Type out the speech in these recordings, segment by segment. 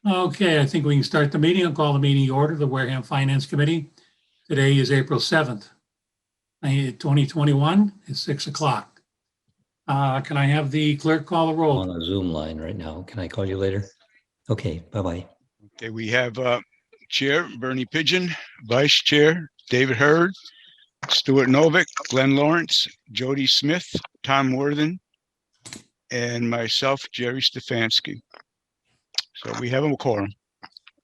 Okay, I think we can start the meeting. I'll call the meeting to order, the Wareham Finance Committee. Today is April 7th, 2021. It's 6 o'clock. Can I have the clerk call the roll? On a Zoom line right now. Can I call you later? Okay, bye-bye. Okay, we have Chair Bernie Pigeon, Vice Chair David Hurd, Stuart Novick, Glenn Lawrence, Jody Smith, Tom Worthen, and myself, Jerry Stefanski. So we have a quorum.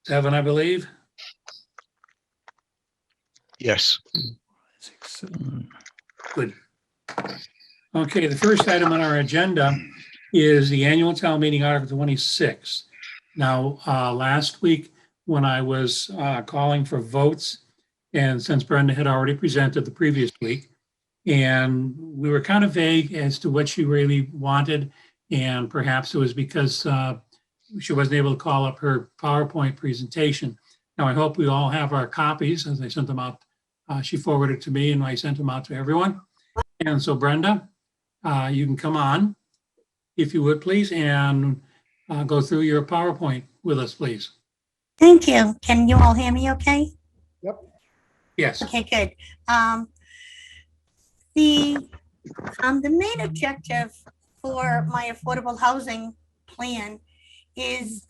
7, I believe. Yes. 6, 7. Good. Okay, the first item on our agenda is the annual town meeting Article 26. Now, last week when I was calling for votes, and since Brenda had already presented the previous week, and we were kind of vague as to what she really wanted, and perhaps it was because she wasn't able to call up her PowerPoint presentation. Now, I hope we all have our copies as I sent them out. She forwarded to me and I sent them out to everyone. And so Brenda, you can come on, if you would please, and go through your PowerPoint with us, please. Thank you. Can you all hear me okay? Yes. Okay, good. The main objective for my affordable housing plan is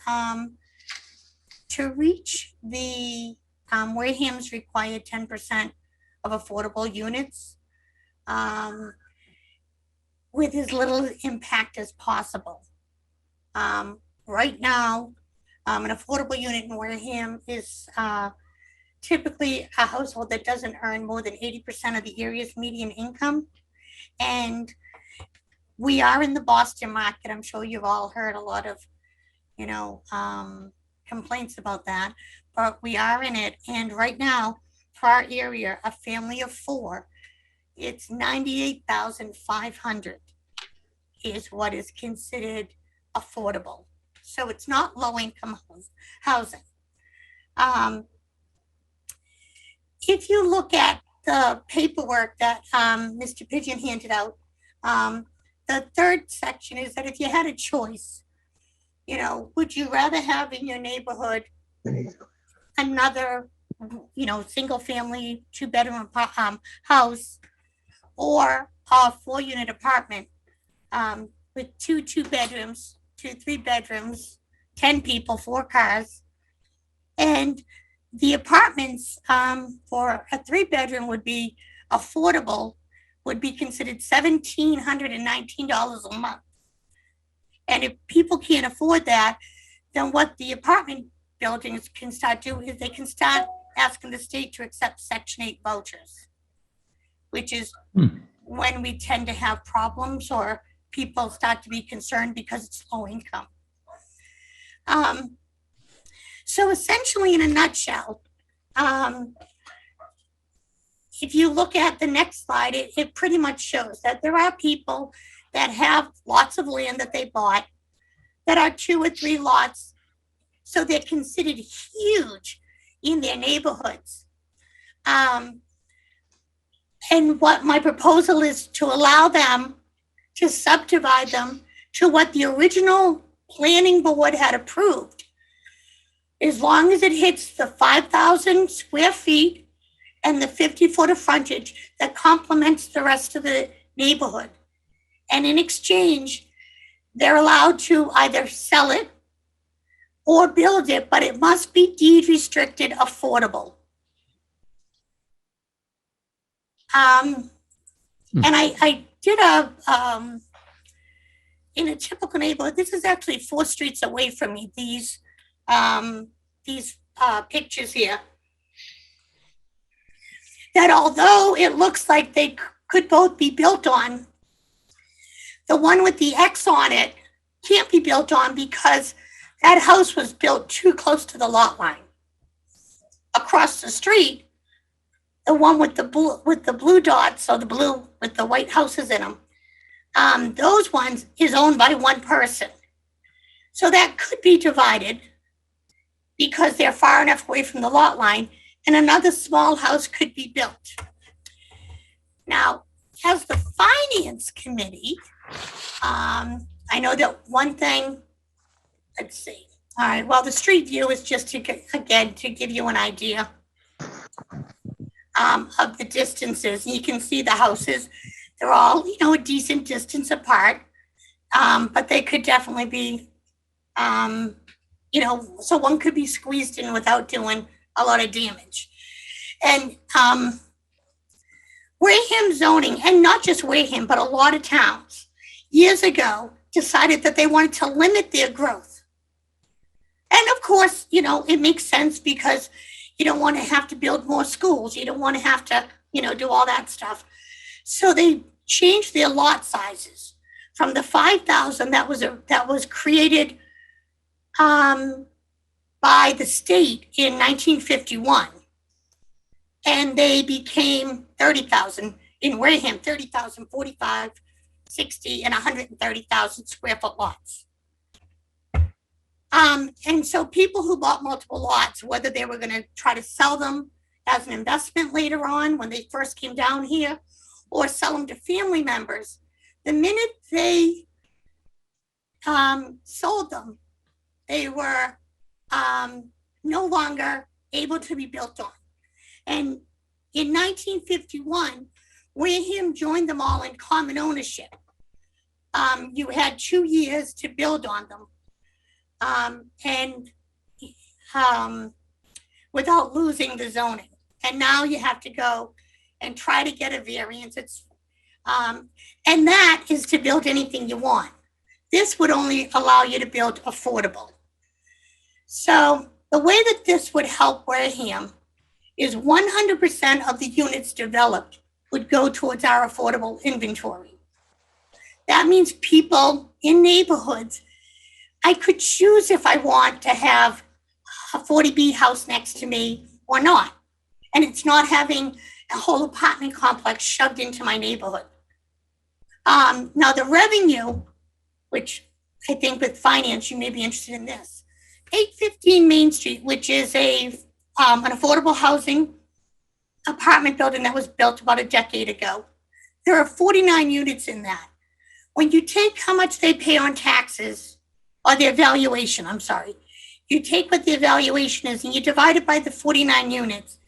to reach the Wareham's required 10% of affordable units with as little impact as possible. Right now, an affordable unit in Wareham is typically a household that doesn't earn more than 80% of the area's median income. And we are in the Boston market. I'm sure you've all heard a lot of, complaints about that, but we are in it. And right now, for our area, a family of 4, it's $98,500 is what is considered affordable. So it's not low-income housing. If you look at the paperwork that Mr. Pigeon handed out, the third section is that if you had a choice, would you rather have in your neighborhood another, single family, 2-bedroom house, or a 4-unit apartment with 2 bedrooms, 2 3-bedrooms, 10 people, 4 cars, and the apartments for a 3-bedroom would be affordable, would be considered $1,719 a month. And if people can't afford that, then what the apartment buildings can start doing is they can start asking the state to accept Section 8 vouchers, which is when we tend to have problems or people start to be concerned because it's low income. So essentially, in a nutshell, if you look at the next slide, it pretty much shows that there are people that have lots of land that they bought that are 2 or 3 lots. So they're considered huge in their neighborhoods. And what my proposal is to allow them to subdivide them to what the original planning board had approved, as long as it hits the 5,000 square feet and the 50-foot of frontage that complements the rest of the neighborhood. And in exchange, they're allowed to either sell it or build it, but it must be deed restricted affordable. And I did in a typical neighborhood, this is actually 4 streets away from me, these pictures here, that although it looks like they could both be built on, the one with the X on it can't be built on because that house was built too close to the lot line. Across the street, the one with the blue dots, or the blue with the white houses in them, those ones is owned by one person. So that could be divided because they're far enough away from the lot line, and another small house could be built. Now, as the finance committee, I know that one thing, let's see, All right, well, the street view is just to, again, to give you an idea of the distances. You can see the houses. They're all, a decent distance apart. But they could definitely be, so one could be squeezed in without doing a lot of damage. And Wareham zoning, and not just Wareham, but a lot of towns, years ago, decided that they wanted to limit their growth. And of course, it makes sense because you don't want to have to build more schools. You don't want to have to, do all that stuff. So they changed their lot sizes from the 5,000 that was created by the state in 1951. And they became 30,000 in Wareham, 30,000, 45, 60, and 130,000 square foot lots. And so people who bought multiple lots, whether they were going to try to sell them as an investment later on when they first came down here, or sell them to family members, the minute they sold them, they were no longer able to be built on. And in 1951, Wareham joined them all in common ownership. You had 2 years to build on them. Without losing the zoning. And now you have to go and try to get a variance. And that is to build anything you want. This would only allow you to build affordable. So the way that this would help Wareham is 100% of the units developed would go towards our affordable inventory. That means people in neighborhoods, I could choose if I want to have a 40B house next to me or not. And it's not having a whole apartment complex shoved into my neighborhood. Now the revenue, which I think with finance, you may be interested in this. 815 Main Street, which is an affordable housing apartment building that was built about a decade ago. There are 49 units in that. When you take how much they pay on taxes, or their valuation, I'm sorry, you take what their valuation is and you divide it by the 49 units,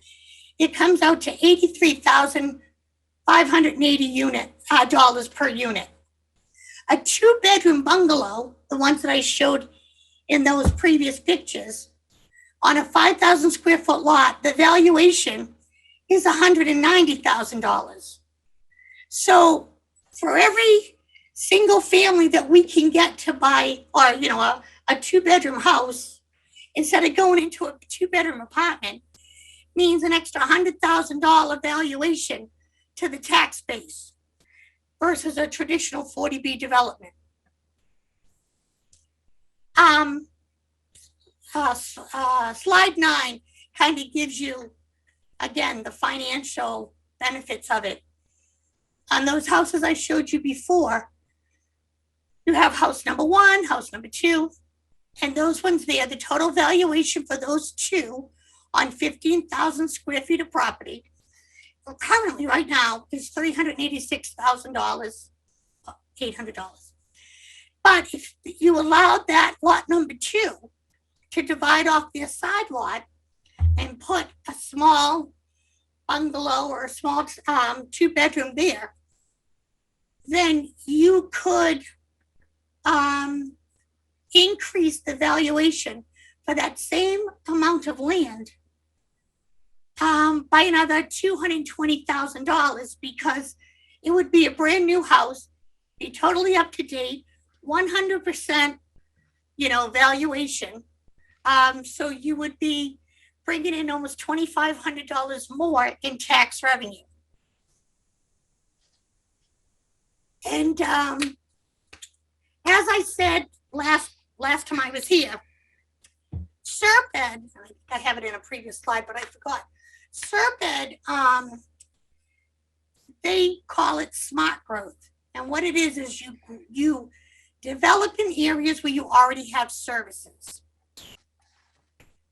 it comes out to $83,580 dollars per unit. A 2-bedroom bungalow, the ones that I showed in those previous pictures, on a 5,000 square foot lot, the valuation is $190,000. So for every single family that we can get to buy, or a 2-bedroom house, instead of going into a 2-bedroom apartment, means an extra $100,000 valuation to the tax base versus a traditional 40B development. Slide 9 kind of gives you, again, the financial benefits of it. On those houses I showed you before, you have house number 1, house number 2, and those ones there, the total valuation for those two on 15,000 square feet of property currently right now is $386,000, $800. But if you allowed that lot number 2 to divide off their side lot and put a small bungalow or a small 2-bedroom there, then you could increase the valuation for that same amount of land by another $220,000, because it would be a brand new house, be totally up to date, 100%, valuation. So you would be bringing in almost $2,500 more in tax revenue. And as I said last time I was here, Serped, I have it in a previous slide, but I forgot. Serped, they call it smart growth. And what it is you develop in areas where you already have services.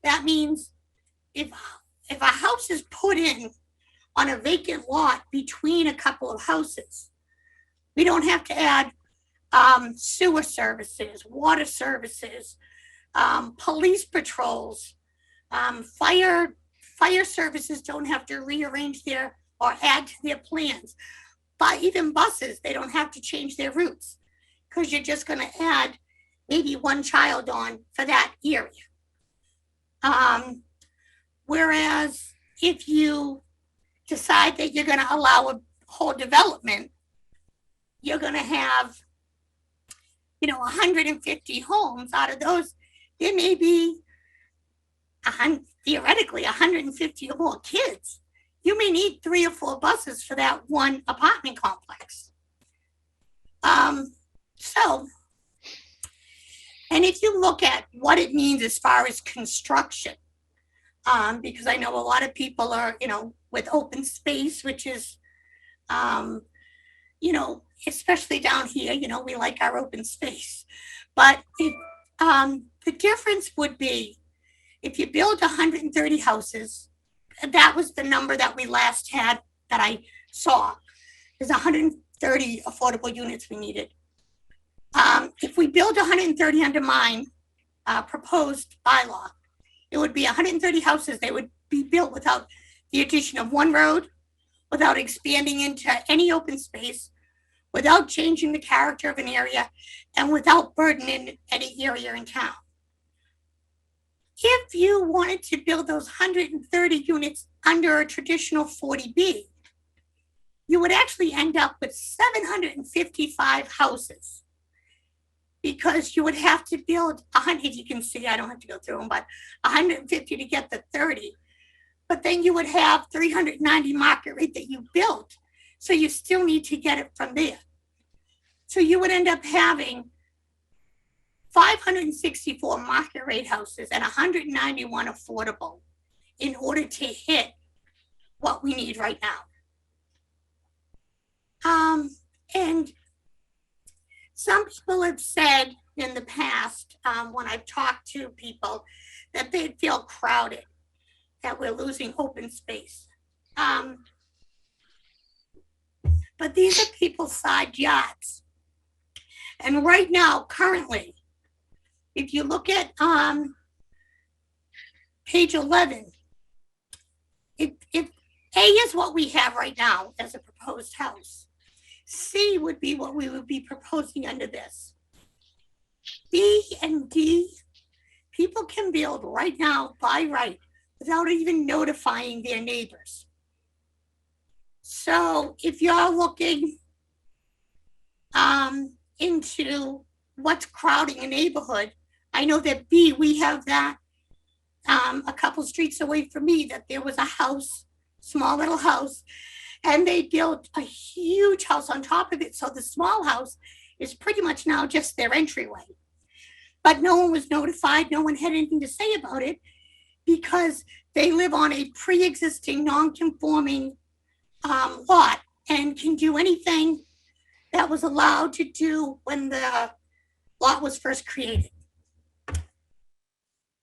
That means if a house is put in on a vacant lot between a couple of houses, we don't have to add sewer services, water services, police patrols, fire services don't have to rearrange their or add to their plans. But even buses, they don't have to change their routes because you're just going to add maybe one child on for that area. Whereas if you decide that you're going to allow a whole development, you're going to have, 150 homes. Out of those, there may be theoretically 150 or more kids. You may need 3 or 4 buses for that one apartment complex. And if you look at what it means as far as construction, because I know a lot of people are, with open space, which is, especially down here, we like our open space. But the difference would be if you build 130 houses, that was the number that we last had that I saw. There's 130 affordable units we needed. If we build 130 under mine proposed bylaw, it would be 130 houses. They would be built without the addition of one road, without expanding into any open space, without changing the character of an area, and without burdening any area in town. If you wanted to build those 130 units under a traditional 40B, you would actually end up with 755 houses, because you would have to build 100, you can see, I don't have to go through them, but 150 to get the 30. But then you would have 390 market rate that you built. So you still need to get it from there. So you would end up having 564 market rate houses and 191 affordable in order to hit what we need right now. And some people have said in the past, when I've talked to people, that they feel crowded, that we're losing open space. But these are people's side yards. And right now, currently, if you look at page 11, if A is what we have right now as a proposed house, C would be what we would be proposing under this. B and D, people can build right now by right without even notifying their neighbors. So if you're looking into what's crowding a neighborhood, I know that B, we have that a couple streets away from me, that there was a house, small little house, and they built a huge house on top of it. So the small house is pretty much now just their entryway. But no one was notified. No one had anything to say about it because they live on a pre-existing non-conforming lot and can do anything that was allowed to do when the lot was first created.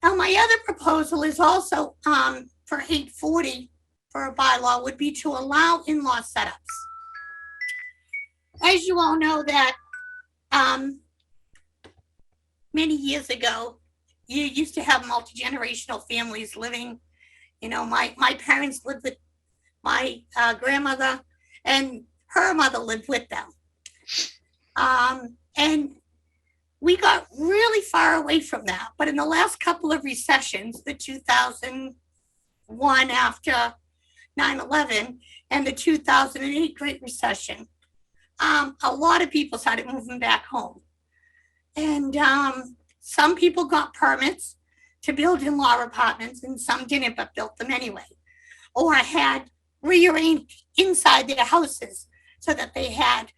Now, my other proposal is also for 840 for a bylaw would be to allow in-law setups. As you all know that many years ago, you used to have multi-generational families living. My parents lived with my grandmother, and her mother lived with them. And we got really far away from that. But in the last couple of recessions, the 2001 after 9/11 and the 2008 Great Recession, a lot of people started moving back home. And some people got permits to build in-law apartments and some didn't, but built them anyway. Or had rearranged inside their houses so that they had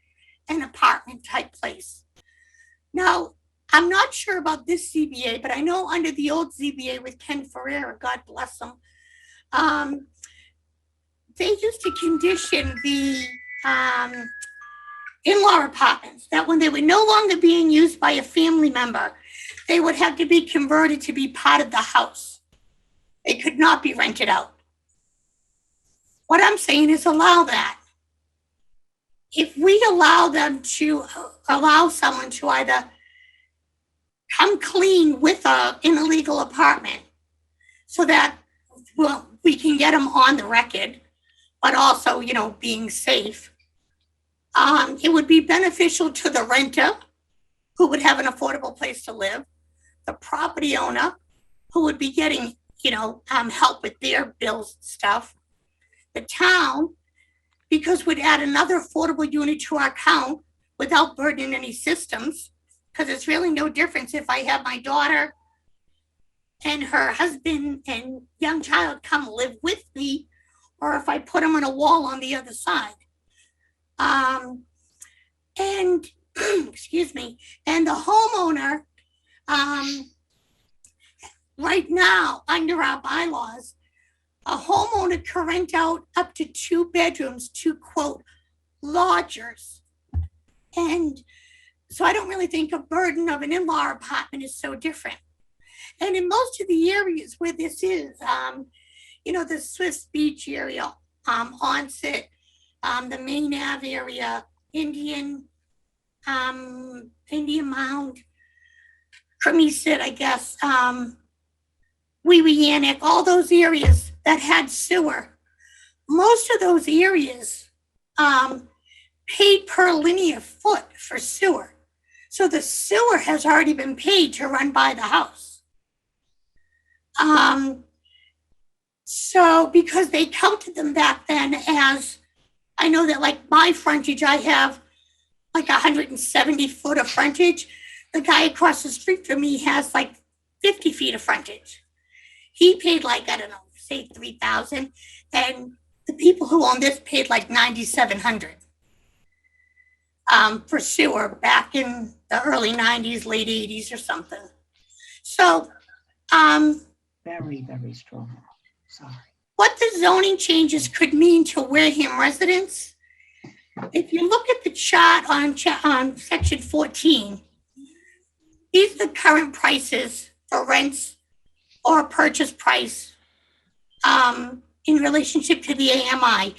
an apartment type place. Now, I'm not sure about this ZBA, but I know under the old ZBA with Ken Ferreira, God bless him, they used to condition the in-law apartments that when they were no longer being used by a family member, they would have to be converted to be part of the house. They could not be rented out. What I'm saying is allow that. If we allow someone to either come clean with an illegal apartment so that, well, we can get them on the record, but also, you know, being safe. It would be beneficial to the renter who would have an affordable place to live, the property owner who would be getting, you know, help with their bills and stuff, the town, because we'd add another affordable unit to our count without burdening any systems, because it's really no difference if I have my daughter and her husband and young child come live with me, or if I put them on a wall on the other side. And excuse me, and the homeowner, right now, under our bylaws, a homeowner can rent out up to 2 bedrooms to, quote, lodgers. And so I don't really think a burden of an in-law apartment is so different. And in most of the areas where this is, you know, the Swiss Beach area, Onset, the Main Ave area, Indian Mound, Cremisic, I guess, Weewianic, all those areas that had sewer. Most of those areas paid per linear foot for sewer. So the sewer has already been paid to run by the house. So because they counted them back then as, I know that like my frontage, I have like 170 foot of frontage. The guy across the street from me has like 50 feet of frontage. He paid like, I don't know, say 3,000, and the people who own this paid like 9,700 for sewer back in the early 90s, late 80s or something. So, Very, very strong. Sorry. what the zoning changes could mean to Wareham residents, if you look at the chart on section 14, these are the current prices for rents or purchase price in relationship to the AMI.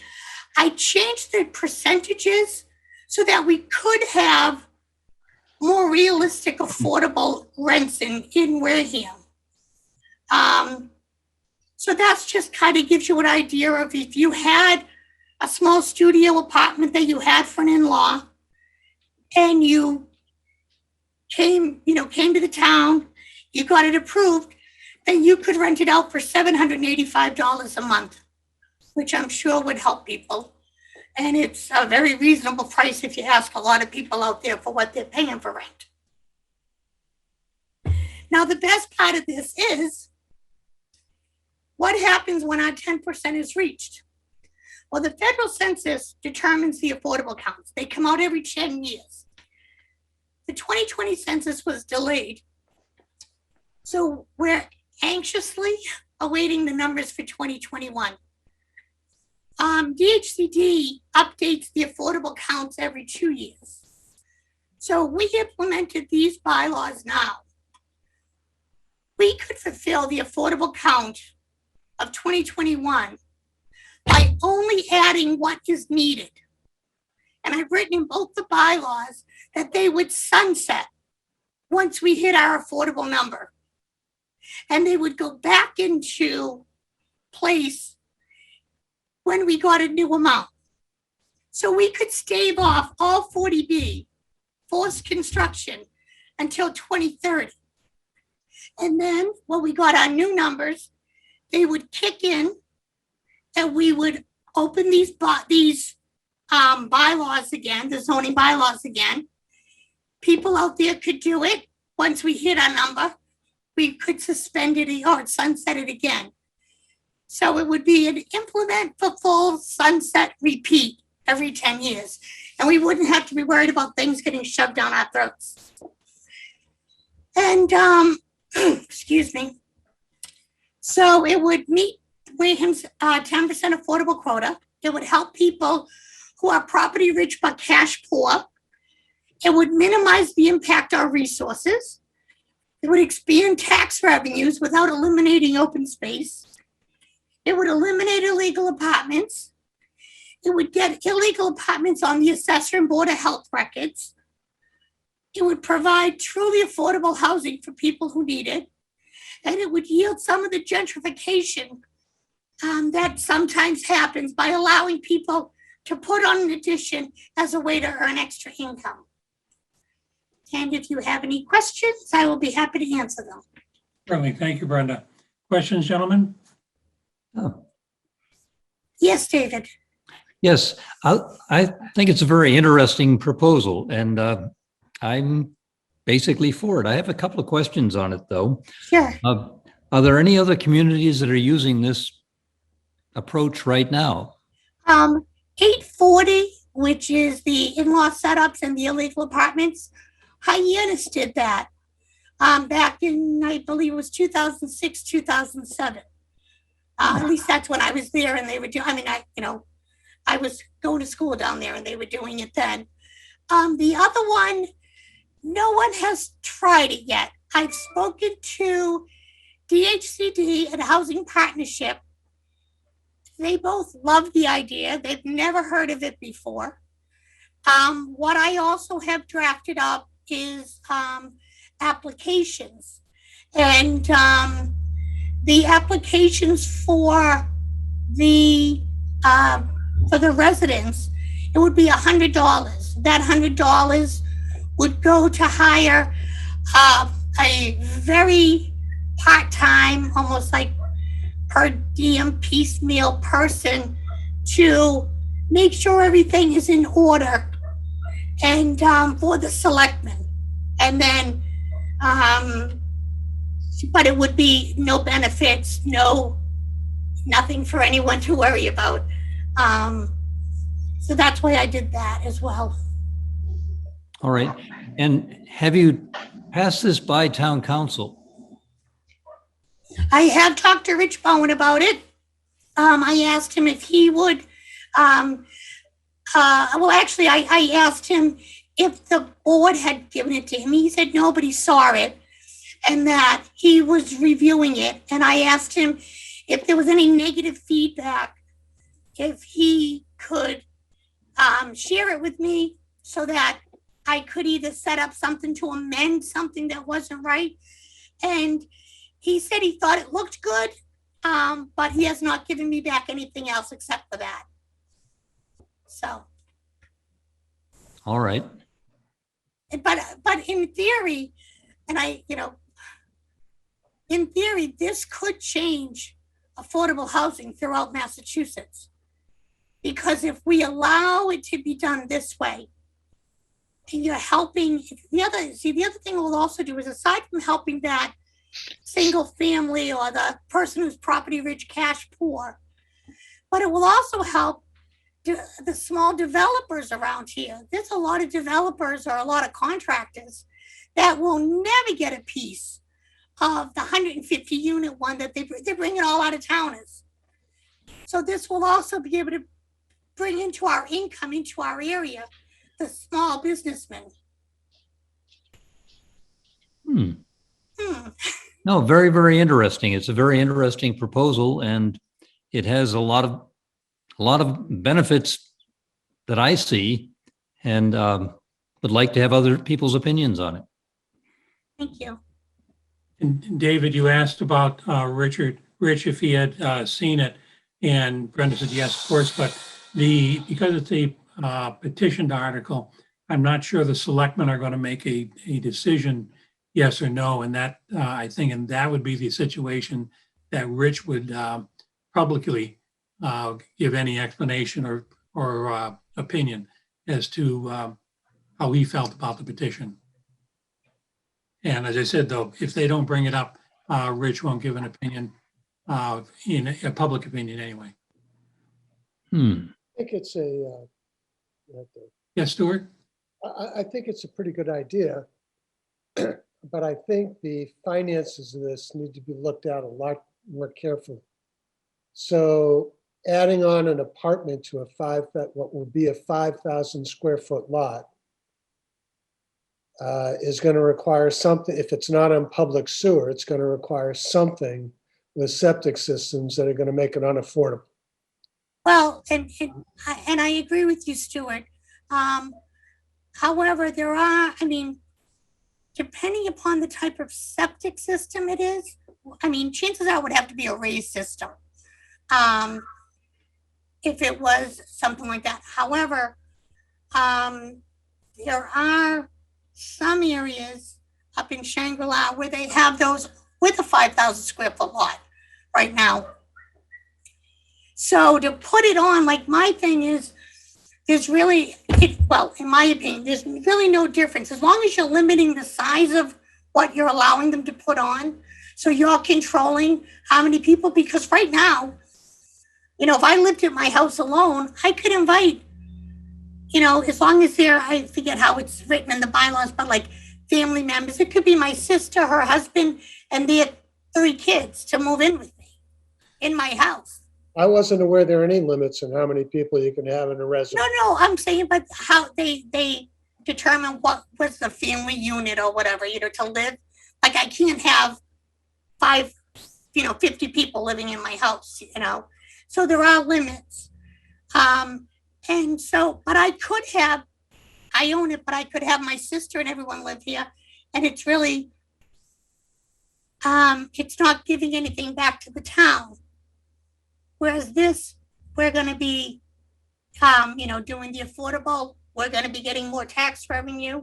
I changed the percentages so that we could have more realistic, affordable rents in Wareham. So that's just kind of gives you an idea of if you had a small studio apartment that you had for an in-law and you came to the town, you got it approved, then you could rent it out for $785 a month, which I'm sure would help people. And it's a very reasonable price if you ask a lot of people out there for what they're paying for rent. Now, the best part of this is what happens when our 10% is reached? Well, the federal census determines the affordable counts. They come out every 10 years. The 2020 census was delayed. So we're anxiously awaiting the numbers for 2021. DHCD updates the affordable counts every 2 years. So we implemented these bylaws now. We could fulfill the affordable count of 2021 by only adding what is needed. And I've written in both the bylaws that they would sunset once we hit our affordable number. And they would go back into place when we got a new amount. So we could stave off all 40B, forced construction, until 2030. And then when we got our new numbers, they would kick in and we would open these bylaws again, the zoning bylaws again. People out there could do it. Once we hit our number, we could suspend it or sunset it again. So it would be an implement for full sunset repeat every 10 years. And we wouldn't have to be worried about things getting shoved down our throats. And, excuse me. So it would meet Wareham's 10% affordable quota. It would help people who are property rich but cash poor. It would minimize the impact on resources. It would expand tax revenues without eliminating open space. It would eliminate illegal apartments. It would get illegal apartments on the assessor and board of health records. It would provide truly affordable housing for people who need it, and it would yield some of the gentrification that sometimes happens by allowing people to put on an addition as a way to earn extra income. And if you have any questions, I will be happy to answer them. Certainly. Thank you, Brenda. Questions, gentlemen? Oh, Yes, David. yes, I think it's a very interesting proposal, and I'm basically for it. I have a couple of questions on it, though. Sure. Are there any other communities that are using this approach right now? 840, which is the in-law setups and the illegal apartments, Hyannis did that back in, I believe it was 2006, 2007. At least that's when I was there, and they were doing, I was going to school down there and they were doing it then. The other one, no one has tried it yet. I've spoken to DHCD and Housing Partnership. They both love the idea. They've never heard of it before. What I also have drafted up is applications. And the applications for the residents, it would be $100. That $100 would go to hire a very part-time, almost like per diem piecemeal person to make sure everything is in order, and for the selectmen. And then, but it would be no benefits, nothing for anyone to worry about. So that's why I did that as well. All right. And have you passed this by town council? I have talked to Rich Bowen about it. I asked him if he would, well, actually, I asked him if the board had given it to him. He said no, but he saw it and that he was reviewing it. And I asked him if there was any negative feedback, if he could share it with me so that I could either set up something to amend something that wasn't right. And he said he thought it looked good, but he has not given me back anything else except for that. So. All right. But in theory, and in theory, this could change affordable housing throughout Massachusetts. Because if we allow it to be done this way, and you're helping, the other thing it will also do is, aside from helping that single family or the person who's property rich, cash poor, but it will also help the small developers around here. There's a lot of developers or a lot of contractors that will never get a piece of the 150 unit one that they bring it all out of towners. So this will also be able to bring into our income, into our area, the small businessmen. No, very, very interesting. It's a very interesting proposal, and it has a lot of benefits that I see, and would like to have other people's opinions on it. Thank you. And David, you asked about Rich, if he had seen it, and Brenda said yes, of course, but because it's a petitioned article, I'm not sure the selectmen are going to make a decision, yes or no, and that I think, and that would be the situation that Rich would publicly give any explanation or opinion as to how he felt about the petition. And as I said, though, if they don't bring it up, Rich won't give an opinion, in a public opinion anyway. I think it's Yes, Stuart? I think it's a pretty good idea, but I think the finances of this need to be looked at a lot more carefully. So adding on an apartment to what will be a 5,000 square foot lot is going to require something. If it's not on public sewer, it's going to require something with septic systems that are going to make it unaffordable. Well, and I agree with you, Stuart. However, there are, depending upon the type of septic system it is, I mean, chances are it would have to be a raised system. If it was something like that. However, there are some areas up in Shangri-La where they have those with a 5,000 square foot lot right now. So to put it on, like my thing is, there's really, well, in my opinion, there's really no difference. As long as you're limiting the size of what you're allowing them to put on, so you're controlling how many people, because right now, you know, if I lived at my house alone, I could invite, you know, as long as they're, I forget how it's written in the bylaws, but like family members, it could be my sister, her husband, and their 3 kids to move in with me in my house. I wasn't aware there are any limits on how many people you can have in a No, residence. no, I'm saying, but how they determine what was the family unit or whatever, you know, to live. Like I can't have 50 people living in my house, you know. So there are limits. And so, but I own it, but I could have my sister and everyone live here. And it's really, it's not giving anything back to the town. Whereas this, we're going to be, doing the affordable, we're going to be getting more tax revenue.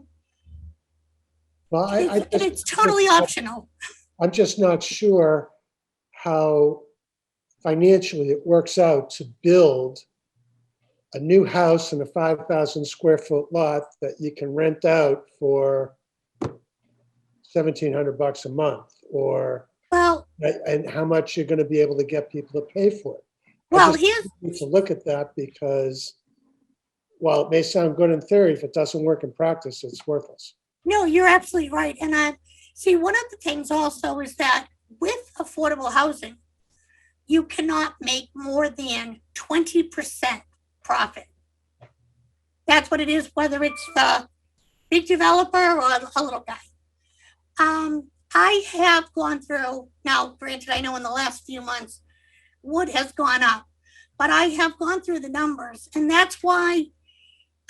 Well, It's totally optional. I'm just not sure how financially it works out to build a new house in a 5,000 square foot lot that you can rent out for $1,700 a month, or Well, and how much you're going to be able to get people to pay for it. well, I just need to look at that because while it may sound good in theory, if it doesn't work in practice, it's worthless. no, you're absolutely right. And I see one of the things also is that with affordable housing, you cannot make more than 20% profit. That's what it is, whether it's the big developer or a little guy. I have gone through, now granted, I know in the last few months, wood has gone up, but I have gone through the numbers, and that's why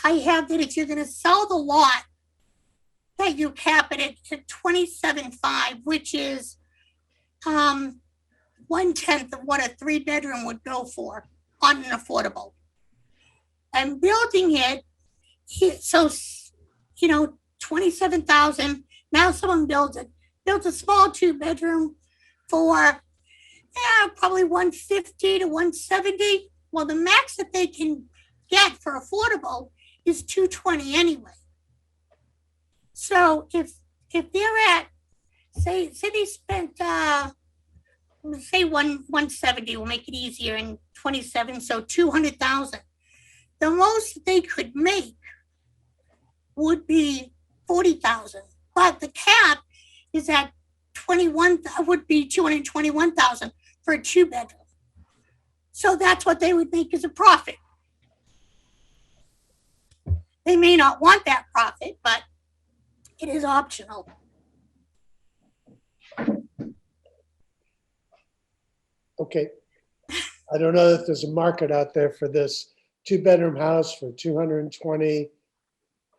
I have that if you're going to sell the lot, that you cap it at 27.5, which is 1/10 of what a 3-bedroom would go for on an affordable. And building it, so 27,000. Now someone builds a small 2-bedroom for probably 150 to 170. Well, the max that they can get for affordable is 220 anyway. So if they're at, say they spent say 170, we'll make it easier, and 27, so 200,000. The most they could make would be 40,000, but the cap is at 21, would be 221,000 for a 2-bedroom. So that's what they would make as a profit. They may not want that profit, but it is optional. Okay. I don't know if there's a market out there for this 2-bedroom house for 220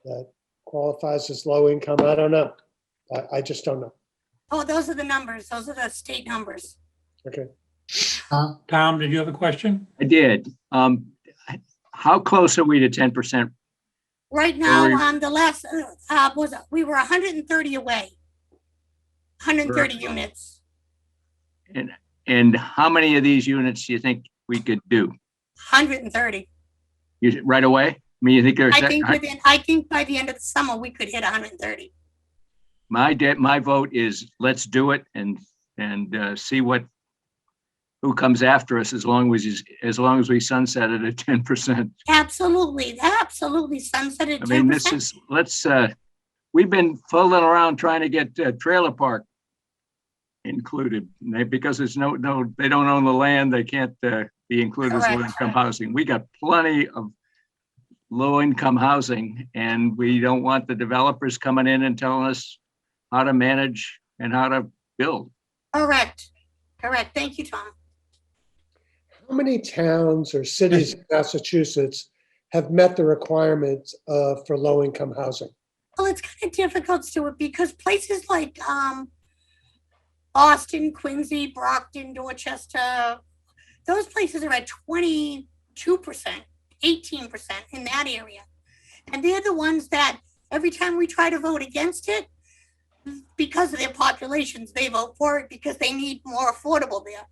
that qualifies as low income. I don't know. I just don't know. Oh, those are the numbers. Those are the state numbers. Okay. Tom, did you have a question? I did. How close are we to 10%? Right now, the last we were 130 away. 130 units. And how many of these units do you think we could do? 130. Right away? I mean, you think there's? I think by the end of the summer we could hit 130. My vote is let's do it and see who comes after us as long as we sunset it at 10%. Absolutely, sunset at 10%. I mean, we've been fooling around trying to get trailer park included because there's no, they don't own the land. They can't be included as low-income housing. We got plenty of low-income housing, and we don't want the developers coming in and telling us how to manage and how to build. Correct. Thank you, Tom. How many towns or cities in Massachusetts have met the requirements for low-income housing? Well, it's kind of difficult to it because places like Boston, Quincy, Brockton, Dorchester, those places are at 22%, 18% in that area. And they're the ones that every time we try to vote against it, because of their populations, they vote for it because they need more affordable there.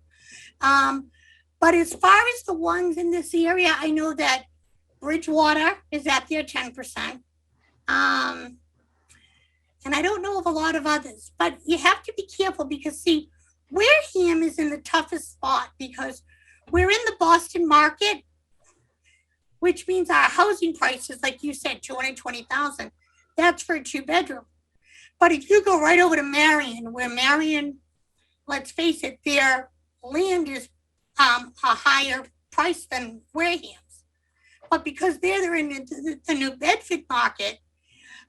But as far as the ones in this area, I know that Bridgewater is at their 10%. And I don't know of a lot of others, but you have to be careful because, see, Wareham is in the toughest spot because we're in the Boston market, which means our housing prices, like you said, 220,000. That's for a 2-bedroom. But if you go right over to Marion, where Marion, let's face it, their land is a higher price than Wareham's. But because they're in the New Bedford market,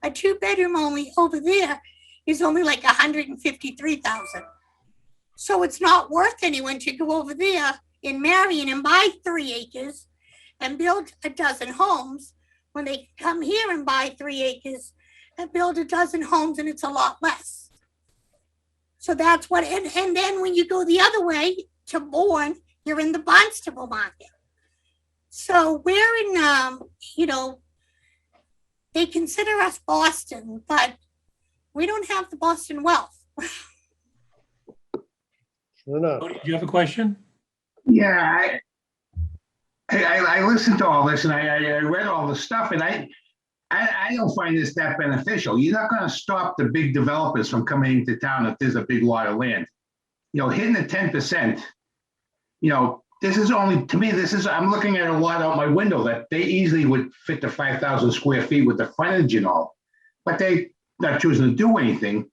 a 2-bedroom only over there is only like 153,000. So it's not worth anyone to go over there in Marion and buy 3 acres and build a dozen homes when they come here and buy 3 acres and build a dozen homes, and it's a lot less. So that's what, and then when you go the other way to Bourne, you're in the Barnstable market. So we're in, they consider us Boston, but we don't have the Boston wealth. Sure enough. Do you have a question? Yeah, I listened to all this and I read all the stuff, and I don't find this that beneficial. You're not going to stop the big developers from coming into town if there's a big lot of land. Hitting the 10%, this is only, to me, I'm looking at a lot out my window that they easily would fit the 5,000 square feet with the frontage and all, but they not choosing to do anything.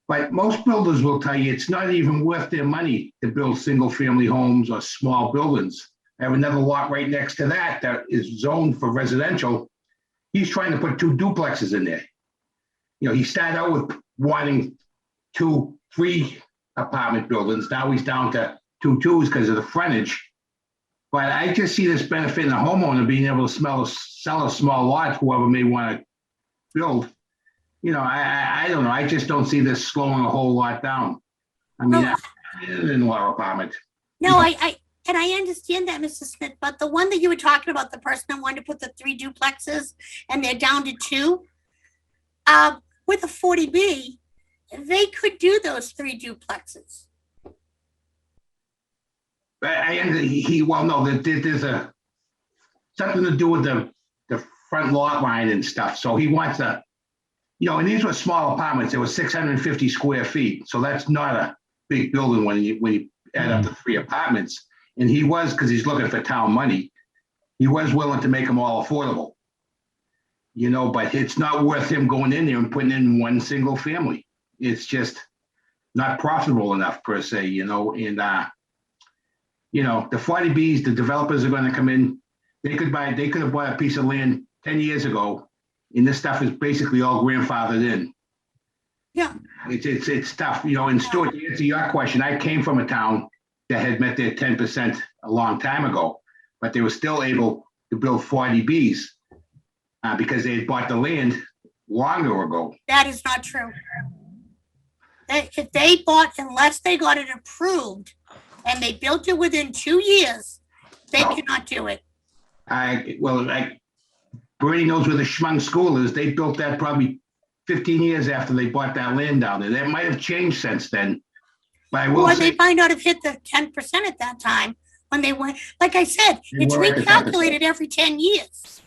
But most builders will tell you it's not even worth their money to build single family homes or small buildings. I have another lot right next to that is zoned for residential. He's trying to put 2 duplexes in there. He started out with wanting 2, 3 apartment buildings. Now he's down to 2 twos because of the frontage. But I just see this benefiting the homeowner being able to sell a small lot, whoever may want to build. I don't know. I just don't see this slowing a whole lot down. I mean, in-law apartment. No, I understand that, Mr. Smith, but the one that you were talking about, the person that wanted to put the 3 duplexes and they're down to 2, with a 40B, they could do those 3 duplexes. There's something to do with the front lot line and stuff. So he wants and these were small apartments. They were 650 square feet. So that's not a big building when you add up the 3 apartments. And he was, because he's looking for town money, he was willing to make them all affordable. But it's not worth him going in there and putting in 1 single family. It's just not profitable enough per se, and the 40Bs, the developers are going to come in. They could have bought a piece of land 10 years ago, and this stuff is basically all grandfathered in. Yeah. It's tough, and Stuart, to answer your question, I came from a town that had met their 10% a long time ago, but they were still able to build 40Bs because they had bought the land longer ago. That is not true. If they bought, unless they got it approved and they built it within 2 years, they cannot do it. Bernie knows where the Schmung School is. They built that probably 15 years after they bought that land down there. That might have changed since then. But I will say, they might not have hit the 10% at that time when they went. Like I said, it's recalculated every 10 years.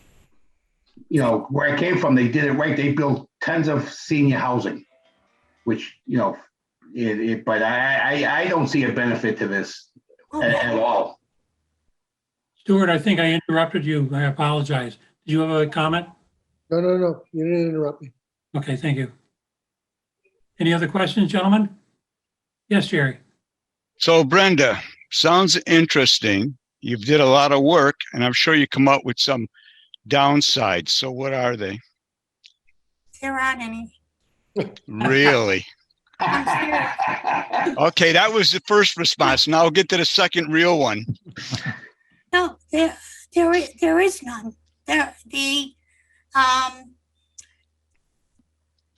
Where I came from, they did it right. They built tons of senior housing, which, but I don't see a benefit to this at all. Stuart, I think I interrupted you. I apologize. Did you have a comment? No. You didn't interrupt me. Okay, thank you. Any other questions, gentlemen? Yes, Jerry. So Brenda, sounds interesting. You've did a lot of work, and I'm sure you come up with some downsides. So what are they? There aren't any. Really? Okay, that was the first response. Now I'll get to the second real one. No, there is none.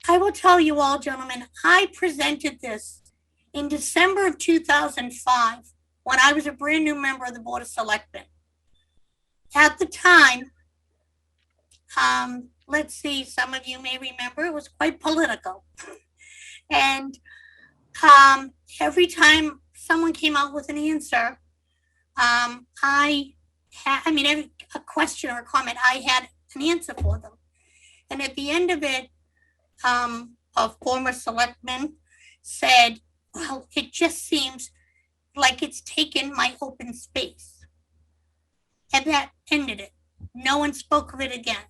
I will tell you all, gentlemen, I presented this in December of 2005 when I was a brand new member of the Board of Selectmen. At the time, let's see, some of you may remember, it was quite political. And every time someone came out with an answer, every a question or a comment, I had an answer for them. And at the end of it, a former selectman said, well, it just seems like it's taken my open space. And that ended it. No one spoke of it again.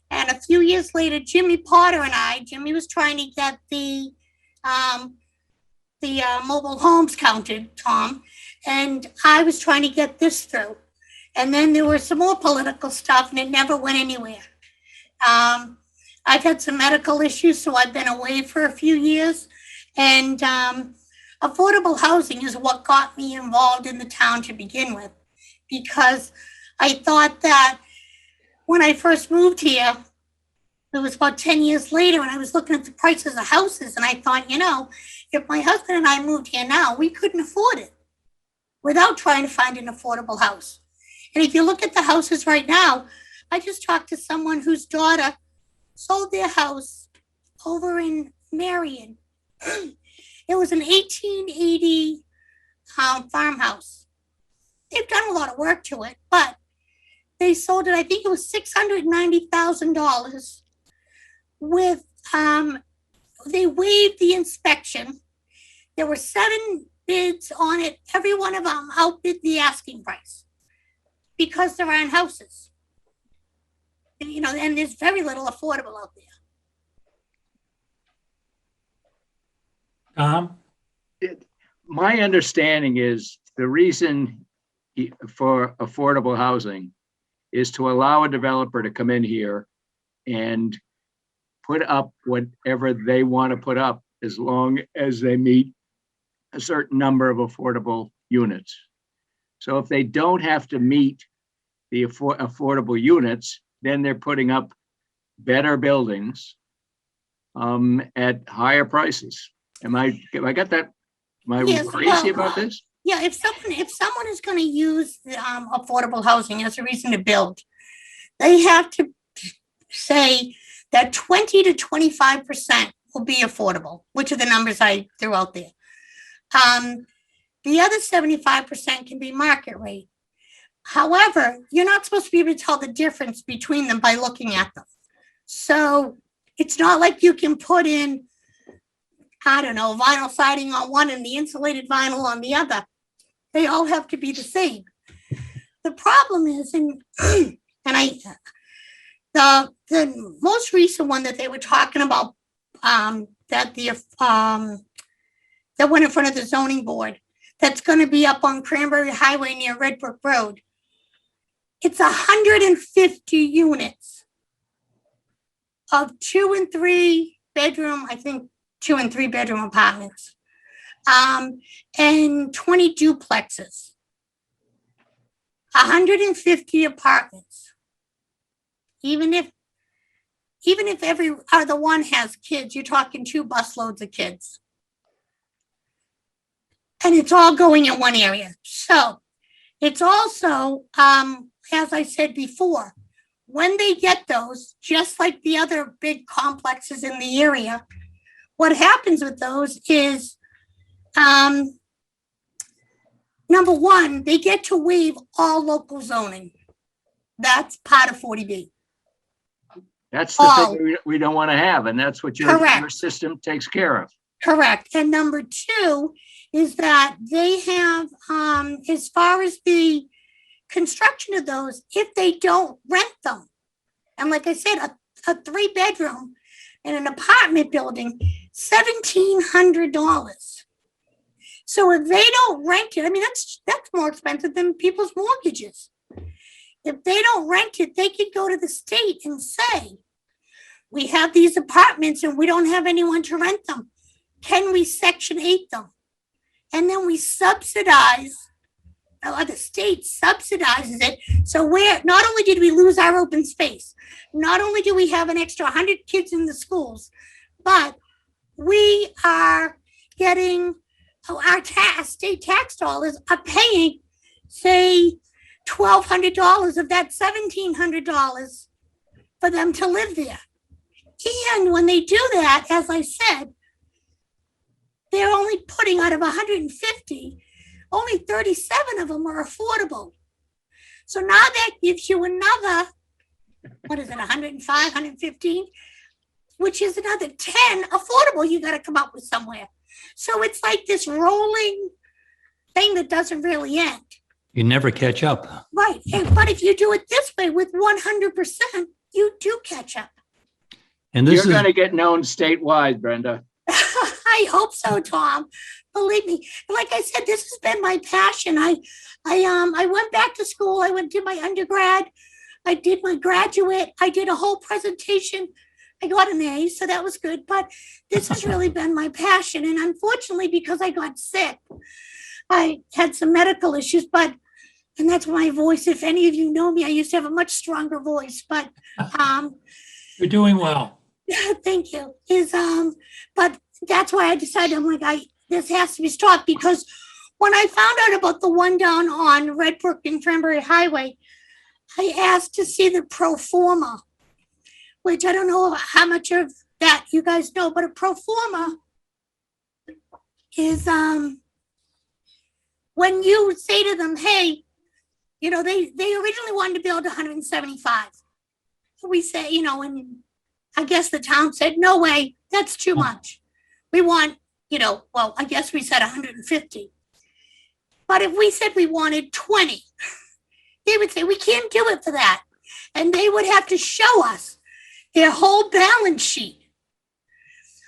And a few years later, Jimmy Potter and Jimmy was trying to get the mobile homes counted, Tom, and I was trying to get this through. And then there was some more political stuff and it never went anywhere. I've had some medical issues, so I've been away for a few years. And affordable housing is what got me involved in the town to begin with, because I thought that when I first moved here, it was about 10 years later, and I was looking at the prices of houses, and I thought, if my husband and I moved here now, we couldn't afford it without trying to find an affordable house. And if you look at the houses right now, I just talked to someone whose daughter sold their house over in Marion. It was an 1880 farmhouse. They've done a lot of work to it, but they sold it, I think it was $690,000 with, they waived the inspection. There were 7 bids on it. Every one of them outbid the asking price because there aren't houses. And there's very little affordable out there. Tom? My understanding is the reason for affordable housing is to allow a developer to come in here and put up whatever they want to put up as long as they meet a certain number of affordable units. So if they don't have to meet the affordable units, then they're putting up better buildings at higher prices. Have I got that? Am I Yes, crazy about this? Yeah, if someone is going to use affordable housing as a reason to build, they have to say that 20 to 25% will be affordable, which are the numbers I threw out there. The other 75% can be market rate. However, you're not supposed to be able to tell the difference between them by looking at them. So it's not like you can put in, I don't know, vinyl siding on one and the insulated vinyl on the other. They all have to be the same. The problem is, the most recent one that they were talking about, that went in front of the zoning board, that's going to be up on Cranberry Highway near Red Brook Road. It's 150 units of 2 and 3 bedroom, I think 2 and 3 bedroom apartments, and 20 duplexes, 150 apartments. Even if every other one has kids, you're talking 2 busloads of kids. And it's all going in one area. So it's also, as I said before, when they get those, just like the other big complexes in the area, what happens with those is, number one, they get to waive all local zoning. That's part of 40B. That's the thing we don't want to have, and that's what your system takes care of. Correct. And number 2 is that they have, as far as the construction of those, if they don't rent them, and like I said, a 3-bedroom in an apartment building, $1,700. So if they don't rent it, I mean, that's more expensive than people's mortgages. If they don't rent it, they could go to the state and say, we have these apartments and we don't have anyone to rent them. Can we Section 8 them? And then we subsidize, or the state subsidizes it. So not only did we lose our open space, not only do we have an extra 100 kids in the schools, but we are getting, our state tax dollars are paying, say, $1,200 of that $1,700 for them to live there. And when they do that, as I said, they're only putting out of 150, only 37 of them are affordable. So now that gives you another, what is it, 105, 115, which is another 10 affordable you got to come up with somewhere. So it's like this rolling thing that doesn't really end. You never catch up. Right. But if you do it this way with 100%, you do catch up. And You're this is, going to get known statewide, Brenda. I hope so, Tom. Believe me. Like I said, this has been my passion. I went back to school. I went to my undergrad. I did my graduate. I did a whole presentation. I got an A, so that was good. But this has really been my passion. And unfortunately, because I got sick, I had some medical issues, and that's my voice. If any of you know me, I used to have a much stronger voice, but You're doing well. thank you. But that's why I decided, I'm like, this has to be stopped, because when I found out about the one down on Red Brook and Cranberry Highway, I asked to see the pro forma, which I don't know how much of that you guys know, but a pro forma is when you say to them, hey, they originally wanted to build 175. We say, and I guess the town said, no way, that's too much. We want, well, I guess we said 150. But if we said we wanted 20, they would say, we can't do it for that. And they would have to show us their whole balance sheet.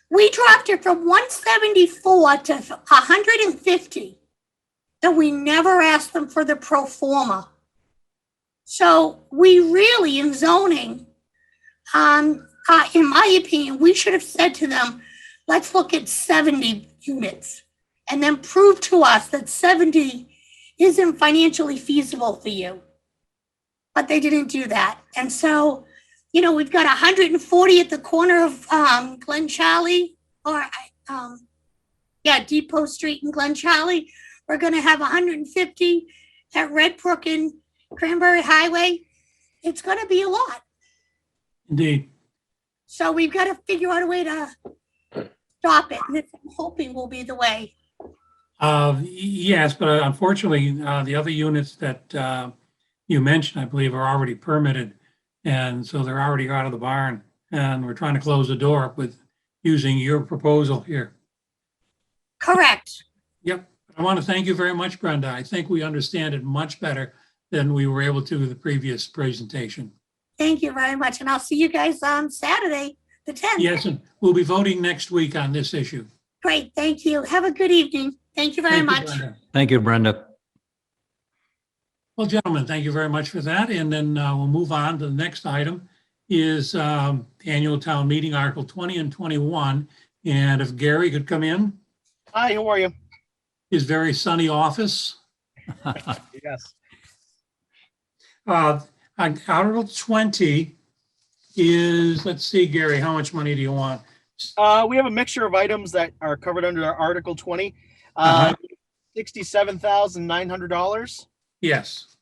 We dropped it from 174 to 150. And we never asked them for the pro forma. So we really, in zoning, in my opinion, we should have said to them, let's look at 70 units and then prove to us that 70 isn't financially feasible for you. But they didn't do that. And so, we've got 140 at the corner of Glen Charlie, or Depot Street and Glen Charlie. We're going to have 150 at Red Brook and Cranberry Highway. It's going to be a lot. Indeed. So we've got to figure out a way to stop it. And this, I'm hoping, will be the way. Yes, but unfortunately, the other units that you mentioned, I believe, are already permitted. And so they're already out of the barn. And we're trying to close the door with using your proposal here. Correct. Yep. I want to thank you very much, Brenda. I think we understand it much better than we were able to with the previous presentation. Thank you very much. And I'll see you guys on Saturday, the 10th. Yes, and we'll be voting next week on this issue. Great. Thank you. Have a good evening. Thank you very Thank you, much. Brenda. thank you, Brenda. Well, gentlemen, thank you very much for that. And then we'll move on to the next item is the annual town meeting, Article 20 and 21. And if Gary could come in, Hi, how are you? his very sunny office. Yes. Article 20 is, let's see, Gary, how much money do you want? We have a mixture of items that are covered under Article 20. Uh-huh. $67,900. Yes.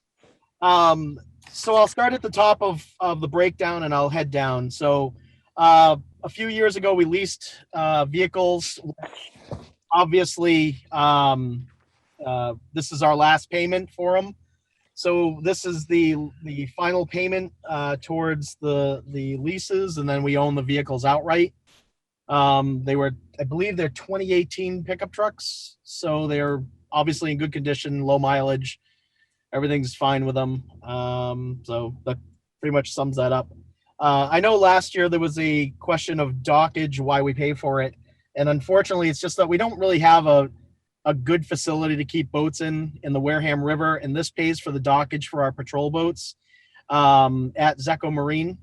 So I'll start at the top of the breakdown and I'll head down. So a few years ago, we leased vehicles. Obviously, this is our last payment for them. So this is the final payment towards the leases, and then we own the vehicles outright. They were, I believe they're 2018 pickup trucks. So they're obviously in good condition, low mileage. Everything's fine with them. So that pretty much sums that up. I know last year there was a question of dockage, why we pay for it. And unfortunately, it's just that we don't really have a good facility to keep boats in the Wareham River. And this pays for the dockage for our patrol boats at Zecco Marine.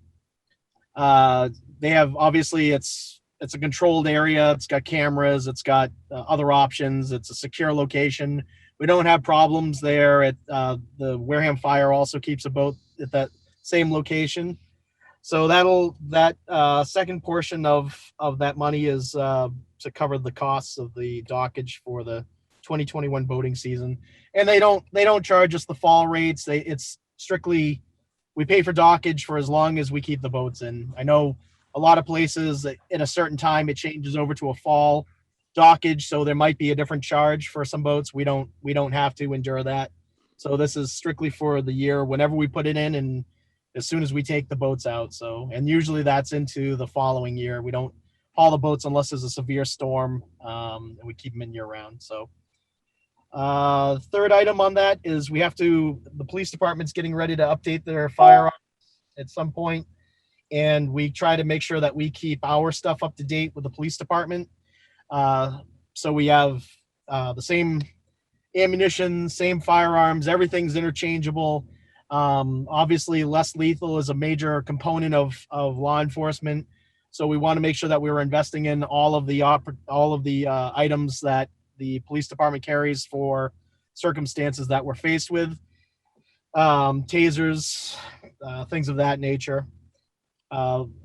They have, obviously, it's a controlled area. It's got cameras. It's got other options. It's a secure location. We don't have problems there. The Wareham Fire also keeps a boat at that same location. So that second portion of that money is to cover the costs of the dockage for the 2021 boating season. And they don't charge us the fall rates. It's strictly, we pay for dockage for as long as we keep the boats in. I know a lot of places at a certain time it changes over to a fall dockage, so there might be a different charge for some boats. We don't have to endure that. So this is strictly for the year, whenever we put it in and as soon as we take the boats out. So, and usually that's into the following year. We don't haul the boats unless there's a severe storm, and we keep them in year round. So, third item on that is the police department's getting ready to update their firearms at some point, and we try to make sure that we keep our stuff up to date with the police department. So we have the same ammunition, same firearms, everything's interchangeable. Obviously, less lethal is a major component of law enforcement. So we want to make sure that we're investing in all of the items that the police department carries for circumstances that we're faced with. Tasers, things of that nature.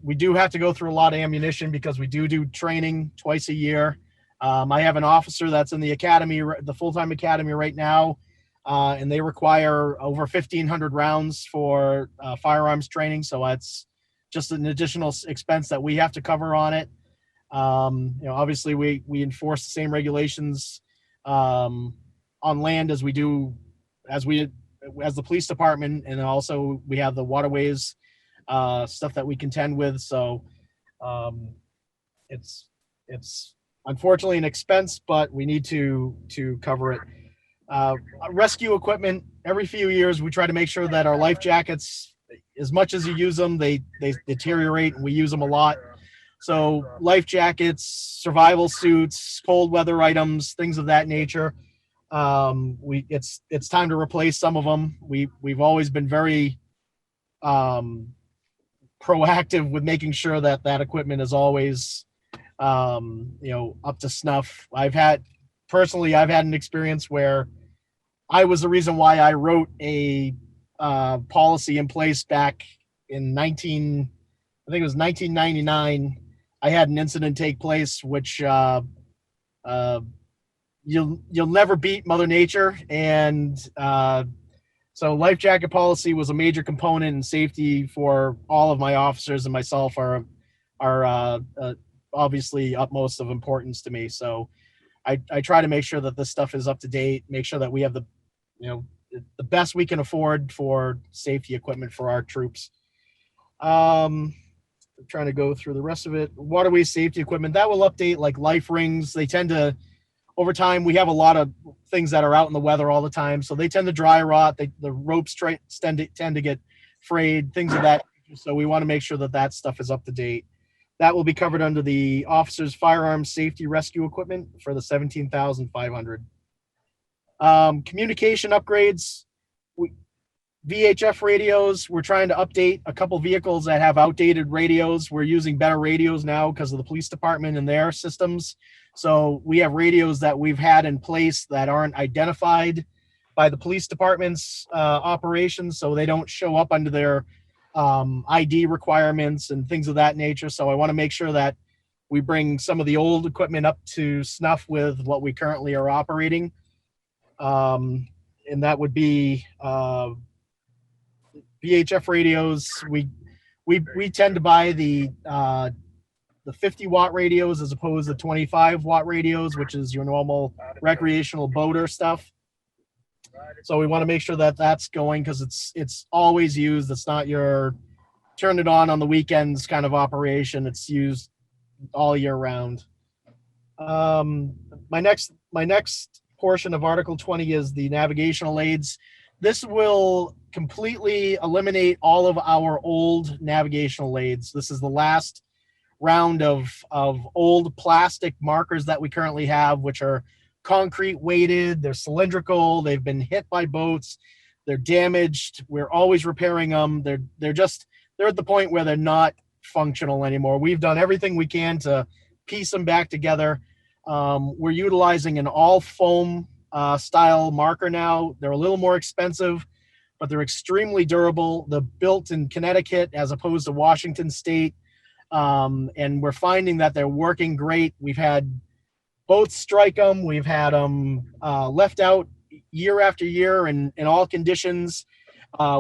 We do have to go through a lot of ammunition because we do training twice a year. I have an officer that's in the academy, the full-time academy right now, and they require over 1,500 rounds for firearms training. So that's just an additional expense that we have to cover on it. Obviously we enforce the same regulations on land as we do as the police department, and also we have the waterways stuff that we contend with. So it's unfortunately an expense, but we need to cover it. Rescue equipment, every few years we try to make sure that our life jackets, as much as you use them, they deteriorate, and we use them a lot. So life jackets, survival suits, cold weather items, things of that nature. It's time to replace some of them. We've always been very proactive with making sure that equipment is always up to snuff. I've had an experience where I was the reason why I wrote a policy in place back in 1999. I had an incident take place, which you'll never beat Mother Nature, and so life jacket policy was a major component in safety for all of my officers, and myself are obviously utmost of importance to me. So I try to make sure that this stuff is up to date, make sure that we have the best we can afford for safety equipment for our troops. I'm trying to go through the rest of it. Waterway safety equipment, that will update, like life rings. They tend to, over time, we have a lot of things that are out in the weather all the time, so they tend to dry rot. The ropes tend to get frayed, things of that nature. So we want to make sure that stuff is up to date. That will be covered under the officers' firearms safety rescue equipment for the $17,500. Communication upgrades. VHF radios, we're trying to update a couple vehicles that have outdated radios. We're using better radios now because of the police department and their systems. So we have radios that we've had in place that aren't identified by the police department's operations, so they don't show up under their ID requirements and things of that nature. So I want to make sure that we bring some of the old equipment up to snuff with what we currently are operating. And that would be VHF radios. We tend to buy the 50-watt radios as opposed to 25-watt radios, which is your normal recreational boater stuff. So we want to make sure that that's going, because it's always used. It's not your turn it on the weekends kind of operation. It's used all year round. My next portion of Article 20 is the navigational aids. This will completely eliminate all of our old navigational aids. This is the last round of old plastic markers that we currently have, which are concrete weighted, they're cylindrical, they've been hit by boats, they're damaged, we're always repairing them. They're at the point where they're not functional anymore. We've done everything we can to piece them back together. We're utilizing an all foam style marker now. They're a little more expensive, but they're extremely durable. They're built in Connecticut as opposed to Washington State. And we're finding that they're working great. We've had boats strike them. We've had them left out year after year in all conditions.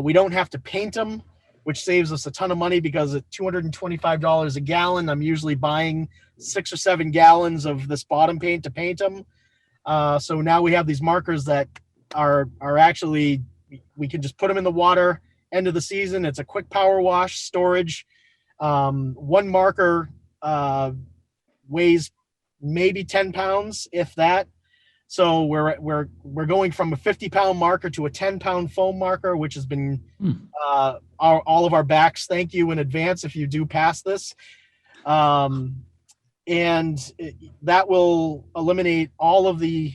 We don't have to paint them, which saves us a ton of money because at $225 a gallon, I'm usually buying 6 or 7 gallons of this bottom paint to paint them. So now we have these markers that are actually, we can just put them in the water, end of the season. It's a quick power wash, storage. One marker weighs maybe 10 pounds, if that. So we're going from a 50-pound marker to a 10-pound foam marker, which has been all of our backs. Thank you in advance if you do pass this. That will eliminate all of the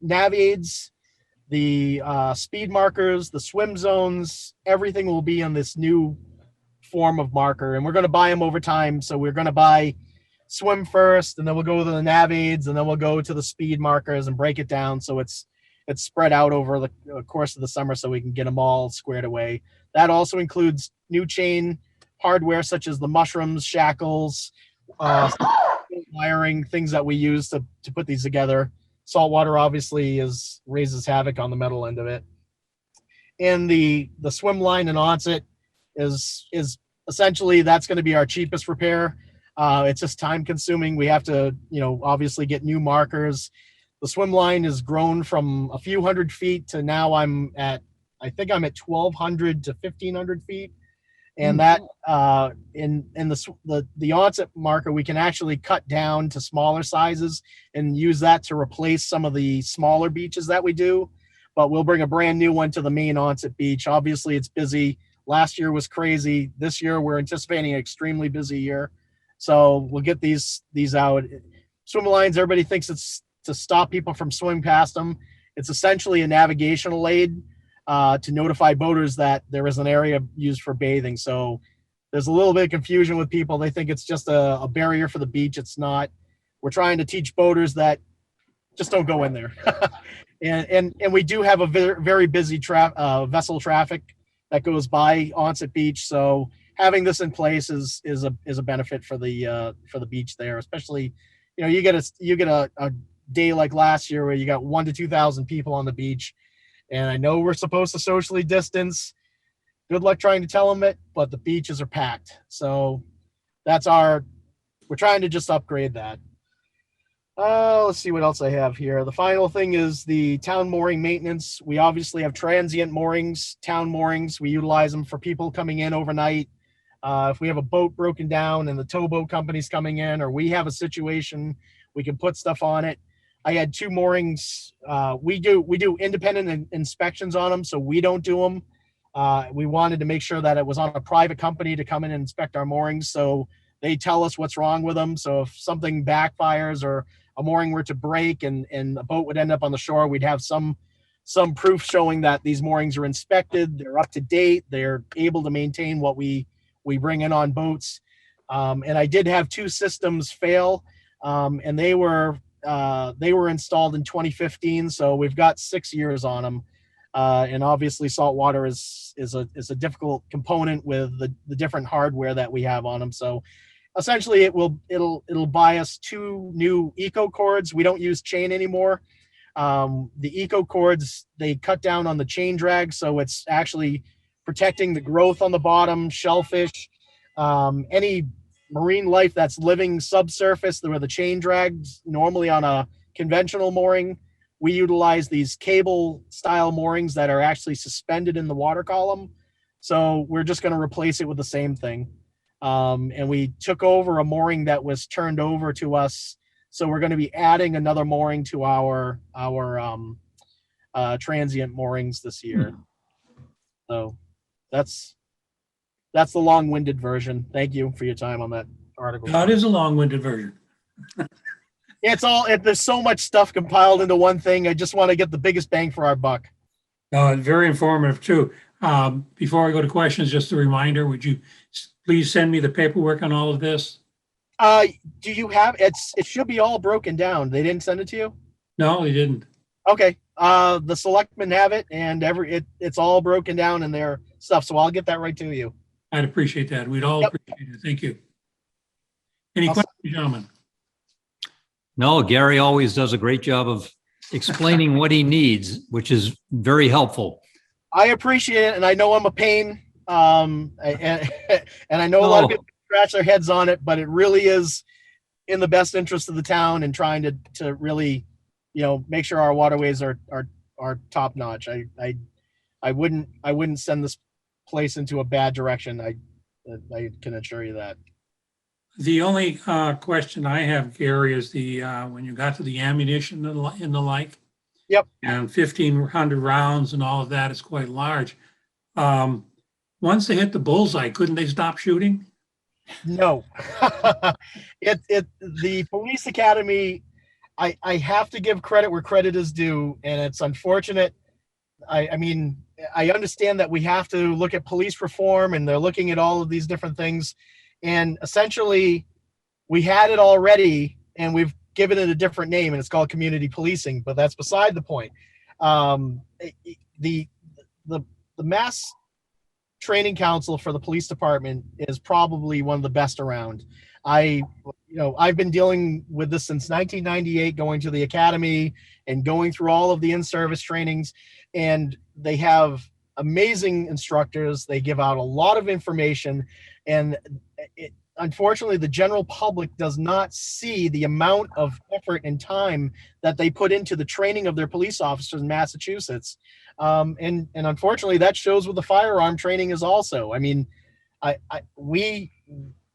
nav aids, the speed markers, the swim zones. Everything will be on this new form of marker, and we're going to buy them over time. So we're going to buy swim first, and then we'll go to the nav aids, and then we'll go to the speed markers and break it down so it's spread out over the course of the summer so we can get them all squared away. That also includes new chain hardware such as the mushrooms, shackles, wiring, things that we use to put these together. Saltwater obviously raises havoc on the metal end of it. And the swim line and onset is essentially, that's going to be our cheapest repair. It's just time consuming. We have to, obviously get new markers. The swim line has grown from a few hundred feet to now I think I'm at 1,200 to 1,500 feet. And that in the onset marker, we can actually cut down to smaller sizes and use that to replace some of the smaller beaches that we do. But we'll bring a brand new one to the main onset beach. Obviously, it's busy. Last year was crazy. This year, we're anticipating an extremely busy year. So we'll get these out. Swim lines, everybody thinks it's to stop people from swimming past them. It's essentially a navigational aid to notify boaters that there is an area used for bathing. So there's a little bit of confusion with people. They think it's just a barrier for the beach. It's not. We're trying to teach boaters that just don't go in there. and we do have a very, very busy vessel traffic that goes by onset beach. So having this in place is a benefit for the beach there, especially, you get a day like last year where you got 1,000 to 2,000 people on the beach. And I know we're supposed to socially distance. Good luck trying to tell them it, but the beaches are packed. So we're trying to just upgrade that. Let's see what else I have here. The final thing is the town mooring maintenance. We obviously have transient moorings, town moorings. We utilize them for people coming in overnight. If we have a boat broken down and the towboat company's coming in, or we have a situation, we can put stuff on it. I had 2 moorings. We do independent inspections on them, so we don't do them. We wanted to make sure that it was on a private company to come in and inspect our moorings, so they tell us what's wrong with them. So if something backfires or a mooring were to break and a boat would end up on the shore, we'd have some proof showing that these moorings are inspected, they're up to date, they're able to maintain what we bring in on boats. And I did have 2 systems fail, and they were installed in 2015, so we've got 6 years on them. And obviously saltwater is a difficult component with the different hardware that we have on them. So essentially it'll buy us 2 new eco cords. We don't use chain anymore. The eco cords, they cut down on the chain drag, so it's actually protecting the growth on the bottom, shellfish, any marine life that's living subsurface where the chain drags normally on a conventional mooring. We utilize these cable style moorings that are actually suspended in the water column. So we're just going to replace it with the same thing. And we took over a mooring that was turned over to us. So we're going to be adding another mooring to our transient moorings this year. So that's the long-winded version. Thank you for your time on that article. That is a long-winded version. There's so much stuff compiled into one thing. I just want to get the biggest bang for our buck. Very informative too. Before I go to questions, just a reminder, would you please send me the paperwork on all of this? Do you have it should be all broken down. They didn't send it to you? No, they didn't. Okay. The selectmen have it, and it's all broken down in their stuff. So I'll get that right to you. I'd appreciate that. We'd all Yep. appreciate it. Thank you. Any Awesome. questions, gentlemen? No, Gary always does a great job of explaining what he needs, which is very helpful. I appreciate it, and I know I'm a pain. And I know a lot of No. people scratch their heads on it, but it really is in the best interest of the town and trying to really, make sure our waterways are top notch. I wouldn't send this place into a bad direction. I can assure you that. The only question I have, Gary, is when you got to the ammunition and the like. Yep. And 1,500 rounds and all of that is quite large. Once they hit the bullseye, couldn't they stop shooting? No. The police academy, I have to give credit where credit is due, and it's unfortunate. I mean, I understand that we have to look at police reform, and they're looking at all of these different things. And essentially, we had it already, and we've given it a different name, and it's called community policing. But that's beside the point. The Mass Training Council for the police department is probably one of the best around. I've been dealing with this since 1998, going to the academy and going through all of the in-service trainings, and they have amazing instructors. They give out a lot of information, and unfortunately, the general public does not see the amount of effort and time that they put into the training of their police officers in Massachusetts. And unfortunately, that shows with the firearm training is also. I mean, we'll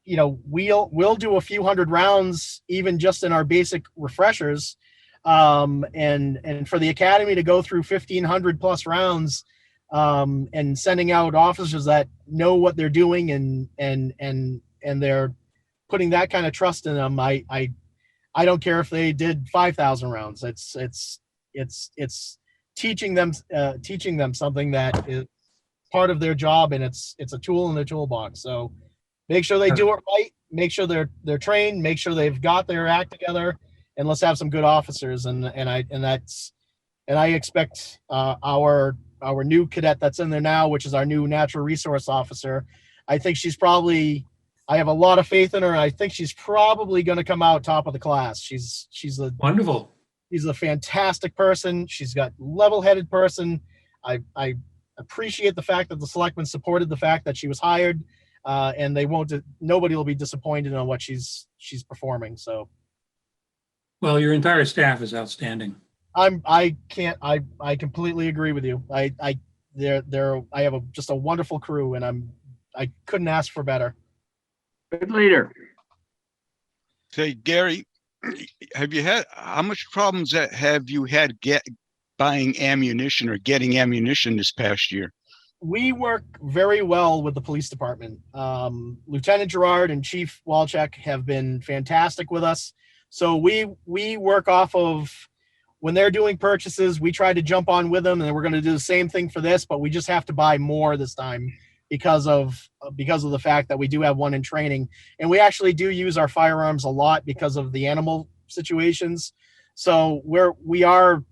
do a few hundred rounds even just in our basic refreshers, and for the academy to go through 1,500 plus rounds, and sending out officers that know what they're doing and they're putting that kind of trust in them. I don't care if they did 5,000 rounds. It's teaching them something that is part of their job, and it's a tool in their toolbox. So make sure they do it right. Make sure they're trained. Make sure they've got their act together, and let's have some good officers. And I expect our new cadet that's in there now, which is our new natural resource officer. I think I have a lot of faith in her. And I think she's probably going to come out top of the class. She's Wonderful. She's a fantastic person. She's got level-headed person. I appreciate the fact that the selectmen supported the fact that she was hired, and nobody will be disappointed on what she's performing. So, Well, your entire staff is outstanding. I completely agree with you. I have just a wonderful crew, and I couldn't ask for better. Good leader. Say, Gary, how much problems have you had buying ammunition or getting ammunition this past year? We work very well with the police department. Lieutenant Gerard and Chief Walchek have been fantastic with us. So we work off of when they're doing purchases, we try to jump on with them, and we're going to do the same thing for this, but we just have to buy more this time because of the fact that we do have one in training, and we actually do use our firearms a lot because of the animal situations. So we are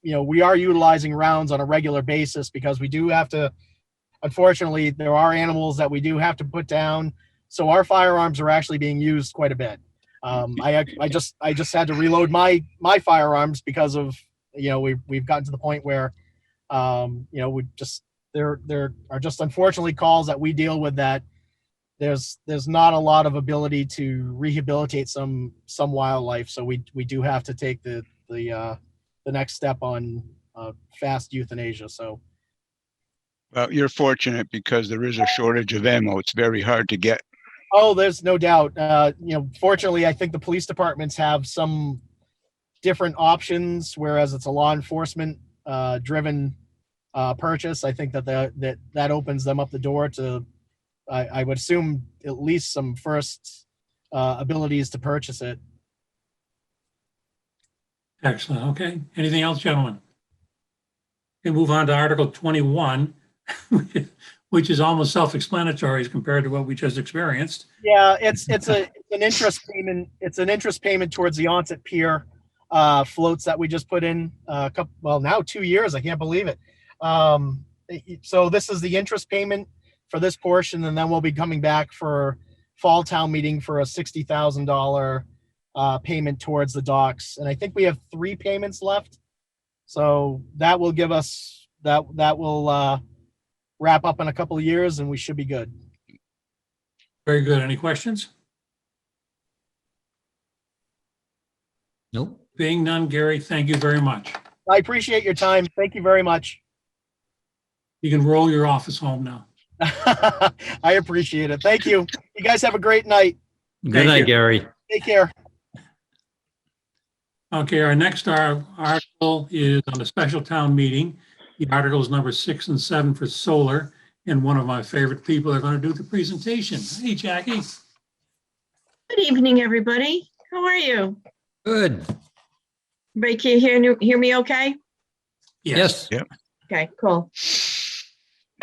utilizing rounds on a regular basis because we do have to. Unfortunately, there are animals that we do have to put down, so our firearms are actually being used quite a bit. I just had to reload my firearms because of we've gotten to the point where there are just unfortunately calls that we deal with that there's not a lot of ability to rehabilitate some wildlife, so we do have to take the next step on fast euthanasia. So Well, you're fortunate because there is a shortage of ammo. It's very hard to get. Oh, there's no doubt. Fortunately, I think the police departments have some different options, whereas it's a law enforcement driven purchase. I think that opens them up the door to, I would assume, at least some first abilities to purchase it. Excellent. Okay. Anything else, gentlemen? We move on to Article 21, which is almost self-explanatory as compared to what we just experienced. Yeah, it's an interest payment. It's an interest payment towards the onset pier. floats that we just put in a couple, well, now 2 years. I can't believe it. So this is the interest payment for this portion, and then we'll be coming back for fall town meeting for a $60,000 payment towards the docks. And I think we have 3 payments left. So that will give us, that will wrap up in a couple of years, and we should be good. Very good. Any questions? Nope. Being none, Gary, thank you very much. I appreciate your time. Thank you very much. You can roll your office home now. I appreciate it. Thank you. You guys have a great night. Good Thank night, you. Gary. Take care. Okay, our next article is on the special town meeting. The articles number 6 and 7 for solar, and one of my favorite people are going to do the presentation. Hey, Jackie. Good evening, everybody. How are you? Good. Everybody can hear me okay? Yes. Okay, cool.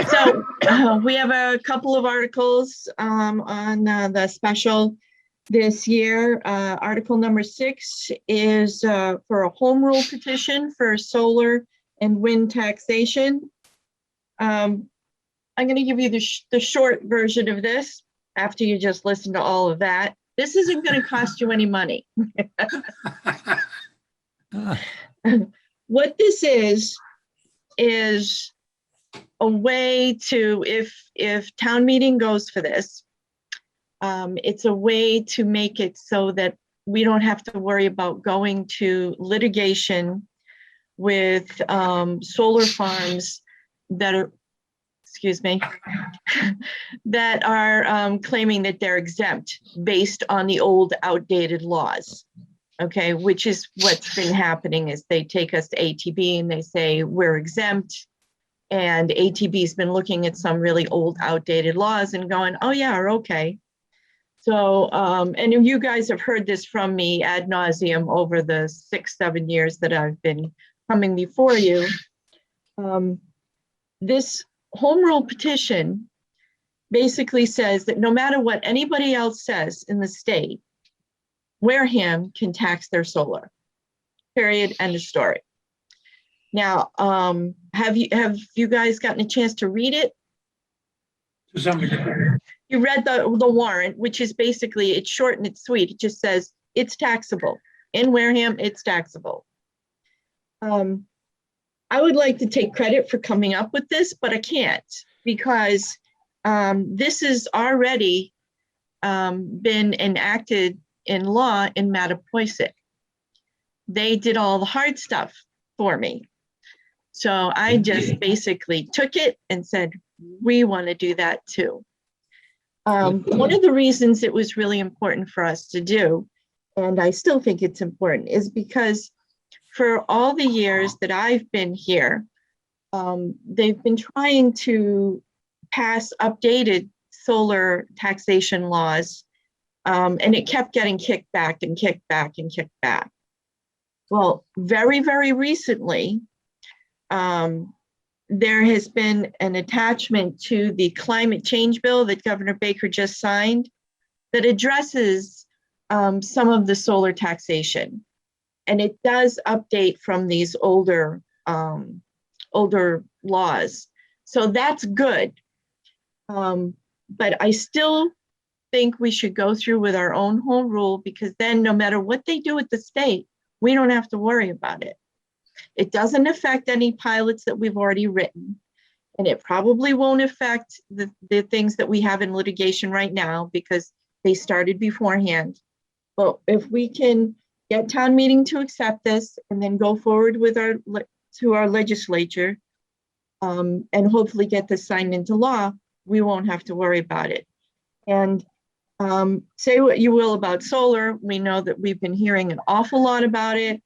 So we have a couple of articles on the special this year. Article number 6 is for a home rule petition for solar and wind taxation. I'm going to give you the short version of this after you just listen to all of that. This isn't going to cost you any money. What this is a way to, if town meeting goes for this, it's a way to make it so that we don't have to worry about going to litigation with solar farms that are, excuse me, that are claiming that they're exempt based on the old outdated laws. Okay, which is what's been happening is they take us to ATB and they say we're exempt. And ATB's been looking at some really old outdated laws and going, oh yeah, okay. So, and you guys have heard this from me ad nauseum over the 6-7 years that I've been coming before you. This home rule petition basically says that no matter what anybody else says in the state, Wareham can tax their solar, period, end of story. Now, have you guys gotten a chance to read it? To some degree. You read the warrant, which is basically, it's short and it's sweet. It just says it's taxable. In Wareham, it's taxable. I would like to take credit for coming up with this, but I can't because this has already been enacted in law in Mattapoisett. They did all the hard stuff for me. So I just basically took it and said, we want to do that too. One of the reasons it was really important for us to do, and I still think it's important, is because for all the years that I've been here, they've been trying to pass updated solar taxation laws, and it kept getting kicked back and kicked back and kicked back. Well, very, very recently, there has been an attachment to the climate change bill that Governor Baker just signed that addresses some of the solar taxation. And it does update from these older laws. So that's good. But I still think we should go through with our own home rule because then no matter what they do at the state, we don't have to worry about it. It doesn't affect any pilots that we've already written. And it probably won't affect the things that we have in litigation right now because they started beforehand. But if we can get town meeting to accept this and then go forward with our legislature and hopefully get this signed into law, we won't have to worry about it. And say what you will about solar, we know that we've been hearing an awful lot about it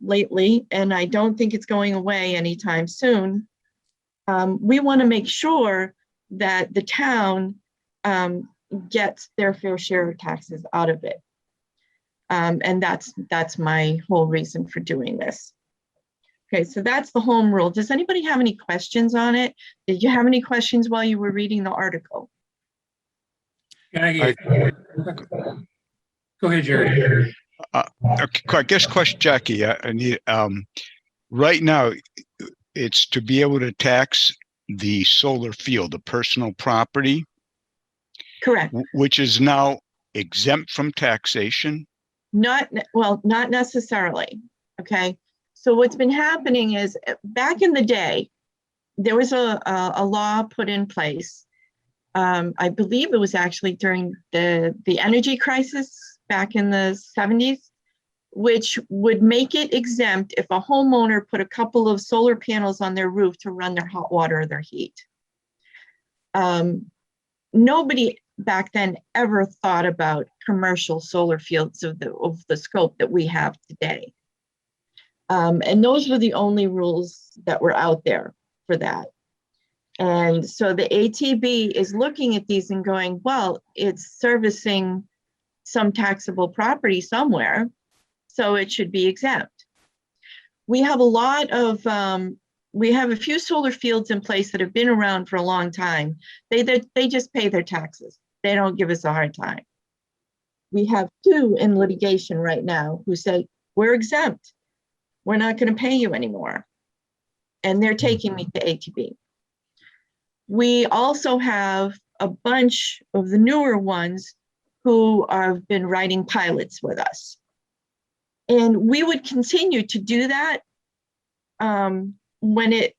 lately, and I don't think it's going away anytime soon. We want to make sure that the town gets their fair share of taxes out of it. And that's my whole reason for doing this. Okay, so that's the home rule. Does anybody have any questions on it? Did you have any questions while you were reading the article? Go ahead, Jerry. Okay, I guess question, Jackie, I need, right now, it's to be able to tax the solar field, the personal property, Correct. which is now exempt from taxation. Not, well, not necessarily, okay? So what's been happening is, back in the day, there was a law put in place. I believe it was actually during the energy crisis back in the 70s, which would make it exempt if a homeowner put a couple of solar panels on their roof to run their hot water or their heat. Nobody back then ever thought about commercial solar fields of the scope that we have today. And those were the only rules that were out there for that. And so the ATB is looking at these and going, well, it's servicing some taxable property somewhere, so it should be exempt. We have a lot of, we have a few solar fields in place that have been around for a long time. They just pay their taxes. They don't give us a hard time. We have 2 in litigation right now who say, we're exempt. We're not going to pay you anymore. And they're taking me to ATB. We also have a bunch of the newer ones who have been writing pilots with us. And we would continue to do that when it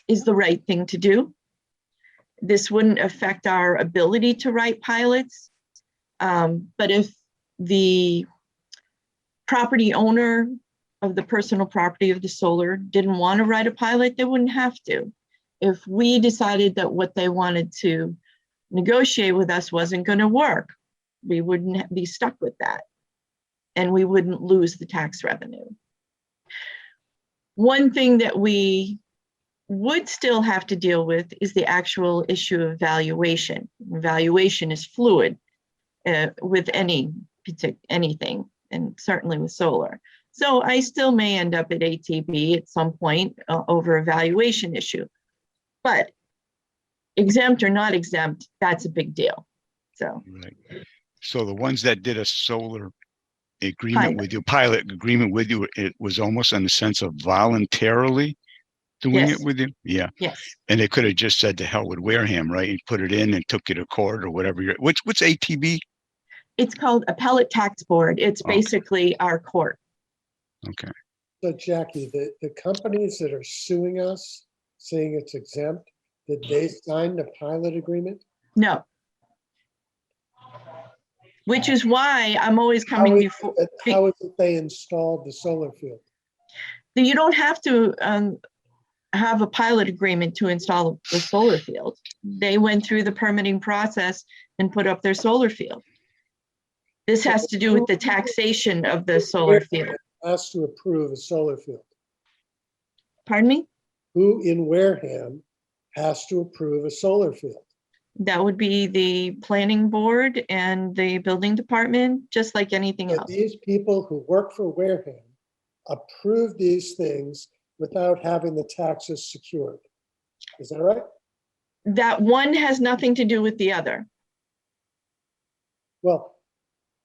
is the right thing to do. This wouldn't affect our ability to write pilots. But if the property owner of the personal property of the solar didn't want to write a pilot, they wouldn't have to. If we decided that what they wanted to negotiate with us wasn't going to work, we wouldn't be stuck with that, and we wouldn't lose the tax revenue. One thing that we would still have to deal with is the actual issue of valuation. Valuation is fluid with anything, and certainly with solar. So I still may end up at ATB at some point over a valuation issue. But exempt or not exempt, that's a big deal. So, Right. So the ones that did a solar agreement with you, pilot agreement with you, it was almost in the sense of voluntarily doing yes. it with you. Yeah. Yes. And they could have just said to hell with Wareham, right? And put it in and took you to court or whatever. What's ATB? It's called Appellate Tax Board. It's basically our court. Okay. So Jackie, the companies that are suing us, saying it's exempt, did they sign the pilot agreement? No. Which is why I'm always coming before. How is it they installed the solar field? You don't have to have a pilot agreement to install a solar field. They went through the permitting process and put up their solar field. This has to do with the taxation of the solar field. Has to approve a solar field. Pardon me? Who in Wareham has to approve a solar field? That would be the planning board and the building department, just like anything else. These people who work for Wareham approve these things without having the taxes secured. Is that right? That one has nothing to do with the other. Well,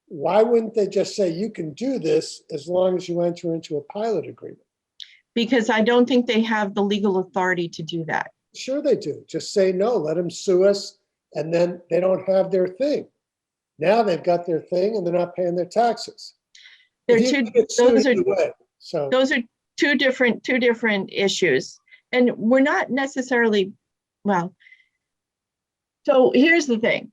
why wouldn't they just say you can do this as long as you enter into a pilot agreement? Because I don't think they have the legal authority to do that. Sure they do. Just say no, let them sue us, and then they don't have their thing. Now they've got their thing and they're not paying their taxes. Those are two different issues. And we're not necessarily, well, so here's the thing.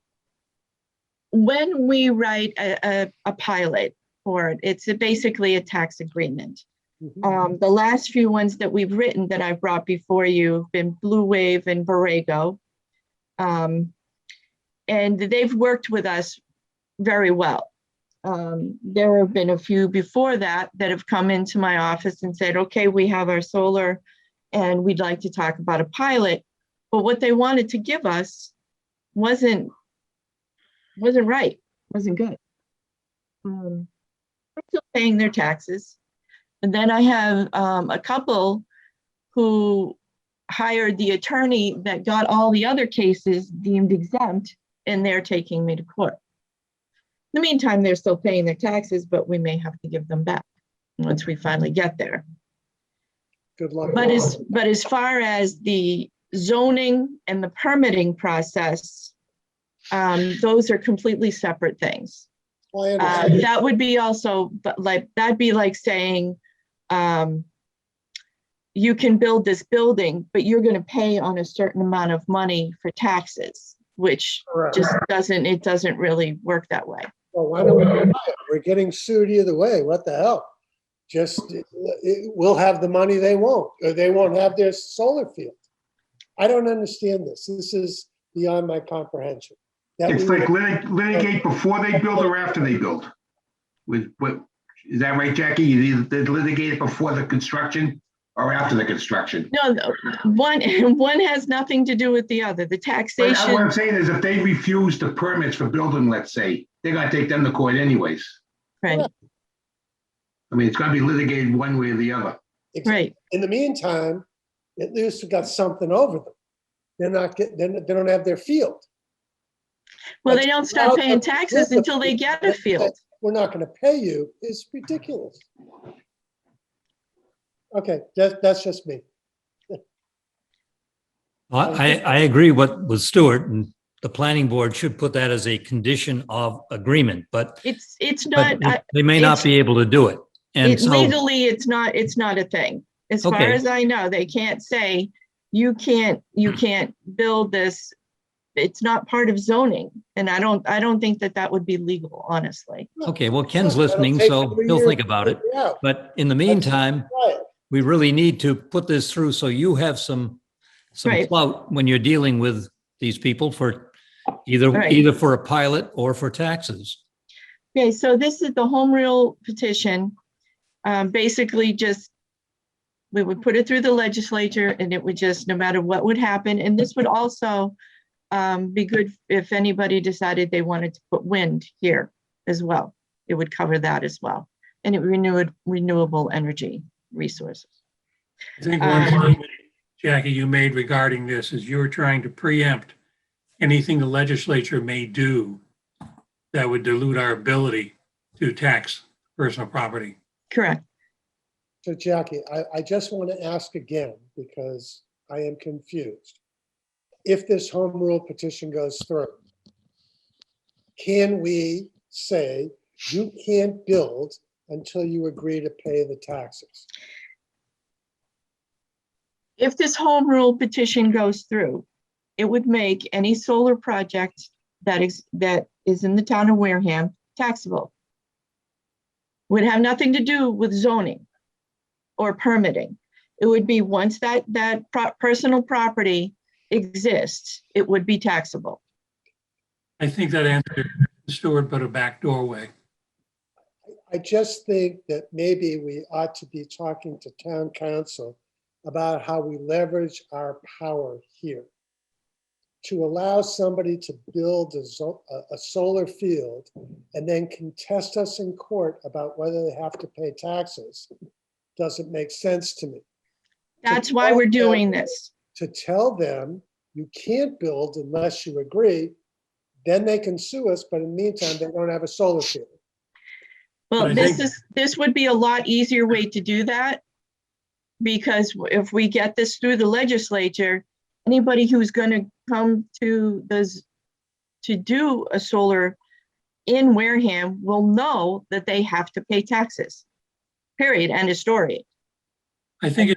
When we write a pilot for it, it's basically a tax agreement. The last few ones that we've written that I've brought before you have been Blue Wave and Borrego. And they've worked with us very well. There have been a few before that have come into my office and said, okay, we have our solar and we'd like to talk about a pilot. But what they wanted to give us wasn't right, wasn't good. They're still paying their taxes. And then I have a couple who hired the attorney that got all the other cases deemed exempt, and they're taking me to court. the meantime, they're still paying their taxes, but we may have to give them back once we finally get there. Good luck. But as far as the zoning and the permitting process, those are completely separate things. Well, I understand. That would be also, but like, that'd be like saying, you can build this building, but you're gonna pay on a certain amount of money for taxes, which Correct. just doesn't really work that way. Well, why don't we buy it? We're getting sued either way. What the hell? Just, we'll have the money, they won't, or they won't have their solar field. I don't understand this. This is beyond my comprehension. That It's we like would- litigate before they build or after they build. With what, is that right, Jackie? You either litigate it before the construction or after the construction. No, one has nothing to do with the other. The But taxation, what I'm saying is if they refuse the permits for building, let's say, they're gonna take them to court anyways. right, I mean, it's gonna be litigated one way or the other. right. In the meantime, at least we got something over them. They're not getting, they don't have their field. Well, But they don't start now paying the- taxes until they get a field. We're not gonna pay you is ridiculous. Okay, that's just me. Well, I agree with Stuart, and the planning board should put that as a condition of agreement, but It's not, they may not it's- be able to do it. And so, legally, it's not a thing. As far Okay. as I know, they can't say, you can't build this. It's not part of zoning. And I don't think that would be legal, honestly. okay, well, Ken's That'll listening, take so 3 he'll years think to about it. figure out. But in the meantime, Right. we really need to put this through so you have some Right. clout when you're dealing with these people for Right. either for a pilot or for taxes. Okay, so this is the home rule petition. Basically just, we would put it through the legislature and it would just, no matter what would happen, and this would also be good if anybody decided they wanted to put wind here as well. It would cover that as well. And it renewable energy resources. I think one statement, Jackie, you made regarding this is you're trying to preempt anything the legislature may do that would dilute our ability to tax personal property. Correct. So Jackie, I just want to ask again, because I am confused. If this home rule petition goes through, can we say you can't build until you agree to pay the taxes? If this home rule petition goes through, it would make any solar project that is in the town of Wareham taxable. Would have nothing to do with zoning or permitting. It would be once that personal property exists, it would be taxable. I think that answered Stuart, but a back doorway. I just think that maybe we ought to be talking to town council about how we leverage our power here to allow somebody to build a solar field and then contest us in court about whether they have to pay taxes. Doesn't make sense to me. That's why we're doing this. To tell them you can't build unless you agree, then they can sue us, but in the meantime, they don't have a solar field. Well, But I this would be a lot easier way to do that. Because if we get this through the legislature, anybody who's gonna come to do a solar in Wareham will know that they have to pay taxes. Period, end of story. I think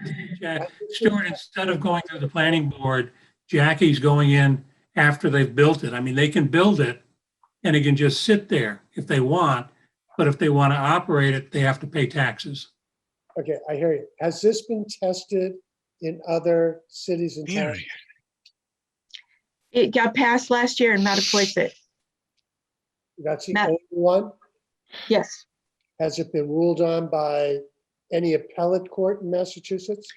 Stuart, instead of going through the planning board, Jackie's going in after they've built it. I mean, they can build it and it can just sit there if they want, but if they want to operate it, they have to pay taxes. Okay, I hear you. Has this been tested in other cities and towns? It got passed last year in Mattapoisett. That's the Matt. only one? Yes, Has it been ruled on by any appellate court in Massachusetts?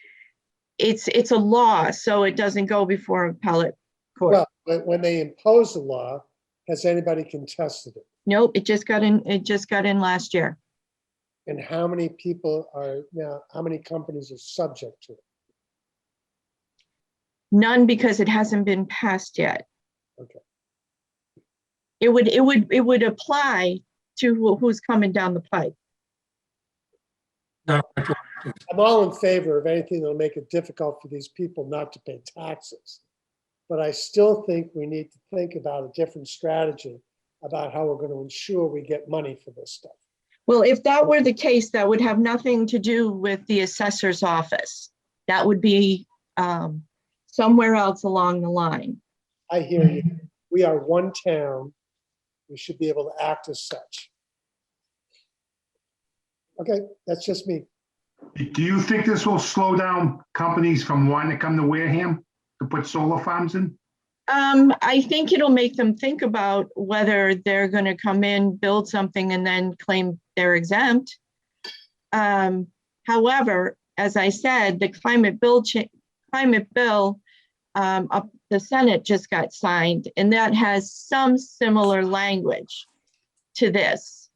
it's a law, so it doesn't go before appellate court. Well, when they impose the law, has anybody contested it? Nope, it just got in last year. And how many people are now, how many companies are subject to it? None, because it hasn't been passed yet. Okay. It would apply to who's coming down the pipe. Not retroactive. I'm all in favor of anything that'll make it difficult for these people not to pay taxes. But I still think we need to think about a different strategy about how we're going to ensure we get money for this stuff. Well, if that were the case, that would have nothing to do with the assessor's office. That would be somewhere else along the line. I hear you. We are one town. We should be able to act as such. Okay, that's just me. Do you think this will slow down companies from wanting to come to Wareham to put solar farms in? I think it'll make them think about whether they're going to come in, build something, and then claim they're exempt. However, as I said, the climate bill, the Senate just got signed, and that has some similar language to this.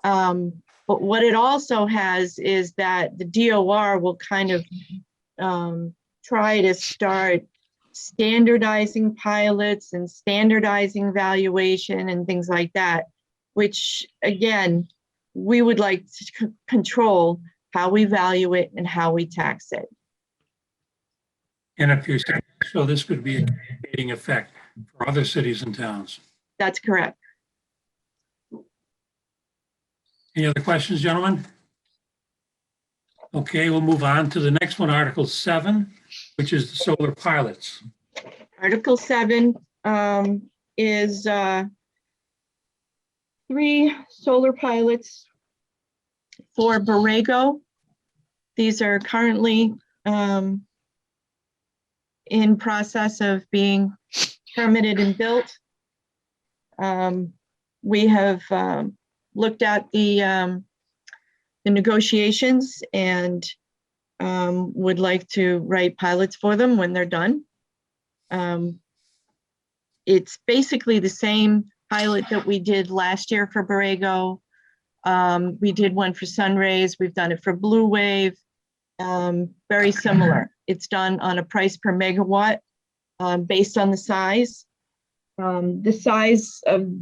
But what it also has is that the DOR will kind of try to start standardizing pilots and standardizing valuation and things like that, which again, we would like to control how we value it and how we tax it. And if you're saying, so this could be a cascading effect for other cities and towns. That's correct. Any other questions, gentlemen? Okay, we'll move on to the next one, Article 7, which is the solar pilots. Article 7 is 3 solar pilots for Borrego. These are currently in process of being permitted and built. We have looked at the negotiations and would like to write pilots for them when they're done. It's basically the same pilot that we did last year for Borrego. We did one for Sunrays. We've done it for Blue Wave. Very similar. It's done on a price per megawatt based on the size. The size of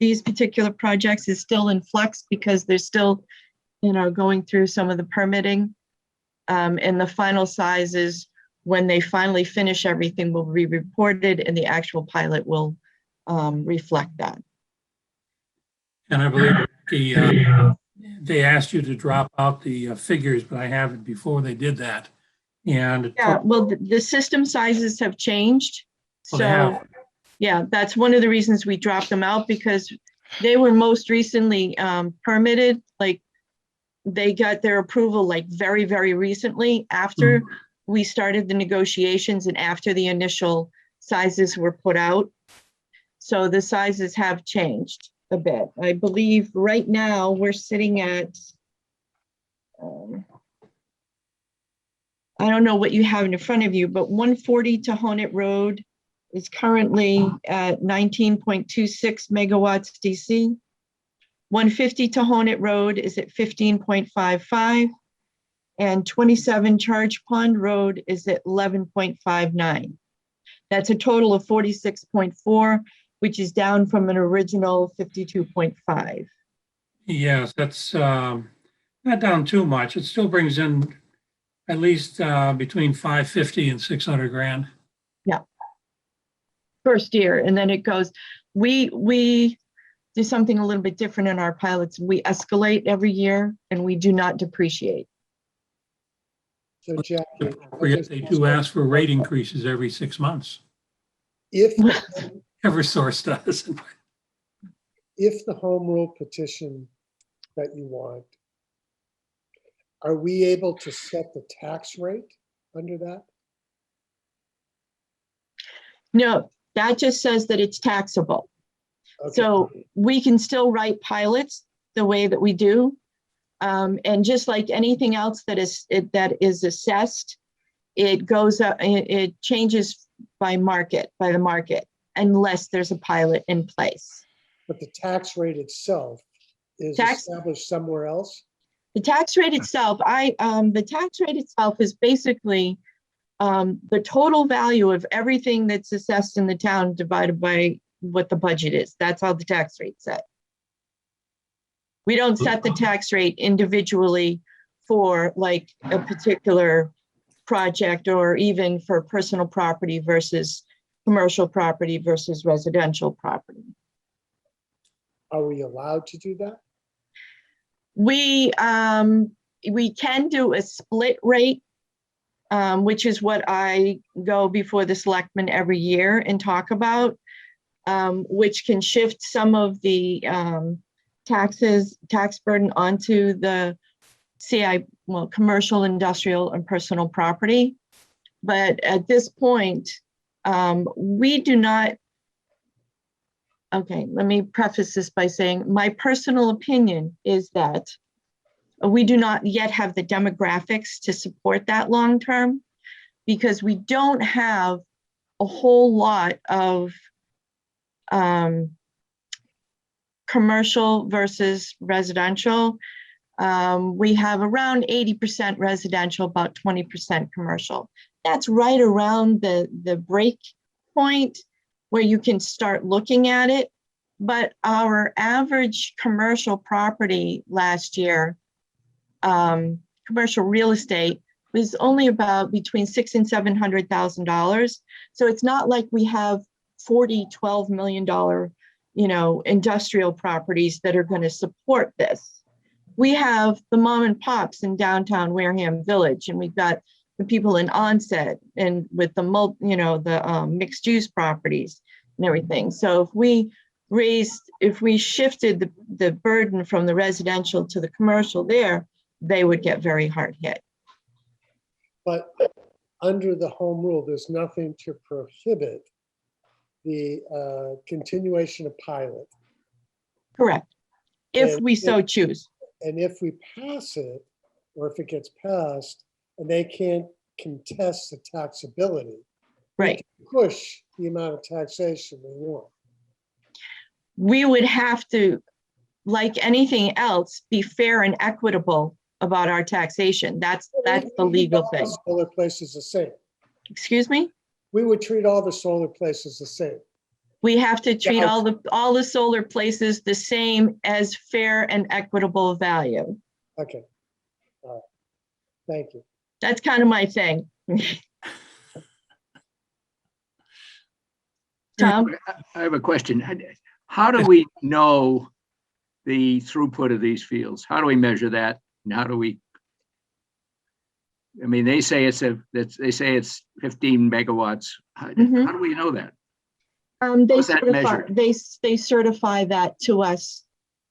these particular projects is still in flux because they're still, going through some of the permitting. And the final sizes, when they finally finish everything, will be reported and the actual pilot will reflect that. And I believe they asked you to drop out the figures, but I haven't before they did that. And Yeah, well, the system sizes have changed. Well, they So, have. yeah, that's one of the reasons we dropped them out, because they were most recently permitted, like they got their approval like very, very recently after we started the negotiations and after the initial sizes were put out. So the sizes have changed a bit. I believe right now we're sitting at, I don't know what you have in front of you, but 140 Tohonet Road is currently at 19.26 megawatts DC. 150 Tohonet Road is at 15.55. And 27 Charge Pond Road is at 11.59. That's a total of 46.4, which is down from an original 52.5. yes, that's not down too much. It still brings in at least between 550 and 600 grand. Yeah. First year, and then it goes, we do something a little bit different in our pilots. We escalate every year and we do not depreciate. So Jackie, They do ask for rate increases every 6 months. if Eversource does. if the home rule petition that you want, are we able to set the tax rate under that? No, that just says that it's taxable. Okay. So we can still write pilots the way that we do. And just like anything else that is assessed, it goes up, it changes by the market, unless there's a pilot in place. But the tax rate itself is established somewhere else? The tax rate itself, the tax rate itself is basically the total value of everything that's assessed in the town divided by what the budget is. That's how the tax rate's set. We don't set the tax rate individually for like a particular project or even for personal property versus commercial property versus residential property. Are we allowed to do that? We can do a split rate, which is what I go before the selectmen every year and talk about, which can shift some of the tax burden onto the CI, well, commercial, industrial, and personal property. But at this point, we do not. Okay, let me preface this by saying my personal opinion is that we do not yet have the demographics to support that long term, because we don't have a whole lot of commercial versus residential. We have around 80% residential, about 20% commercial. That's right around the break point where you can start looking at it. But our average commercial property last year, commercial real estate, was only about between $600,000 and $700,000. So it's not like we have $12 million, industrial properties that are going to support this. We have the mom and pops in downtown Wareham Village, and we've got the people in Onset and with the mixed use properties and everything. So if we shifted the burden from the residential to the commercial there, they would get very hard hit. But under the home rule, there's nothing to prohibit the continuation of pilot. Correct. If And we so choose. And if we pass it, or if it gets passed, and they can't contest the taxability, Right. push the amount of taxation they want. We would have to, like anything else, be fair and equitable about our taxation. That's the legal thing. Solar places the same. Excuse me? We would treat all the solar places the same. We have to treat all the solar places the same as fair and equitable value. Okay. All right. Thank you. That's kind of my thing. Tom? I have a question. How do we know the throughput of these fields? How do we measure that? And how do we? I mean, they say it's 15 megawatts. How do we know that? They certify that to us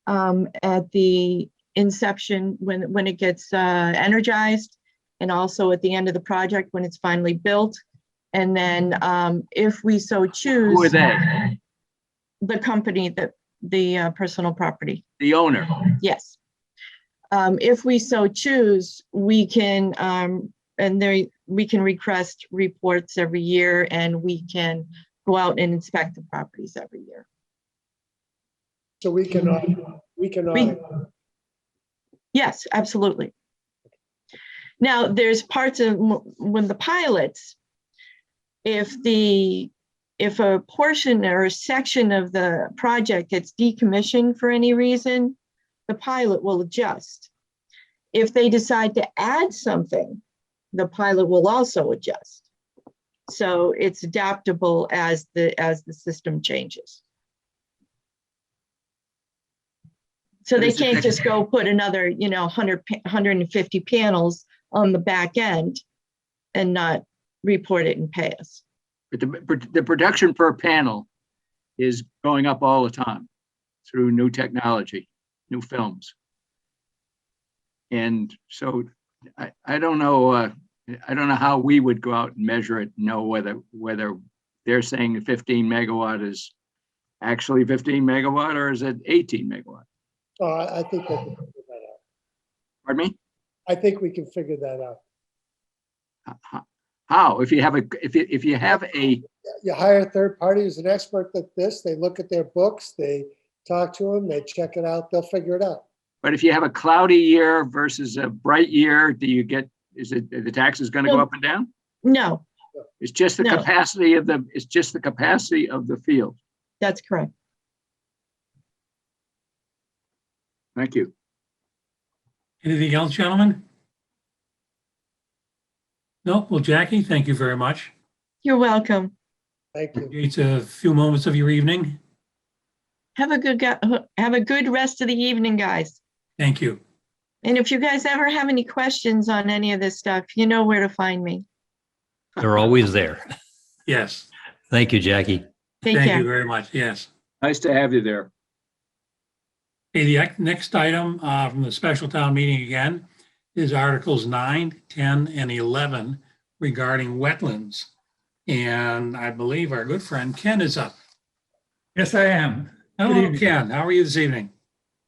at the inception when it gets energized, and also at the end of the project when it's finally built. And then if we so choose, Who are they? The company, the personal property. The owner. Yes. If we so choose, we can we can request reports every year, and we can go out and inspect the properties every year. So we can audit. Yes, absolutely. Now, there's parts of when the pilots, if a portion or a section of the project gets decommissioned for any reason, the pilot will adjust. If they decide to add something, the pilot will also adjust. So it's adaptable as the system changes. So they can't just go put another, 150 panels on the back end and not report it and pay us. But the production per panel is going up all the time through new technology, new films. And so I don't know. I don't know how we would go out and measure it, know whether they're saying the 15 megawatt is actually 15 megawatt or is it 18 megawatt? Oh, I think we can figure that out. Pardon me? I think we can figure that out. How? If you have a You hire a third party who's an expert like this, they look at their books, they talk to them, they check it out, they'll figure it out. But if you have a cloudy year versus a bright year, is the taxes going to go up and down? No. It's just the capacity of the field. That's correct. Thank you. Anything else, gentlemen? No? Well, Jackie, thank you very much. You're welcome. Thank you. It's a few moments of your evening. Have a good rest of the evening, guys. Thank you. And if you guys ever have any questions on any of this stuff, you know where to find me. They're always there. Yes. Thank you, Jackie. Take Thank care. you very much. Yes. Nice to have you there. Okay, the next item from the special town meeting again is Articles 9, 10, and 11 regarding wetlands. And I believe our good friend Ken is up. Yes, I am. Good Hello, evening. Ken. How are you this evening?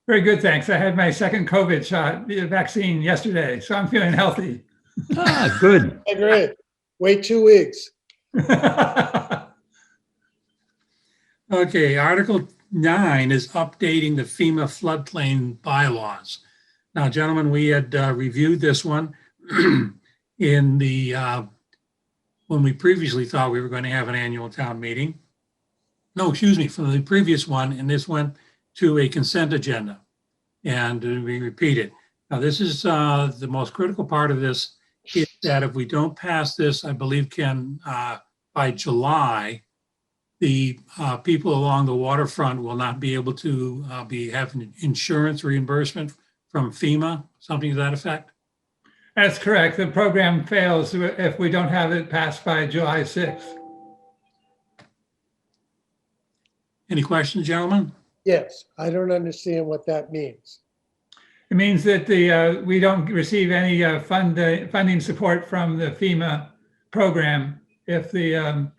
Very good, thanks. I had my second COVID shot, the vaccine yesterday, so I'm feeling healthy. Ah, good. Great. Wait 2 weeks. Okay, Article 9 is updating the FEMA floodplain bylaws. Now, gentlemen, we had reviewed this one in the, when we previously thought we were going to have an annual town meeting. No, excuse me, from the previous one, and this went to a consent agenda and we repeated. Now, this is the most critical part of this is that if we don't pass this, I believe, Ken, by July, the people along the waterfront will not be able to be having insurance reimbursement from FEMA, something to that effect? That's correct. The program fails if we don't have it passed by July 6th. Any questions, gentlemen? Yes, I don't understand what that means. It means that we don't receive any funding support from the FEMA program if the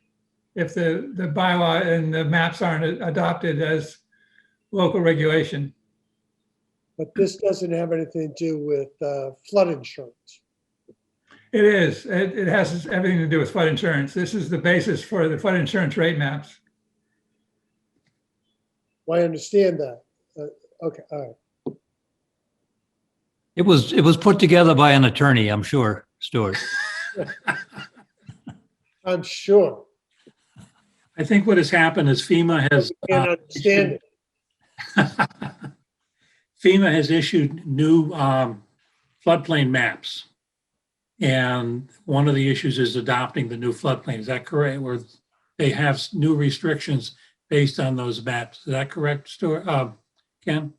bylaw and the maps aren't adopted as local regulation. But this doesn't have anything to do with flood insurance. It is. It has everything to do with flood insurance. This is the basis for the flood insurance rate maps. Well, I understand that. Okay, all right. It was put together by an attorney, I'm sure, Stuart. I'm sure. I think what has happened is FEMA has Can't understand it. FEMA has issued new floodplain maps. And one of the issues is adopting the new floodplain. Is that correct? Where they have new restrictions based on those maps. Is that correct, Stuart? Ken?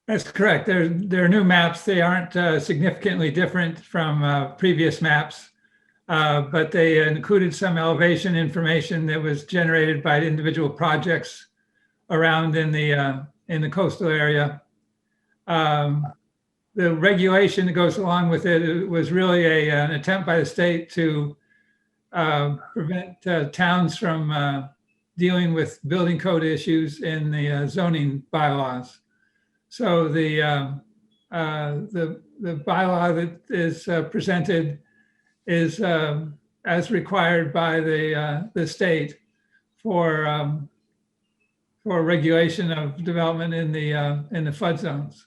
That's correct. They're new maps. They aren't significantly different from previous maps, but they included some elevation information that was generated by individual projects around in the coastal area. The regulation that goes along with it was really an attempt by the state to prevent towns from dealing with building code issues in the zoning bylaws. So the bylaw that is presented is as required by the state for regulation of development in the flood zones.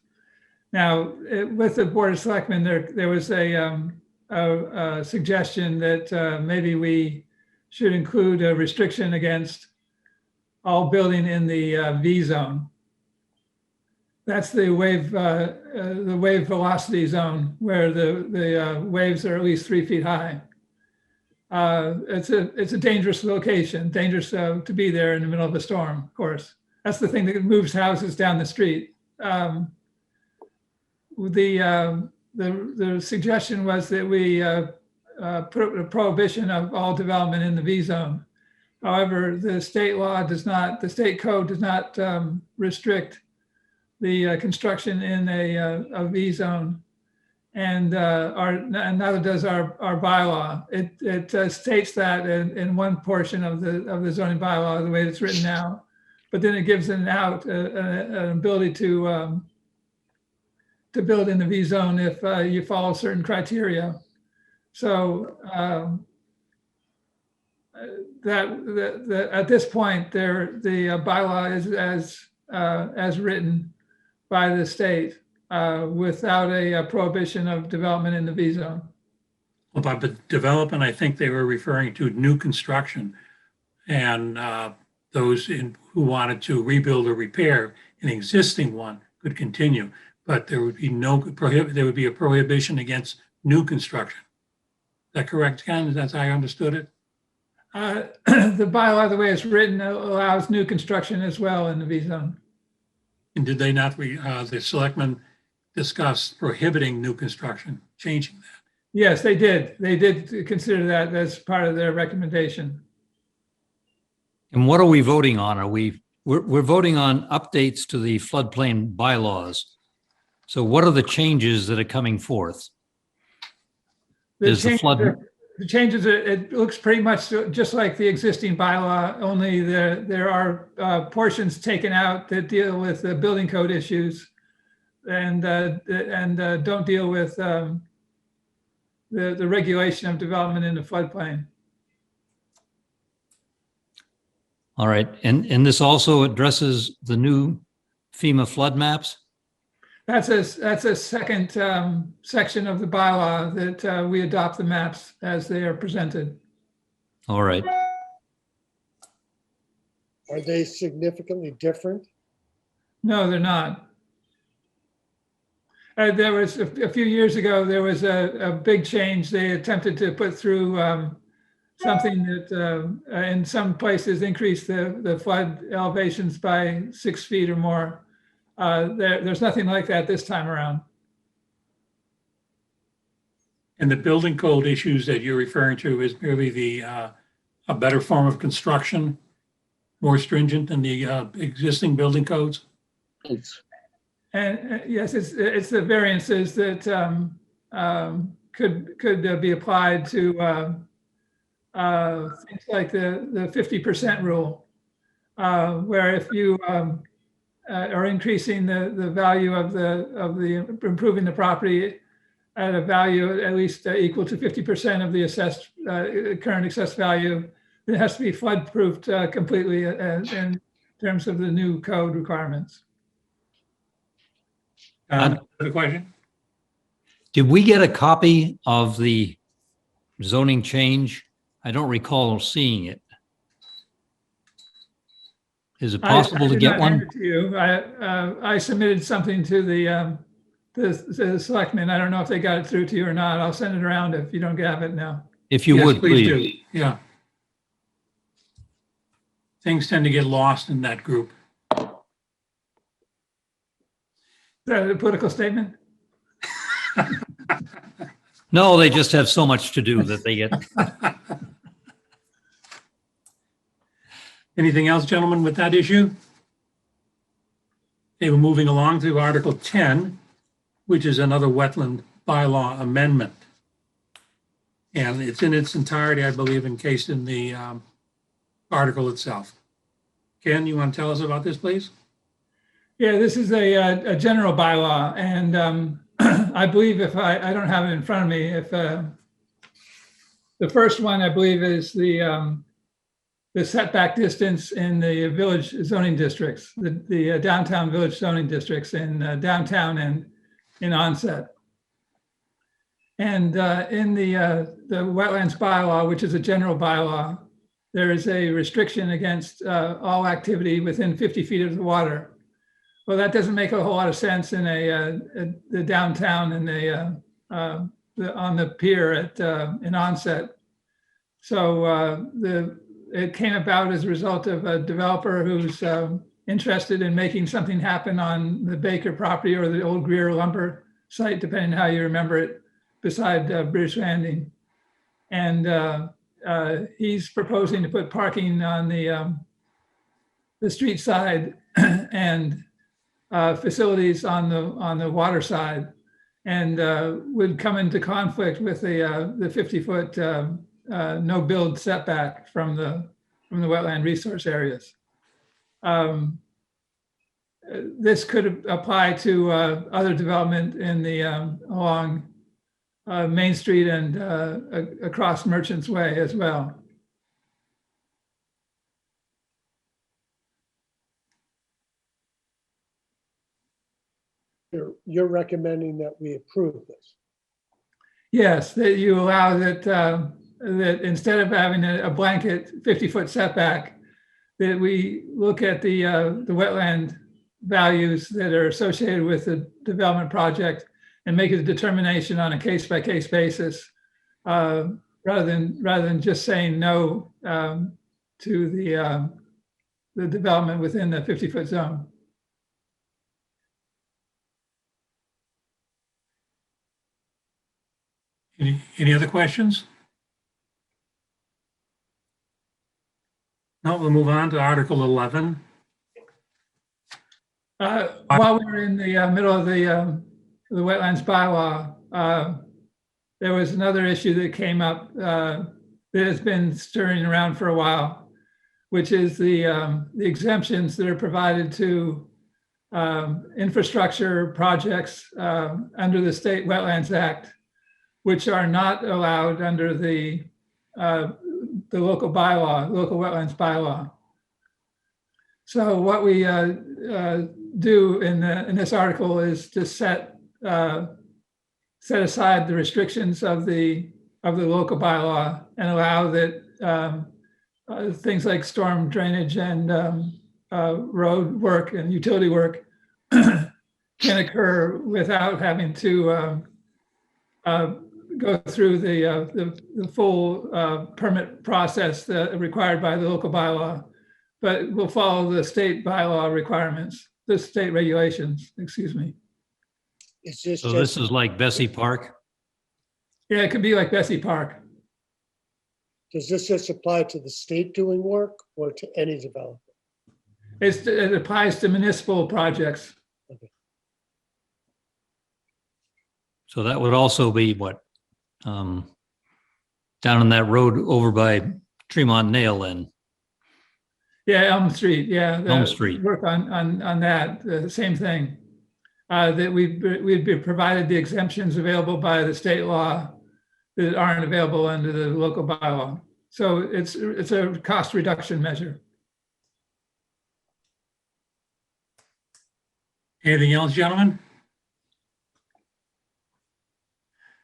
Now, with the Board of Selectmen, there was a suggestion that maybe we should include a restriction against all building in the V zone. That's the wave velocity zone where the waves are at least 3 feet high. It's a dangerous location, dangerous to be there in the middle of a storm, of course. That's the thing that moves houses down the street. The suggestion was that we put a prohibition of all development in the V zone. However, the state code does not restrict the construction in a V zone, and neither does our bylaw. It states that in one portion of the zoning bylaw, the way it's written now, but then it gives an ability to build in the V zone if you follow certain criteria. So that at this point, the bylaw is as written by the state without a prohibition of development in the V zone. Well, by development, I think they were referring to new construction and those who wanted to rebuild or repair an existing one could continue, but there would be there would be a prohibition against new construction. Is that correct, Ken? That's how I understood it? The bylaw, the way it's written, allows new construction as well in the V zone. And did they not, the selectmen discuss prohibiting new construction, changing that? Yes, they did. They did consider that as part of their recommendation. And what are we voting on? We're voting on updates to the floodplain bylaws. So what are the changes that are coming forth? The changes, it looks pretty much just like the existing bylaw, only there are portions taken out that deal with the building code issues and don't deal with the regulation of development in the floodplain. All right. And this also addresses the new FEMA flood maps? That's a second section of the bylaw that we adopt the maps as they are presented. All right. Are they significantly different? No, they're not. There was a few years ago, there was a big change. They attempted to put through something that in some places increased the flood elevations by 6 feet or more. There's nothing like that this time around. And the building code issues that you're referring to is merely a better form of construction, more stringent than the existing building codes? And yes, it's the variances that could be applied to things like the 50% rule, where if you are increasing the value of the improving the property at a value at least equal to 50% of the assessed current assessed value, it has to be flood proofed completely in terms of the new code requirements. The question? Did we get a copy of the zoning change? I don't recall seeing it. Is it possible to get one? To you. I submitted something to the selectmen. I don't know if they got it through to you or not. I'll send it around if you don't have it now. If you Yes, would, please. do. Yeah. Things tend to get lost in that group. Is that a political statement? No, they just have so much to do that they get. Anything else, gentlemen, with that issue? Okay, we're moving along to Article 10, which is another wetland bylaw amendment. And it's in its entirety, I believe, encased in the article itself. Ken, you want to tell us about this, please? Yeah, this is a general bylaw, and I believe if I don't have it in front of me, if the first one I believe is the setback distance in the village zoning districts, the downtown village zoning districts in downtown and in onset. And in the wetlands bylaw, which is a general bylaw, there is a restriction against all activity within 50 feet of the water. Well, that doesn't make a whole lot of sense in the downtown and on the pier in onset. So it came about as a result of a developer who's interested in making something happen on the Baker property or the old Greer lumber site, depending on how you remember it, beside British Landing. And he's proposing to put parking on the street side and facilities on the water side, and would come into conflict with the 50-foot no build setback from the wetland resource areas. This could apply to other development in the along Main Street and across Merchants Way as well. You're recommending that we approve this? Yes, that you allow that instead of having a blanket 50-foot setback, that we look at the wetland values that are associated with the development project and make a determination on a case-by-case basis, rather than just saying no to the development within the 50-foot zone. Any other questions? No, we'll move on to Article 11. While we were in the middle of the wetlands bylaw, there was another issue that came up that has been stirring around for a while, which is the exemptions that are provided to infrastructure projects under the State Wetlands Act, which are not allowed under the local bylaw, local wetlands bylaw. So what we do in this article is to set aside the restrictions of the local bylaw and allow that things like storm drainage and road work and utility work can occur without having to go through the full permit process required by the local bylaw, but will follow the state bylaw requirements, the state regulations, excuse me. Is this So this is like Bessie Park? Yeah, it could be like Bessie Park. does this just apply to the state doing work or to any developer? It applies to municipal projects. So that would also be what? Down on that road over by Tremont Nail then? Yeah, Elm Street, yeah. Elm Street. Work on that, the same thing. That we'd be provided the exemptions available by the state law that aren't available under the local bylaw. So it's a cost reduction measure. Anything else, gentlemen?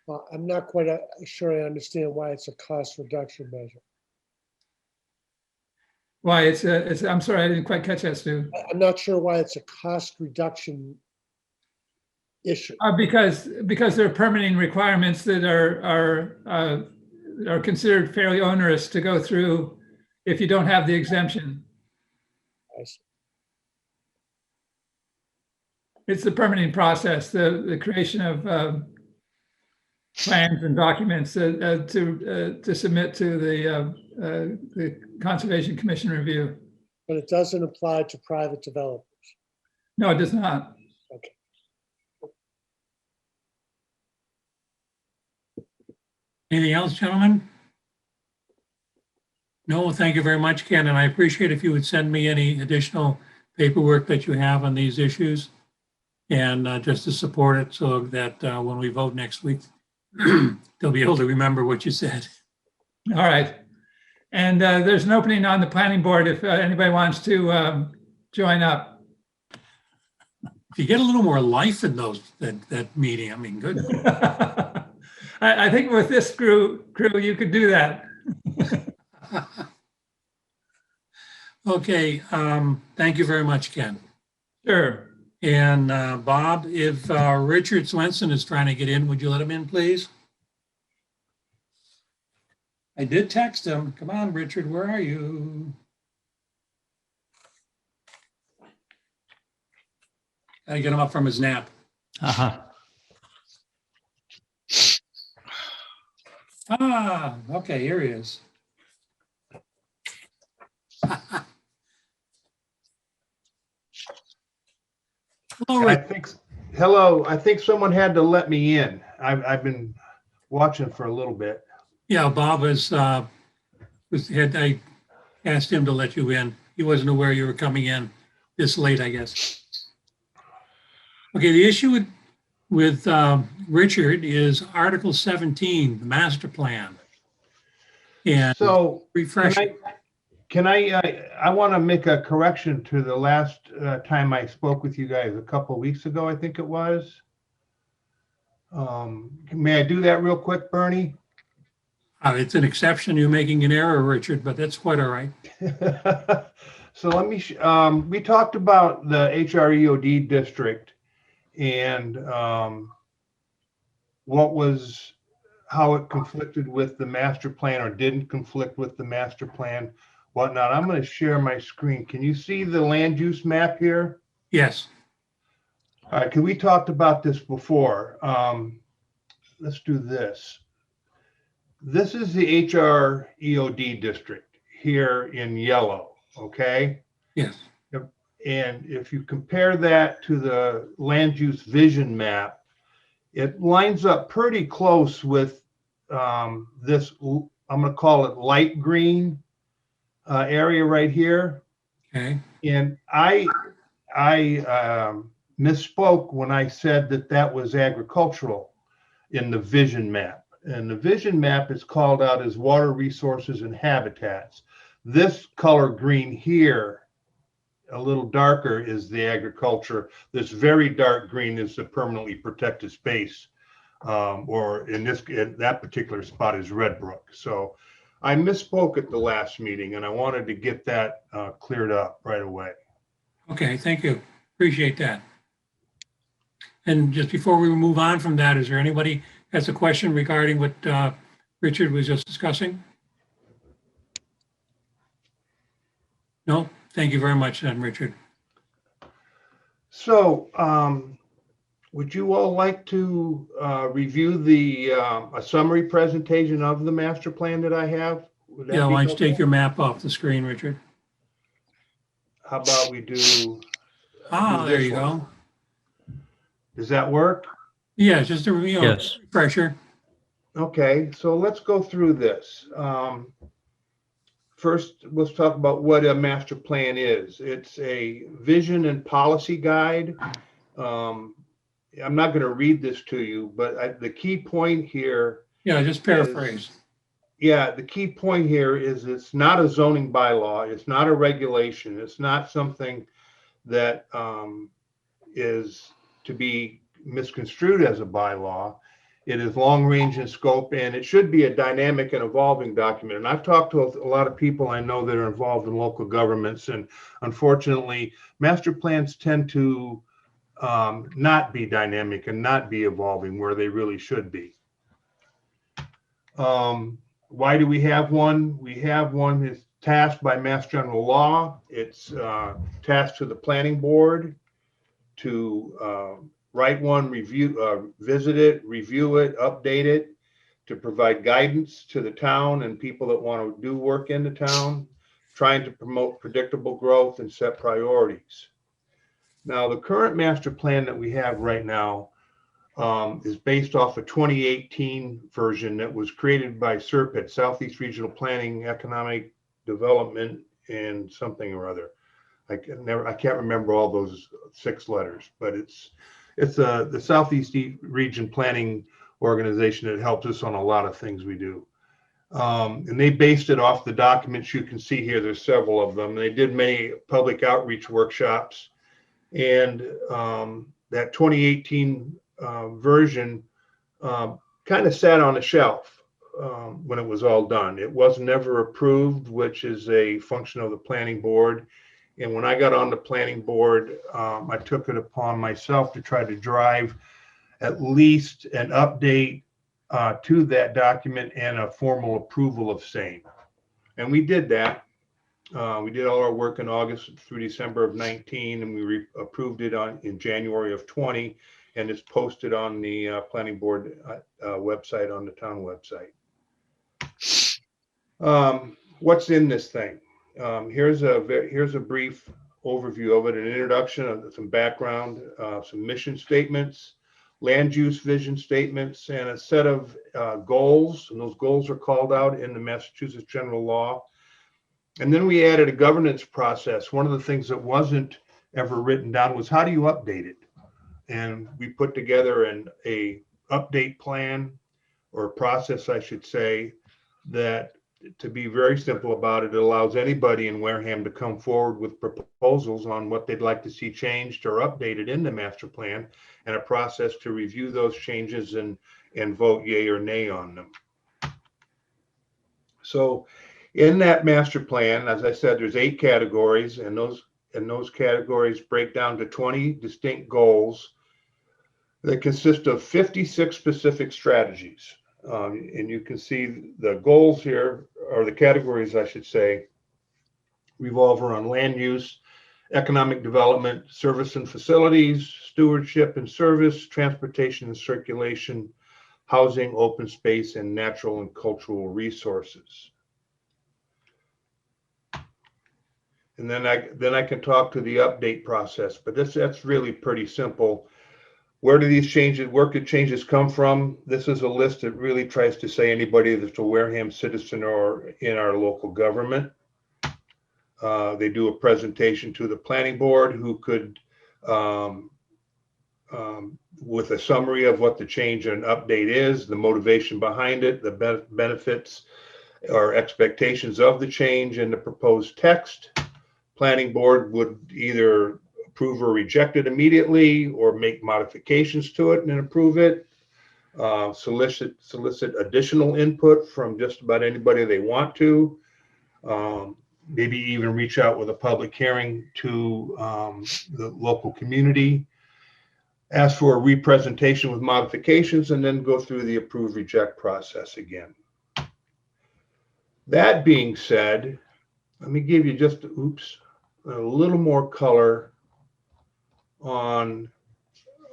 Well, I'm not quite sure I understand why it's a cost reduction measure. Why I'm sorry, I didn't quite catch that, Stu. I'm not sure why it's a cost reduction issue. Because there are permitting requirements that are considered fairly onerous to go through if you don't have the exemption. I see. It's the permitting process, the creation of plans and documents to submit to the Conservation Commission review. But it doesn't apply to private developers. No, it does not. Okay. Anything else, gentlemen? No, well, thank you very much, Ken, and I appreciate if you would send me any additional paperwork that you have on these issues, and just to support it so that when we vote next week, they'll be able to remember what you said. All right. And there's an opening on the planning board if anybody wants to join up. If you get a little more life in that meeting, I mean, good. I think with this crew, you could do that. Okay, thank you very much, Ken. Sure. And Bob, if Richard Swenson is trying to get in, would you let him in, please? I did text him. Come on, Richard, where are you? I get him up from his nap. Uh-huh. Okay, here he is. Hello, Rick. Hello, I think someone had to let me in. I've been watching for a little bit. Yeah, Bob I asked him to let you in. He wasn't aware you were coming in this late, I guess. Okay, the issue with Richard is Article 17, the master plan. And So refresh. I want to make a correction to the last time I spoke with you guys a couple of weeks ago, I think it was. May I do that real quick, Bernie? It's an exception. You're making an error, Richard, but that's quite all right. So let me, we talked about the HREOD district and how it conflicted with the master plan or didn't conflict with the master plan, whatnot. I'm going to share my screen. Can you see the land use map here? Yes. All right, we talked about this before. Let's do this. This is the HREOD district here in yellow, okay? Yes. And if you compare that to the land use vision map, it lines up pretty close with this, I'm going to call it light green area right here. Okay. And I misspoke when I said that that was agricultural in the vision map. And the vision map is called out as water resources and habitats. This color green here, a little darker, is the agriculture. This very dark green is the permanently protected space, or in that particular spot is Red Brook. So I misspoke at the last meeting, and I wanted to get that cleared up right away. Okay, thank you. Appreciate that. And just before we move on from that, is there anybody has a question regarding what Richard was just discussing? No? Thank you very much, then, Richard. So would you all like to review a summary presentation of the master plan that I have? Would that Yeah, be why don't you take helpful? your map off the screen, Richard? How about we do? There this you one? go. Does that work? Yeah, just a Yes. refresher. Okay, so let's go through this. First, let's talk about what a master plan is. It's a vision and policy guide. I'm not going to read this to you, but the key point here. Yeah, just paraphrase. The key point here is it's not a zoning bylaw. It's not a regulation. It's not something that is to be misconstrued as a bylaw. It is long range in scope, and it should be a dynamic and evolving document. And I've talked to a lot of people I know that are involved in local governments, and unfortunately, master plans tend to not be dynamic and not be evolving where they really should be. Why do we have one? We have one that's tasked by Mass General Law. It's tasked to the planning board to write one, visit it, review it, update it, to provide guidance to the town and people that want to do work in the town, trying to promote predictable growth and set priorities. Now, the current master plan that we have right now is based off a 2018 version that was created by SERPIT, Southeast Regional Planning, Economic Development, and something or other. I can't remember all those 6 letters, but it's the Southeast Region Planning organization that helps us on a lot of things we do. And they based it off the documents you can see here. There's several of them. They did many public outreach workshops, and that 2018 version kind of sat on a shelf when it was all done. It was never approved, which is a function of the planning board. And when I got on the planning board, I took it upon myself to try to drive at least an update to that document and a formal approval of same. And we did that. We did all our work in August through December of 19, and we approved it in January of 20, and it's posted on the planning board website, on the town website. What's in this thing? Here's a brief overview of it, an introduction, some background, some mission statements, land use vision statements, and a set of goals. And those goals are called out in the Massachusetts General Law. And then we added a governance process. One of the things that wasn't ever written down was, how do you update it? And we put together an update plan, or a process, I should say, that, to be very simple about it, it allows anybody in Wareham to come forward with proposals on what they'd like to see changed or updated in the master plan, and a process to review those changes and vote yay or nay on them. So In that master plan, as I said, there's 8 categories, and those categories break down to 20 distinct goals that consist of 56 specific strategies. And you can see the goals here, or the categories, I should say, revolve around land use, economic development, service and facilities, stewardship and service, transportation and circulation, housing, open space, and natural and cultural resources. And then I can talk to the update process, but that's really pretty simple. Where do these changes, where could changes come from? This is a list that really tries to say anybody that's a Wareham citizen or in our local government. They do a presentation to the planning board, who could, with a summary of what the change and update is, the motivation behind it, the benefits or expectations of the change and the proposed text. Planning board would either approve or reject it immediately, or make modifications to it and then approve it. Solicit additional input from just about anybody they want to. Maybe even reach out with a public hearing to the local community. Ask for a representation with modifications, and then go through the approve reject process again. That being said, let me give you just a little more color on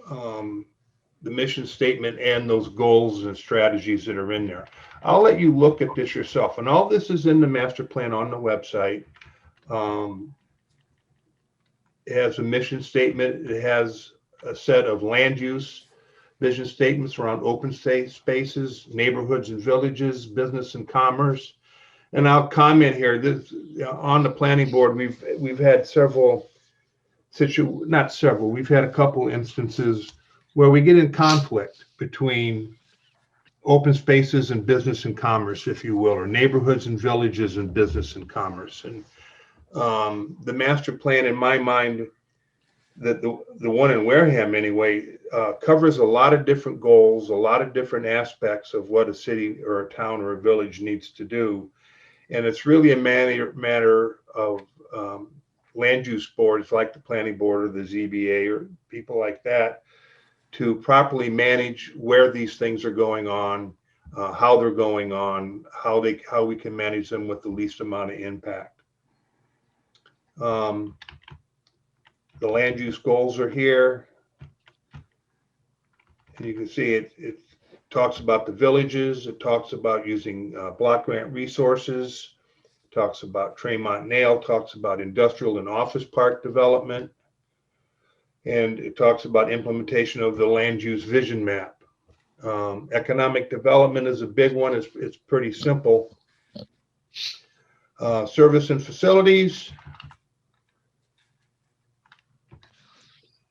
the mission statement and those goals and strategies that are in there. I'll let you look at this yourself, and all this is in the master plan on the website. It has a mission statement. It has a set of land use vision statements around open spaces, neighborhoods and villages, business and commerce. And I'll comment here, this on the planning board, we've had we've had a couple instances where we get in conflict between open spaces and business and commerce, if you will, or neighborhoods and villages and business and commerce. And the master plan, in my mind, that the one in Wareham anyway, covers a lot of different goals, a lot of different aspects of what a city or a town or a village needs to do. And it's really a matter of land use boards like the planning board or the ZBA or people like that to properly manage where these things are going on, how they're going on, how we can manage them with the least amount of impact. The land use goals are here. And you can see it talks about the villages. It talks about using block grant resources. It talks about Tremont Nail, talks about industrial and office park development. And it talks about implementation of the land use vision map. Economic development is a big one. It's pretty simple. Service and facilities.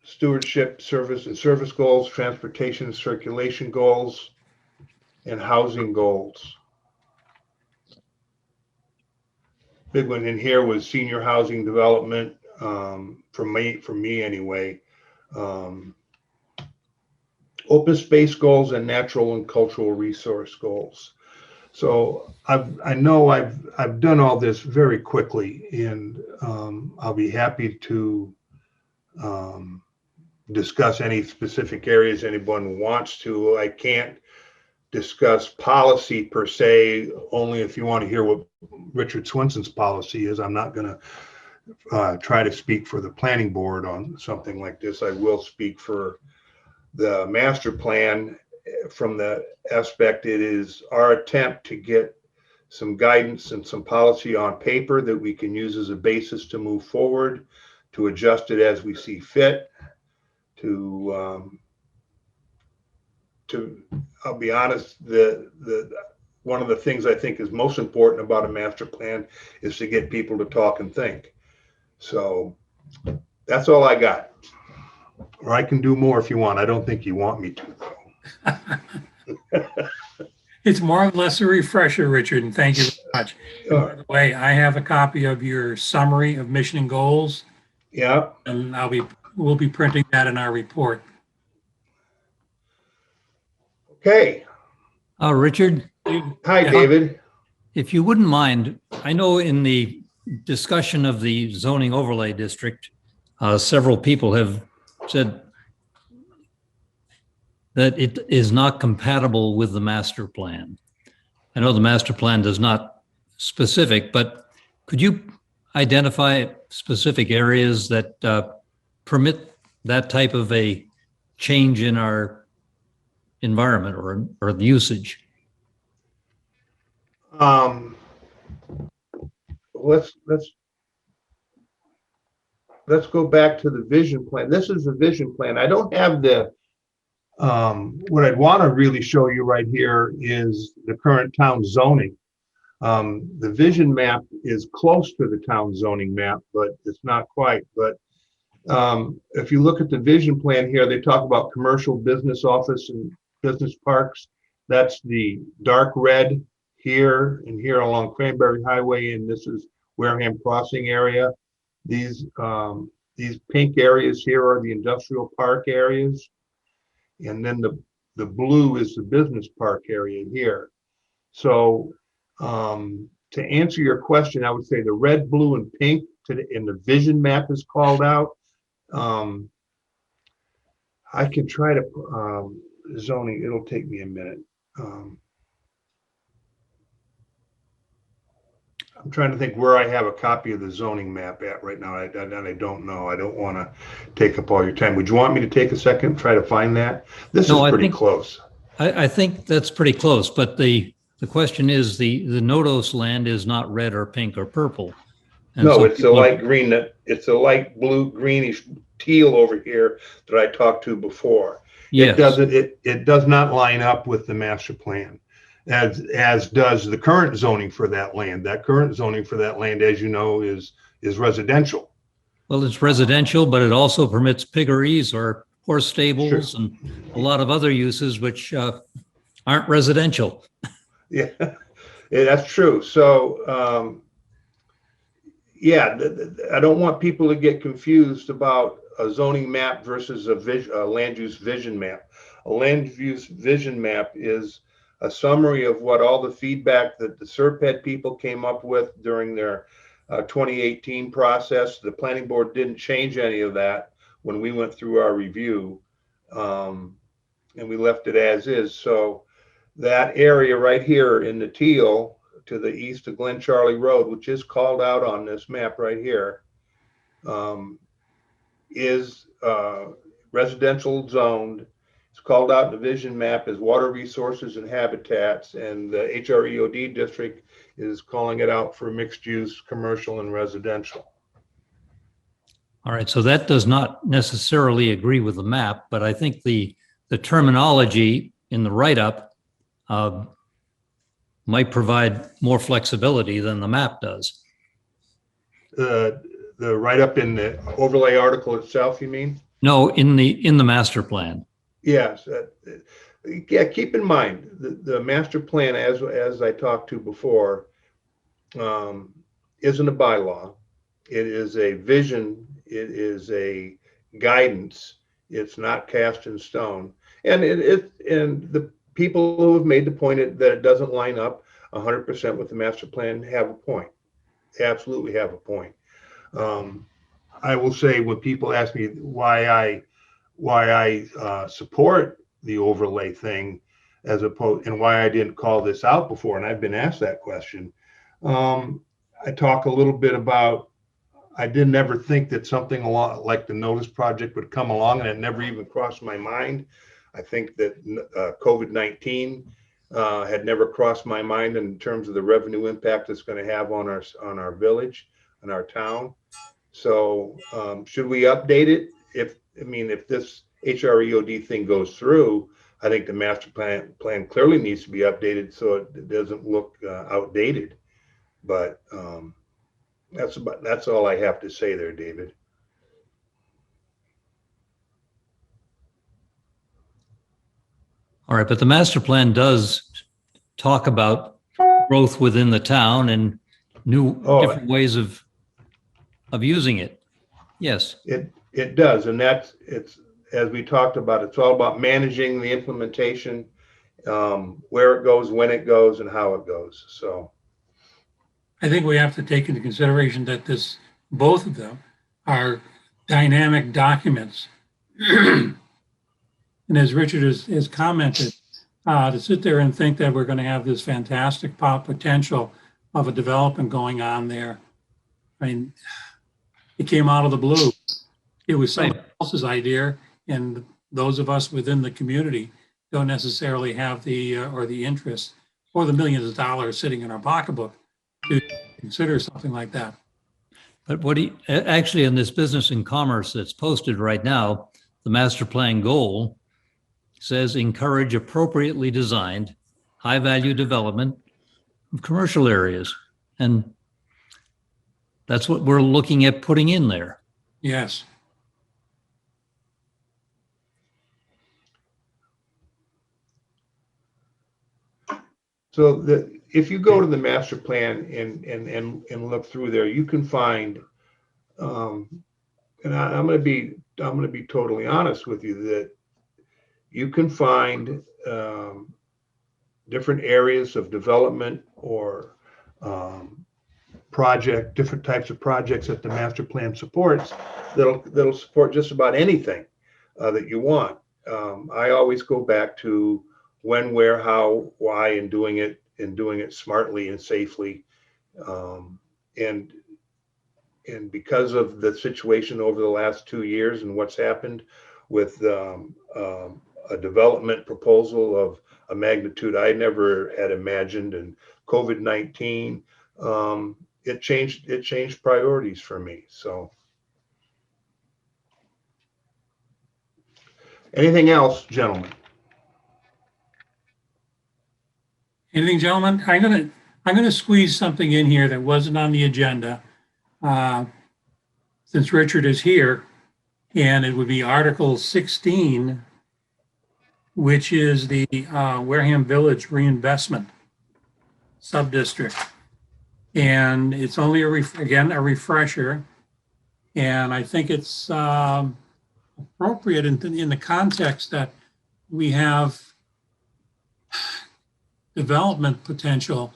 Stewardship, service and service goals, transportation and circulation goals, and housing goals. Big one in here was senior housing development, for me anyway. Open space goals and natural and cultural resource goals. So I know I've done all this very quickly, and I'll be happy to discuss any specific areas anyone wants to. I can't discuss policy per se, only if you want to hear what Richard Swenson's policy is. I'm not going to try to speak for the planning board on something like this. I will speak for the master plan from the aspect it is our attempt to get some guidance and some policy on paper that we can use as a basis to move forward, to adjust it as we see fit. I'll be honest, one of the things I think is most important about a master plan is to get people to talk and think. So that's all I got. Or I can do more if you want. I don't think you want me to, though. It's more or less a refresher, Richard, and thank you very much. By the way, I have a copy of your summary of mission and goals. Yeah. And we'll be printing that in our report. Okay. Richard. Hi, David. If you wouldn't mind, I know in the discussion of the zoning overlay district, several people have said that it is not compatible with the master plan. I know the master plan does not specific, but could you identify specific areas that permit that type of a change in our environment or the usage? Let's go back to the vision plan. This is the vision plan. I don't have the, what I'd want to really show you right here is the current town zoning. The vision map is close to the town zoning map, but it's not quite. But if you look at the vision plan here, they talk about commercial business office and business parks. That's the dark red here and here along Cranberry Highway, and this is Wareham Crossing area. These pink areas here are the industrial park areas. And then the blue is the business park area here. So to answer your question, I would say the red, blue, and pink in the vision map is called out. I can try to zoning, it'll take me a minute. I'm trying to think where I have a copy of the zoning map at right now. I don't know. I don't want to take up all your time. Would you want me to take a second and try to find that? This is pretty close. I think that's pretty close, but the question is the Nodos land is not red or pink or purple. And no, so it's a light green. It's a light blue, greenish teal over here that I talked to before. Yes. It does not line up with the master plan. As does the current zoning for that land. That current zoning for that land, as you know, is residential. Well, it's residential, but it also permits piggeries or horse stables and a lot of other uses which aren't residential. Yeah, that's true. So, yeah, I don't want people to get confused about a zoning map versus a land use vision map. A land use vision map is a summary of what all the feedback that the SERPED people came up with during their 2018 process. The planning board didn't change any of that when we went through our review, and we left it as is. So that area right here in the teal to the east of Glen Charlie Road, which is called out on this map right here, is residential zoned. It's called out in the vision map as water resources and habitats, and the HREOD district is calling it out for mixed use, commercial and residential. All right, so that does not necessarily agree with the map, but I think the terminology in the write-up might provide more flexibility than the map does. The write-up in the overlay article itself, you mean? No, in the master plan. Yes. Yeah, keep in mind the master plan, as I talked to before, isn't a bylaw. It is a vision. It is a guidance. It's not cast in stone. And and the people who have made the point that it doesn't line up 100% with the master plan have a point. They absolutely have a point. I will say when people ask me why I support the overlay thing as opposed and why I didn't call this out before, and I've been asked that question. I talk a little bit about I didn't ever think that something along like the Notice Project would come along, and it never even crossed my mind. I think that COVID-19 had never crossed my mind in terms of the revenue impact it's going to have on our village and our town. So should we update it? If this HREOD thing goes through, I think the master plan clearly needs to be updated so it doesn't look outdated. But that's all I have to say there, David. All right, but the master plan does talk about growth within the town and different ways of using it. Yes. It does, and it's as we talked about, it's all about managing the implementation, where it goes, when it goes, and how it goes. So I think we have to take into consideration that both of them are dynamic documents. And as Richard has commented, to sit there and think that we're going to have this fantastic potential of a development going on there. I mean, it came out of the blue. It was someone else's idea, and those of us within the community don't necessarily have the or the interest or the millions of dollars sitting in our pocketbook to consider something like that. But actually in this business and commerce that's posted right now, the master plan goal says encourage appropriately designed, high value development of commercial areas. And that's what we're looking at putting in there. Yes. So if you go to the master plan and look through there, you can find, and I'm going to be totally honest with you, that you can find different areas of development or different types of projects that the master plan supports that'll support just about anything that you want. I always go back to when, where, how, why, and doing it smartly and safely. And because of the situation over the last 2 years and what's happened with a development proposal of a magnitude I never had imagined, and COVID-19, it changed priorities for me. So, anything else, gentlemen? Anything, gentlemen? I'm gonna squeeze something in here that wasn't on the agenda, since Richard is here, and it would be Article 16, which is the Wareham Village Reinvestment Subdistrict. And it's only again a refresher, and I think it's appropriate in the context that we have development potential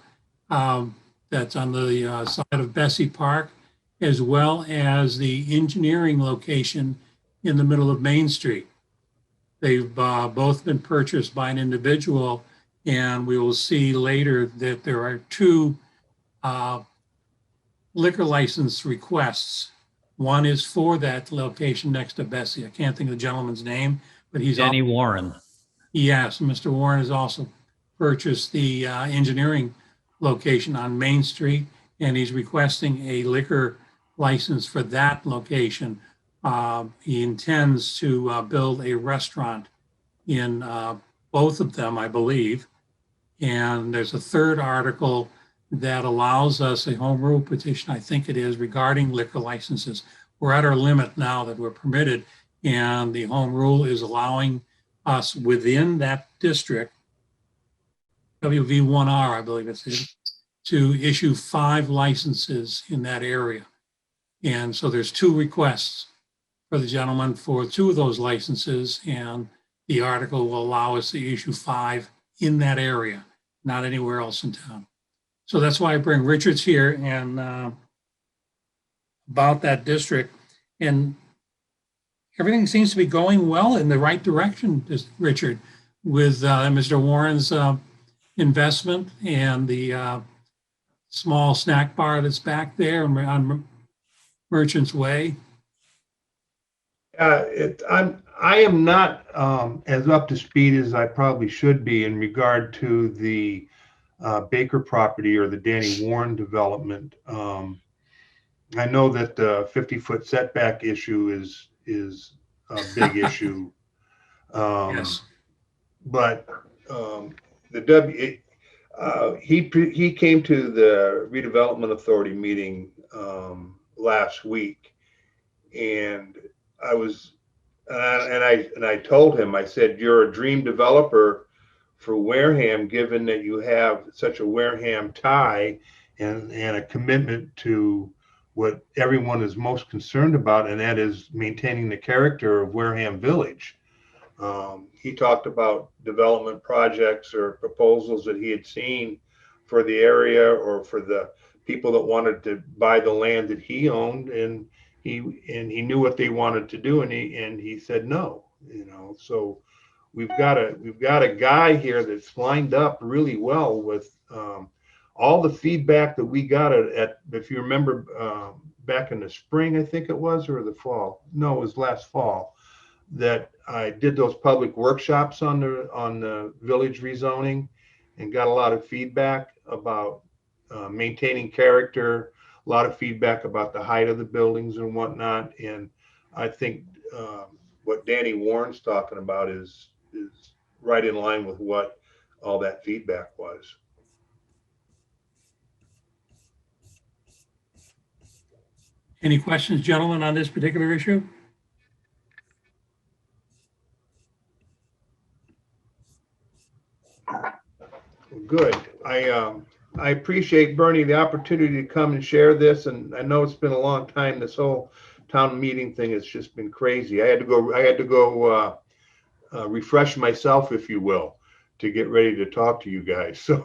that's on the side of Bessie Park, as well as the engineering location in the middle of Main Street. They've both been purchased by an individual, and we will see later that there are two liquor license requests. One is for that location next to Bessie. I can't think of the gentleman's name, but he's Danny Warren. Yes, Mr. Warren has also purchased the engineering location on Main Street, and he's requesting a liquor license for that location. He intends to build a restaurant in both of them, I believe. And there's a third article that allows us a home rule petition, I think it is, regarding liquor licenses. We're at our limit now that we're permitted, and the home rule is allowing us within that district, WV1R, I believe it is, to issue 5 licenses in that area. And so there's 2 requests for the gentleman for 2 of those licenses, and the article will allow us to issue 5 in that area, not anywhere else in town. So that's why I bring Richards here and about that district. And everything seems to be going well in the right direction, Richard, with Mr. Warren's investment and the small snack bar that's back there on Merchant's Way. I am not as up to speed as I probably should be in regard to the Baker property or the Danny Warren development. I know that the 50-foot setback issue is a big issue. Yes. But he came to the redevelopment authority meeting last week, and I told him, I said, you're a dream developer for Wareham, given that you have such a Wareham tie and a commitment to what everyone is most concerned about, and that is maintaining the character of Wareham Village. He talked about development projects or proposals that he had seen for the area or for the people that wanted to buy the land that he owned, and he knew what they wanted to do, and he said no, you know. So we've got a guy here that's lined up really well with all the feedback that we got at if you remember back in the spring, I think it was, or the fall. No, it was last fall, that I did those public workshops on the village rezoning, and got a lot of feedback about maintaining character, a lot of feedback about the height of the buildings and whatnot. And I think what Danny Warren's talking about is right in line with what all that feedback was. Any questions, gentlemen, on this particular issue? Good. I appreciate, Bernie, the opportunity to come and share this. And I know it's been a long time. This whole town meeting thing has just been crazy. I had to go refresh myself, if you will, to get ready to talk to you guys. So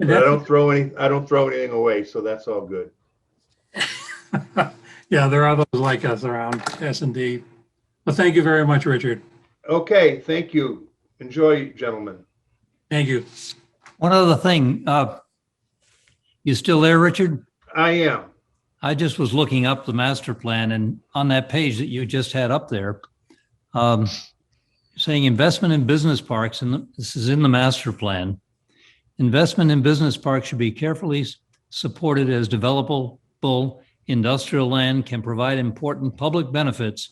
but I don't throw anything away. So that's all good. Yeah, there are those like us around. Yes, indeed. Well, thank you very much, Richard. Okay. Thank you. Enjoy, gentlemen. Thank you. One other thing, you still there, Richard? I am. I just was looking up the master plan, and on that page that you just had up there, saying investment in business parks, and this is in the master plan. Investment in business parks should be carefully supported as developable industrial land can provide important public benefits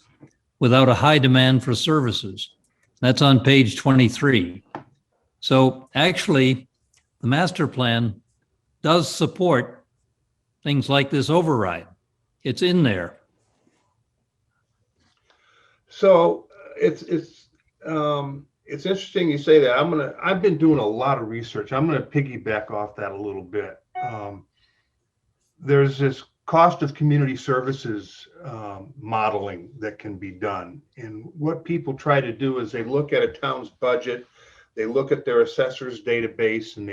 without a high demand for services. That's on page 23. So actually, the master plan does support things like this override. It's in there. So it's interesting you say that. I've been doing a lot of research. I'm gonna piggyback off that a little bit. There's this cost of community services modeling that can be done. And what people try to do is they look at a town's budget, they look at their assessor's database, and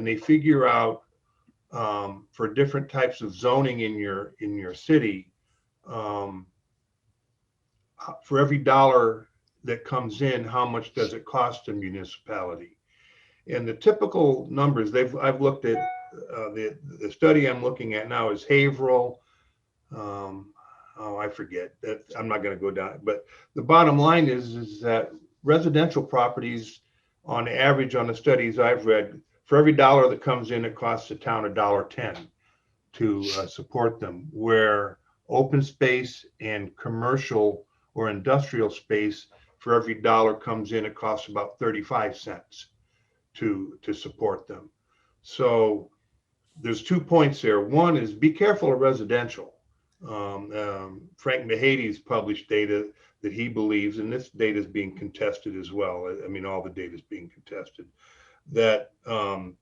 they figure out for different types of zoning in your city, for every dollar that comes in, how much does it cost a municipality? And the typical numbers I've looked at, the study I'm looking at now is Haverhill. I forget that. I'm not going to go down, but the bottom line is that residential properties, on average, on the studies I've read, for every dollar that comes in, it costs the town $1.10 to support them. Where open space and commercial or industrial space, for every dollar comes in, it costs about 35 cents to support them. So there's 2 points there. One is be careful of residential. Frank Mahadi's published data that he believes, and this data is being contested as well. I mean, all the data is being contested. That a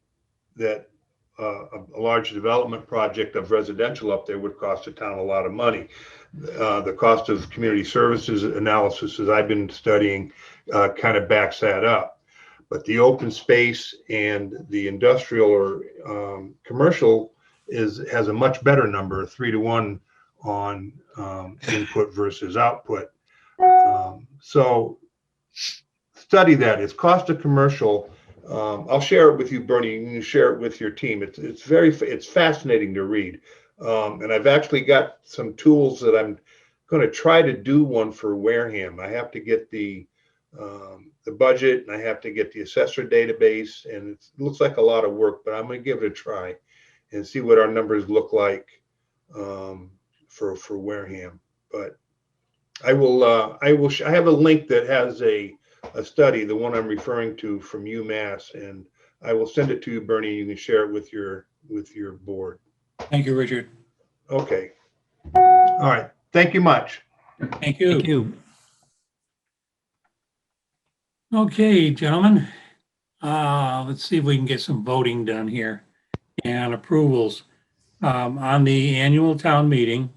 large development project of residential up there would cost the town a lot of money. The cost of community services analysis, as I've been studying, kind of backs that up. But the open space and the industrial or commercial has a much better number, 3-to-1 on input versus output. So study that. It's cost of commercial. I'll share it with you, Bernie. You can share it with your team. It's fascinating to read. And I've actually got some tools that I'm going to try to do one for Wareham. I have to get the budget, and I have to get the assessor database, and it looks like a lot of work, but I'm going to give it a try and see what our numbers look like for Wareham. But I have a link that has a study, the one I'm referring to from UMass, and I will send it to you, Bernie. You can share it with your board. Thank you, Richard. Okay. All right. Thank you much. Thank you. Thank you. Okay, gentlemen, let's see if we can get some voting done here and approvals. On the annual town meeting,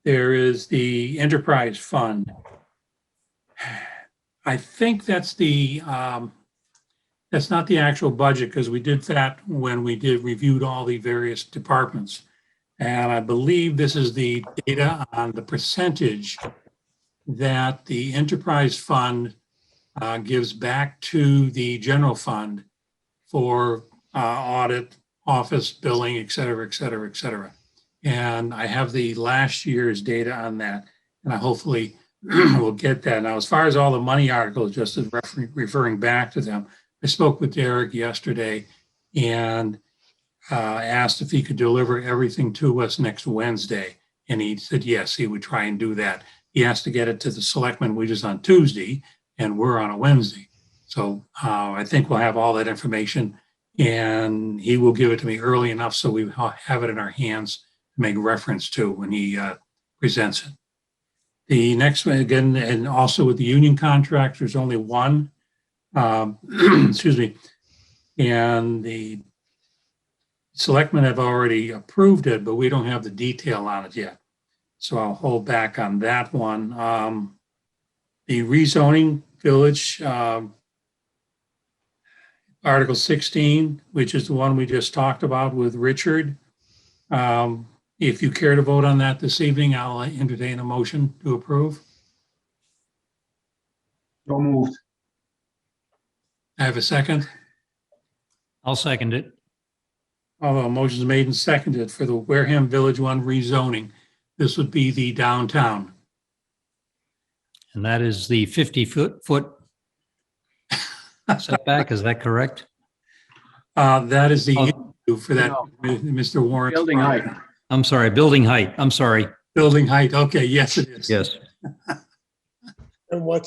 there is the enterprise fund. I think that's the That's not the actual budget because we did that when we reviewed all the various departments. And I believe this is the data on the percentage that the enterprise fund gives back to the general fund for audit, office, billing, et cetera, et cetera, et cetera. And I have the last year's data on that, and I hopefully will get that. Now, as far as all the money articles, just as referring back to them, I spoke with Derek yesterday and asked if he could deliver everything to us next Wednesday. And he said, yes, he would try and do that. He has to get it to the selectmen, which is on Tuesday, and we're on a Wednesday. So I think we'll have all that information, and he will give it to me early enough so we have it in our hands to make reference to when he presents it. The next one, again, and also with the union contract, there's only one, excuse me, and the selectmen have already approved it, but we don't have the detail on it yet. So I'll hold back on that one. The rezoning village, Article 16, which is the one we just talked about with Richard. If you care to vote on that this evening, I'll entertain a motion to approve. So moved. I have a second. I'll second it. Although motion's made and seconded for the Wareham Village 1 rezoning. This would be the downtown. And that is the 50-foot setback. Is that correct? That is the Oh, issue for that, no. Mr. Warren. Building height. I'm sorry, building height. I'm sorry. Building height. Okay, yes, it is. Yes. And what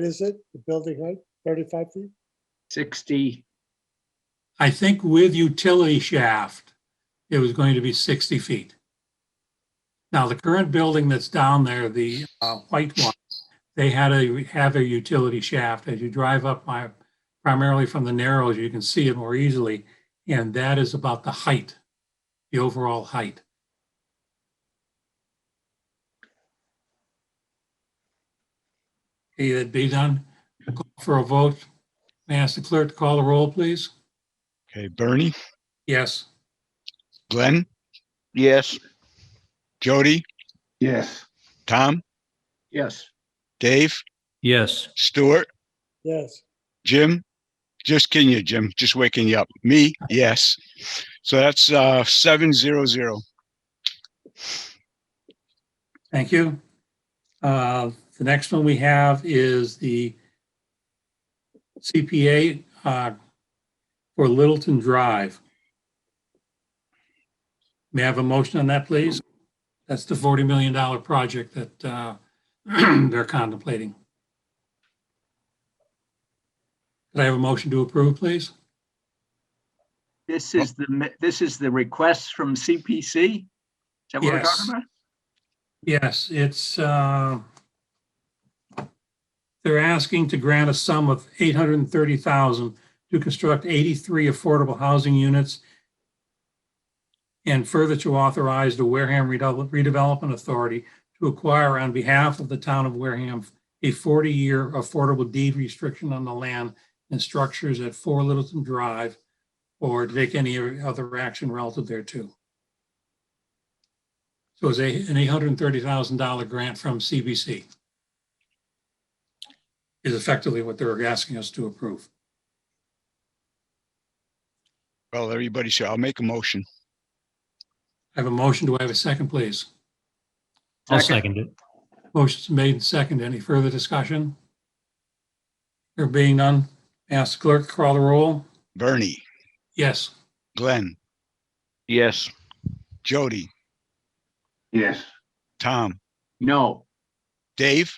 is it? The building height, 35 feet? 60. I think with utility shaft, it was going to be 60 feet. Now, the current building that's down there, the white one, they have a utility shaft. As you drive up primarily from the Narrows, you can see it more easily. And that is about the height, the overall height. Okay, that be done. Call for a vote. May I ask the clerk to call the roll, please? Okay, Bernie, Yes. Glenn, Yes. Jody, Yes. Tom, Yes. Dave, Yes. Stuart, Yes. Jim. Just kidding you, Jim. Just waking you up. Me, yes. So that's 7-0-0. Thank you. The next one we have is the CPA for Littleton Drive. May I have a motion on that, please? That's the $40 million project that they're contemplating. Could I have a motion to approve, please? This is the request from CPC? Is that what we're Yes. talking about? Yes, it's, they're asking to grant a sum of $830,000 to construct 83 affordable housing units and further to authorize the Wareham Redevelopment Authority to acquire on behalf of the town of Wareham a 40-year affordable deed restriction on the land and structures at 4 Littleton Drive, or to take any other action relative thereto. So it's an $830,000 grant from CBC is effectively what they're asking us to approve. Well, everybody should. I'll make a motion. I have a motion. Do I have a second, please? I'll second it. Motion's made and second. Any further discussion? There being none, ask the clerk to call the roll. Bernie, Yes. Glenn, Yes. Jody, Yes. Tom, No. Dave,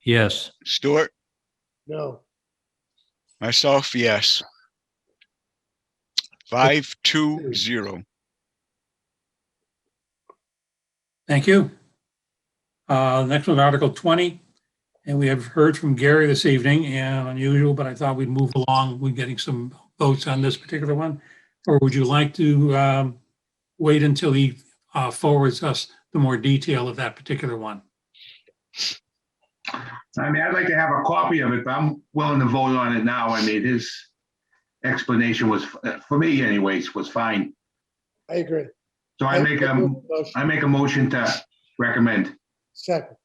Yes. Stuart, No. myself, yes. 5-2-0. Thank you. Next one, Article 20. And we have heard from Gary this evening, and unusual, but I thought we'd move along with getting some votes on this particular one. Or would you like to wait until he forwards us the more detail of that particular one? I mean, I'd like to have a copy of it, but I'm willing to vote on it now. I mean, explanation was, for me anyways, was fine. I agree. So I make a motion to recommend. Second,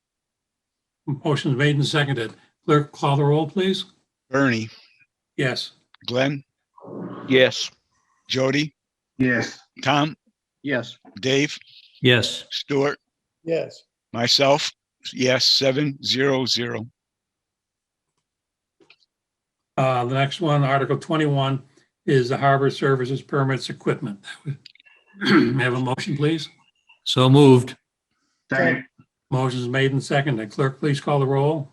Motion's made and seconded. Clerk, call the roll, please. Bernie, Yes. Glenn, Yes. Jody, Yes. Tom, Yes. Dave, Yes. Stuart, yes. myself, yes, 7-0-0. The next one, Article 21, is the Harbor Services Permits Equipment. May I have a motion, please? So moved. Second. Motion's made and seconded. Clerk, please call the roll.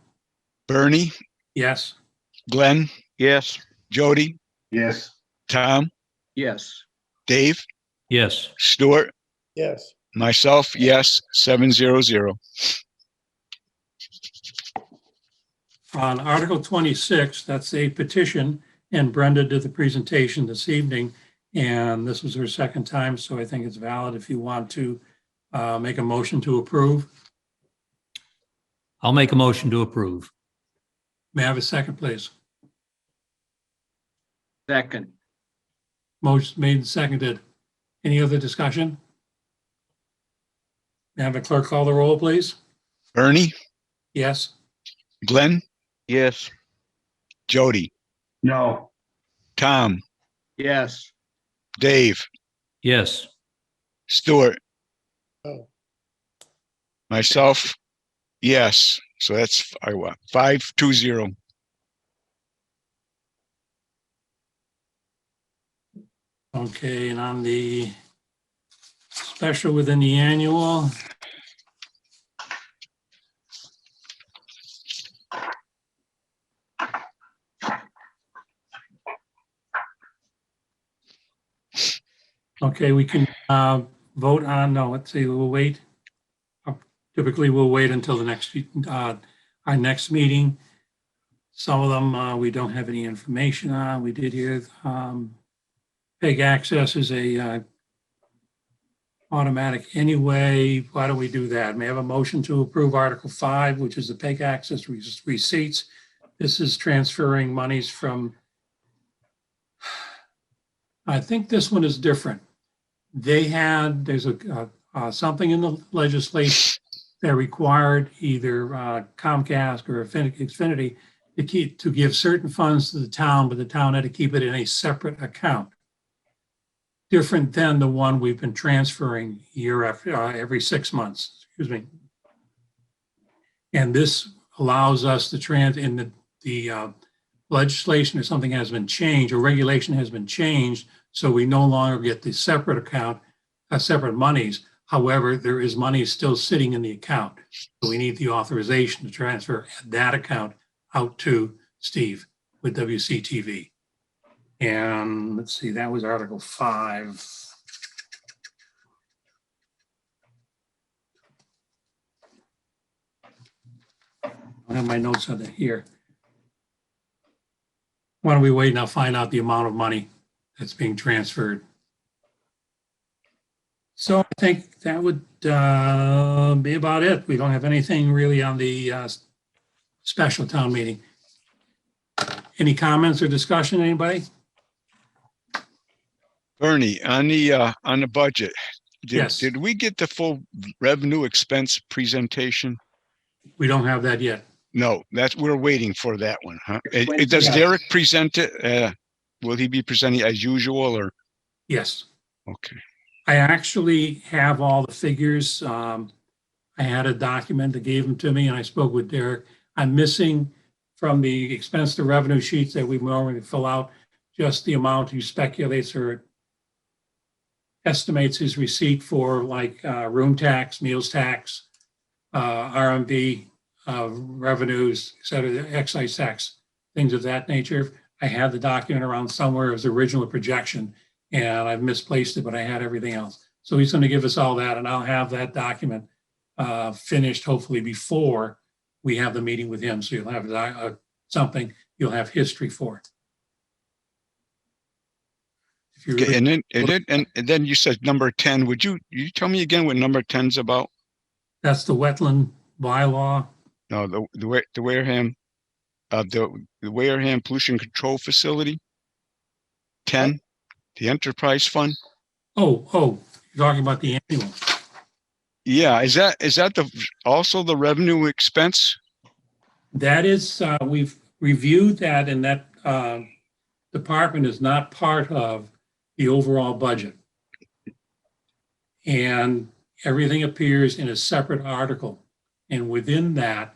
Bernie, Yes. Glenn, Yes. Jody, Yes. Tom, Yes. Dave, Yes. Stuart, Yes. myself, yes, 7-0-0. On Article 26, that's a petition, and Brenda did the presentation this evening, and this was her second time, so I think it's valid if you want to make a motion to approve. I'll make a motion to approve. May I have a second, please? Second. Motion made and seconded. Any other discussion? May I have a clerk call the roll, please? Bernie, Yes. Glenn, Yes. Jody, No. Tom, Yes. Dave, Yes. Stuart, Oh. myself, yes. So that's 5-2-0. Okay, and on the special within the annual. Okay, we can vote on, no, let's see, we'll wait. Typically, we'll wait until the next, our next meeting. Some of them, we don't have any information on. We did hear PEG access is a automatic anyway. Why don't we do that? May I have a motion to approve Article 5, which is the PEG access receipts. This is transferring monies from, I think this one is different. There's something in the legislation that required either Comcast or Xfinity to give certain funds to the town, but the town had to keep it in a separate account. Different than the one we've been transferring year after, every 6 months, excuse me. And this allows us to in the legislation or something has been changed or regulation has been changed. So we no longer get the separate account, separate monies. However, there is money still sitting in the account. So we need the authorization to transfer that account out to Steve with WCTV. And let's see, that was Article 5. I have my notes on it here. Why don't we wait and I'll find out the amount of money that's being transferred. So I think that would be about it. We don't have anything really on the special town meeting. Any comments or discussion, anybody? Bernie, on the budget, Yes. did we get the full revenue expense presentation? We don't have that yet. No, we're waiting for that one, huh? Explain Does to us. Derek present it? Will he be presenting as usual or? Yes. Okay. I actually have all the figures. I had a document that gave them to me and I spoke with Derek. I'm missing from the expense to revenue sheets that we normally fill out, just the amount he speculates or estimates his receipt for like room tax, meals tax, RMV, revenues, et cetera, excise tax, things of that nature. I had the document around somewhere as original projection and I've misplaced it, but I had everything else. So he's going to give us all that and I'll have that document finished hopefully before we have the meeting with him. So you'll have something, you'll have history for it. If you Okay, really- and then you said number 10. Would you tell me again what number 10's about? That's the wetland bylaw. No, the Wareham, the Wareham Pollution Control Facility. 10, the enterprise fund. Oh, you're talking about the annual. Yeah, is that also the revenue expense? That is, we've reviewed that, and that department is not part of the overall budget. And everything appears in a separate article. And within that,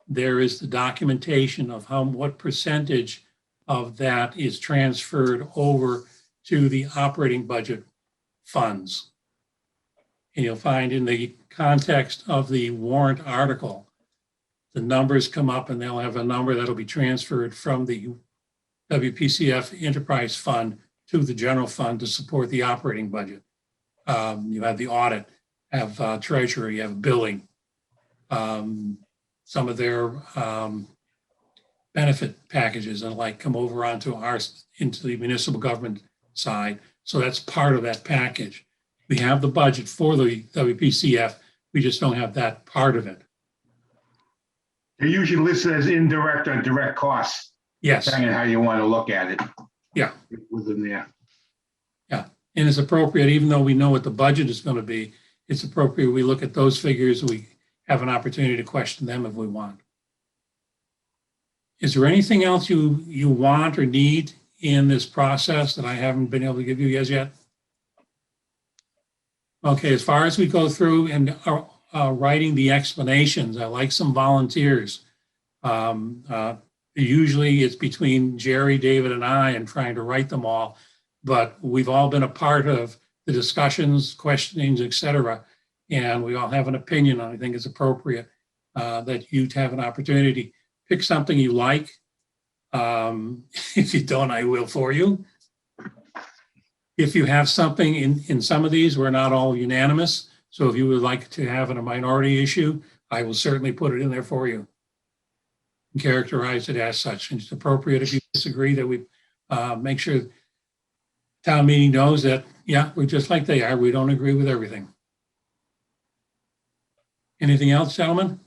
there is the documentation of what percentage of that is transferred over to the operating budget funds. And you'll find in the context of the warrant article, the numbers come up and they'll have a number that'll be transferred from the WPCF Enterprise Fund to the general fund to support the operating budget. You have the audit, have treasury, you have billing. Some of their benefit packages and like come over into the municipal government side. So that's part of that package. We have the budget for the WPCF. We just don't have that part of it. They're usually listed as indirect or direct costs, Yes. depending on how you want to look at it. Yeah. Within there. Yeah. And it's appropriate, even though we know what the budget is going to be, it's appropriate we look at those figures. We have an opportunity to question them if we want. Is there anything else you want or need in this process that I haven't been able to give you guys yet? Okay, as far as we go through and writing the explanations, I like some volunteers. Usually it's between Jerry, David, and I and trying to write them all, but we've all been a part of the discussions, questionings, et cetera, and we all have an opinion. I think it's appropriate that you have an opportunity. Pick something you like. If you don't, I will for you. If you have something in some of these, we're not all unanimous. So if you would like to have a minority issue, I will certainly put it in there for you and characterize it as such. And it's appropriate if you disagree that we make sure town meeting knows that, yeah, we're just like they are. We don't agree with everything. Anything else, gentlemen?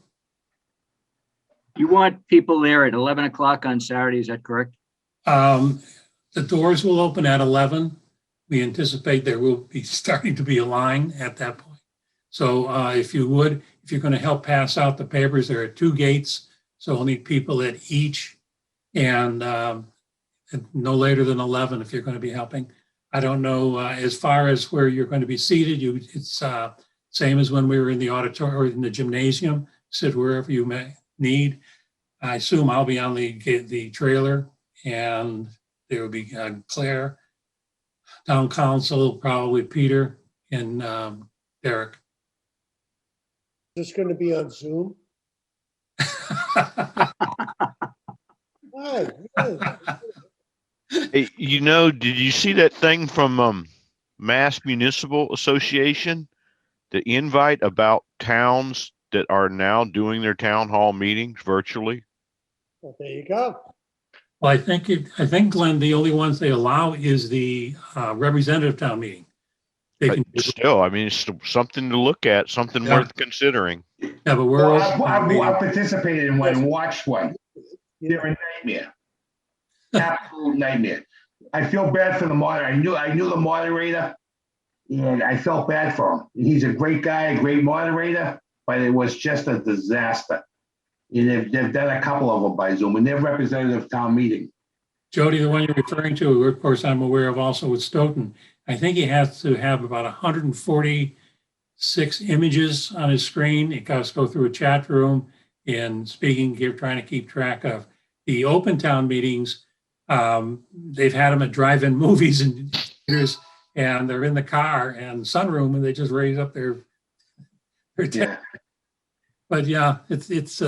You want people there at 11 o'clock on Saturday, is that correct? The doors will open at 11. We anticipate there will be starting to be a line at that point. So if you're going to help pass out the papers, there are 2 gates. So we'll need people at each and no later than 11 if you're going to be helping. I don't know, as far as where you're going to be seated, it's same as when we were in the auditorium or in the gymnasium, sit wherever you may need. I assume I'll be on the trailer and there will be Claire, town council, probably Peter and Derek. Is this going to be on Zoom? Why? Really? Hey, did you see that thing from Mass Municipal Association? The invite about towns that are now doing their town hall meetings virtually? Well, there you go. Well, I think, Glenn, the only ones they allow is the representative town meeting. They can Still, I mean, it's something to look at, something worth considering. Yeah, but I've participated in one, watched one. They're a nightmare. Absolute nightmare. I feel bad for the moderator. I knew the moderator, and I felt bad for him. He's a great guy, a great moderator, but it was just a disaster. And they've done a couple of them by Zoom, and they're representative town meeting. Jody, the one you're referring to, of course, I'm aware of also with Stoughton. I think he has to have about 146 images on his screen. It has to go through a chat room and speaking, trying to keep track of. The open town meetings, they've had them at drive-in movies and theaters, and they're in the car and sunroom, and they just raise up their Yeah. But yeah, it's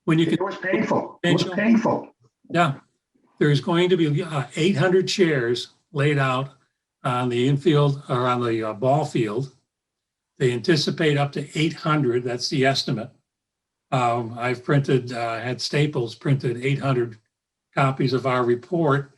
when you can. It was painful. It was painful. Yeah, there's going to be 800 chairs laid out on the infield or on the ball field. They anticipate up to 800. That's the estimate. I've had Staples printed 800 copies of our report,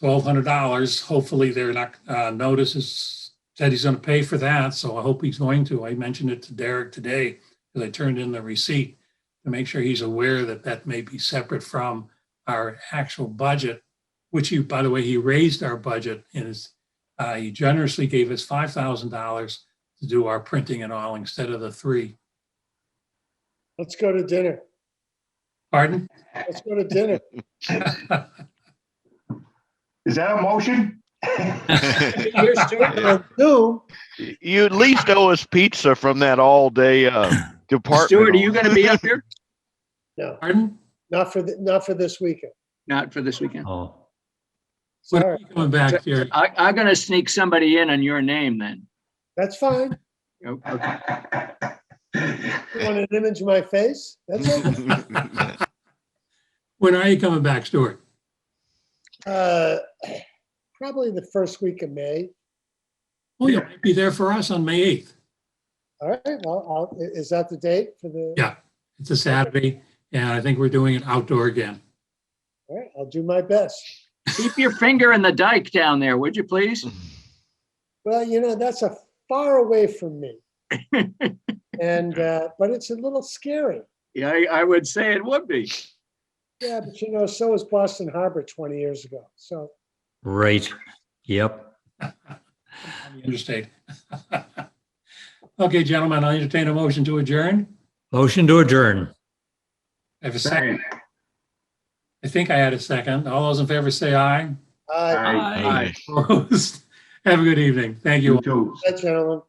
$1,200. Hopefully they're not, notices said he's going to pay for that. So I hope he's going to. I mentioned it to Derek today because I turned in the receipt to make sure he's aware that that may be separate from our actual budget which he, by the way, he raised our budget and he generously gave us $5,000 to do our printing and all instead of the 3. Let's go to dinner. Pardon? Let's go to dinner. Is that a motion? You're Stuart. On Zoom, You at least owe us pizza from that all day department. Stuart, are you gonna be up here? no, Pardon? not for this weekend. Not for this weekend. Oh, When are Sorry, you coming back, Jerry? I'm gonna sneak somebody in on your name then. that's fine. Okay. You want an image of my face? That's okay. When are you coming back, Stuart? Probably the first week of May. Oh, you might be there for us on May 8th. All right, well, is that the date for the? Yeah, it's a Saturday, and I think we're doing it outdoor again. All right, I'll do my best. Keep your finger in the dike down there, would you please? Well, that's a far away from me. And, but it's a little scary. Yeah, I would say it would be. Yeah, but so was Boston Harbor 20 years ago. So, right. Yep. On the interstate. Okay, gentlemen, I'll entertain a motion to adjourn. Motion to adjourn. I have a second. I think I had a second. All those in favor say aye. bye, Aye. Opposed? Have a good evening. Thank you. You too. gentlemen.